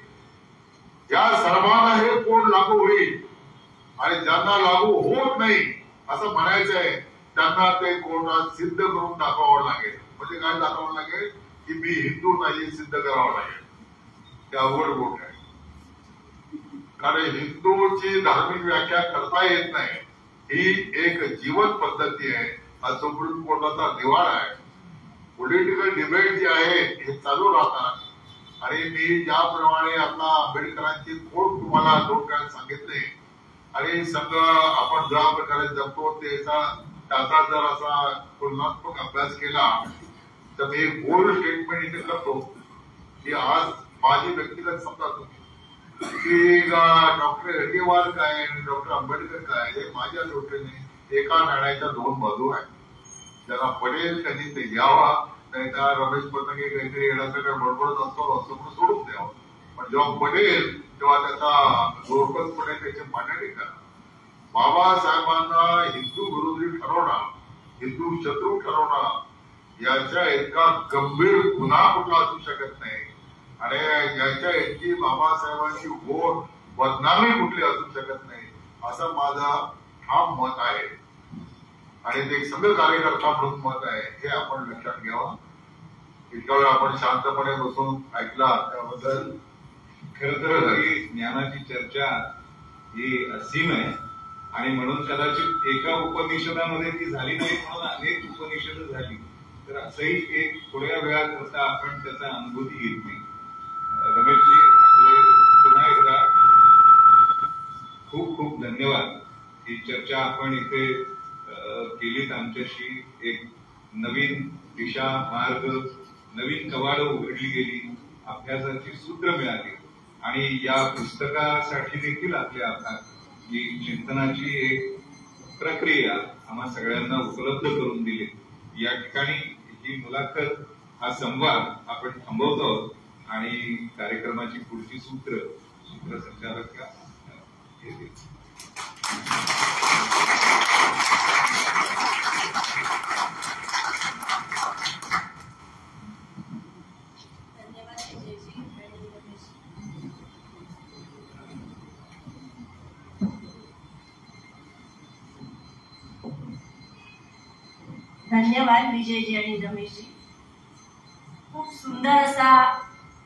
S7: या सर्वांना हे कोड लागू होईल आणि ज्यांना लागू होत नाही असं म्हणायचं आहे त्यांना ते कोड सिद्ध करून दाखवावं लागेल. म्हणजे काय दाखवावं लागेल की मी हिंदू नाही सिद्ध करावं लागेल. ते अवघड गोष्ट आहे कारण हिंदूची धार्मिक व्याख्या करता येत नाही. ही एक जीवन पद्धती आहे. हा सुप्रीम कोर्टाचा निवाडा आहे. पॉलिटिकल डिबेट जे आहे हे चालू राहतात आणि मी ज्याप्रमाणे आता आंबेडकरांची कोट तुम्हाला थोडक्यात सांगितले आणि संघ आपण ज्या प्रकारे जपतो त्याचा जर असा तुलनात्मक अभ्यास केला तर मी बोल्ड स्टेटमेंट इथे करतो की आज माझी व्यक्तिगत समजा तुम्ही की डॉक्टर हेडगेवार काय आणि डॉक्टर आंबेडकर काय हे माझ्या दृष्टीने एका नाण्याच्या दोन बाजू आहेत. ज्याला पडेल त्यांनी ते घ्यावा, नाही तर रमेश पतंगे काहीतरी येण्याचं काय बडबडत असतो असं म्हणून सोडून द्यावं. पण जेव्हा पडेल तेव्हा त्याचा जोरकसपणे त्याची मांडणी करा. बाबासाहेबांना हिंदू विरोधी ठरवणं, हिंदू शत्रू ठरवणं याच्या इतका गंभीर गुन्हा कुठला असू शकत नाही आणि याच्या इतकी बाबासाहेबांची घोर बदनामी कुठली असू शकत नाही असं माझं ठाम मत आहे आणि ते संघ कार्यकर्ता म्हणून मत आहे. हे आपण लक्षात घ्यावं. इतका वेळ आपण शांतपणे बसून ऐकला त्याबद्दल
S6: खरं तर ही ज्ञानाची चर्चा ही असीम आहे आणि म्हणून कदाचित एका उपनिषदामध्ये ती झाली नाही म्हणून अनेक उपनिषद झाली. तर असंही एक थोड्या वेळाकरता आपण त्याचा अनुभूती घेतली. रमेशजी पुन्हा एकदा खूप खूप धन्यवाद. ही चर्चा आपण इथे केलीत आमच्याशी. एक नवीन दिशा, मार्ग, नवीन कवाडं उघडली गेली, अभ्यासाची सूत्र मिळाली आणि या पुस्तकासाठी देखील आपले आभार की चिंतनाची एक प्रक्रिया आम्हा सगळ्यांना उपलब्ध करून दिली. या ठिकाणी ही मुलाखत, हा संवाद आपण थांबवतो आणि कार्यक्रमाची पुढची सूत्रसंचालक घेतील.
S1: धन्यवाद विजयजी आणि रमेशजी. खूप सुंदर असा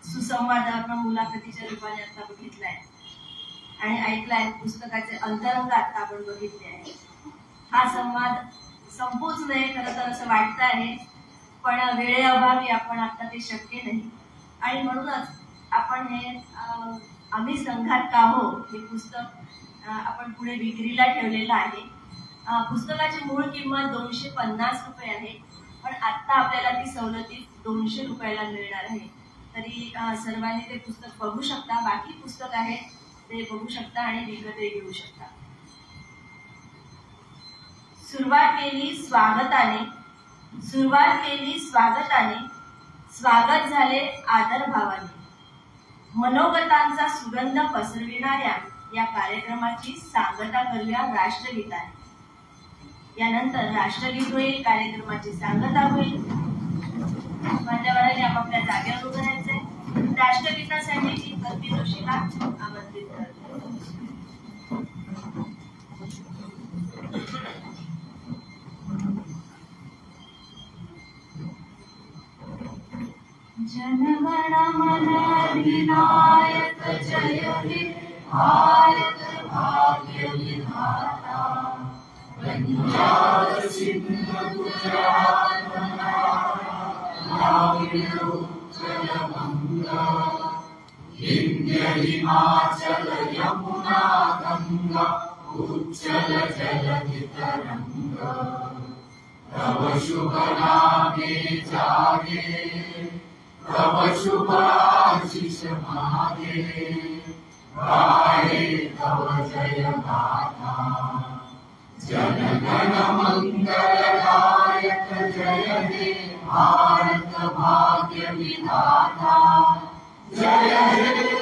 S1: सुसंवाद आपण मुलाखतीच्या रूपाने आता बघितलाय आणि ऐकलाय. पुस्तकाचे अंतरंग आता आपण बघितले आहे. हा संवाद संपूच नये खरं तर असं वाटतं आहे, पण वेळेअभावी आपण आता ते शक्य नाही आणि म्हणूनच आपण हे आम्ही संघात का हो हे पुस्तक आपण पुढे विक्रीला ठेवलेलं आहे. पुस्तकाची मूळ किंमत 250 रुपये आहे, पण आता आपल्याला ती सवलतीत 200 रुपयाला मिळणार आहे. तरी सर्वांनी ते पुस्तक बघू शकता. बाकी पुस्तक आहे ते बघू शकता आणि विकतही घेऊ शकता. सुरुवात केली स्वागताने, स्वागत झाले आदर भावाने. मनोगतांचा सुगंध पसरविणाऱ्या या कार्यक्रमाची सांगता करूया राष्ट्रगीताने. यानंतर राष्ट्रगीत होईल, कार्यक्रमाची सांगता होईल. मान्यवरांनी आपापल्या जागेवर उभं राहायचंय. राष्ट्रगीतासाठी मी कल्पी जोशीला आमंत्रित करते.
S5: जनगण मन अधिनायक जय हे भारत भाग्य विधाता. पंजाब सिंध गुजरात जलमंगा, विंध्य हिमाचल यमुना गंगा, उच्चल जलधि तरंगा. तव शुभ नामे जागे, तव शुभ आशीष मागे, गाये तव जय गाथा. जनगण मंगलदायक जय हे भारत भाग्य विधाता. जय हे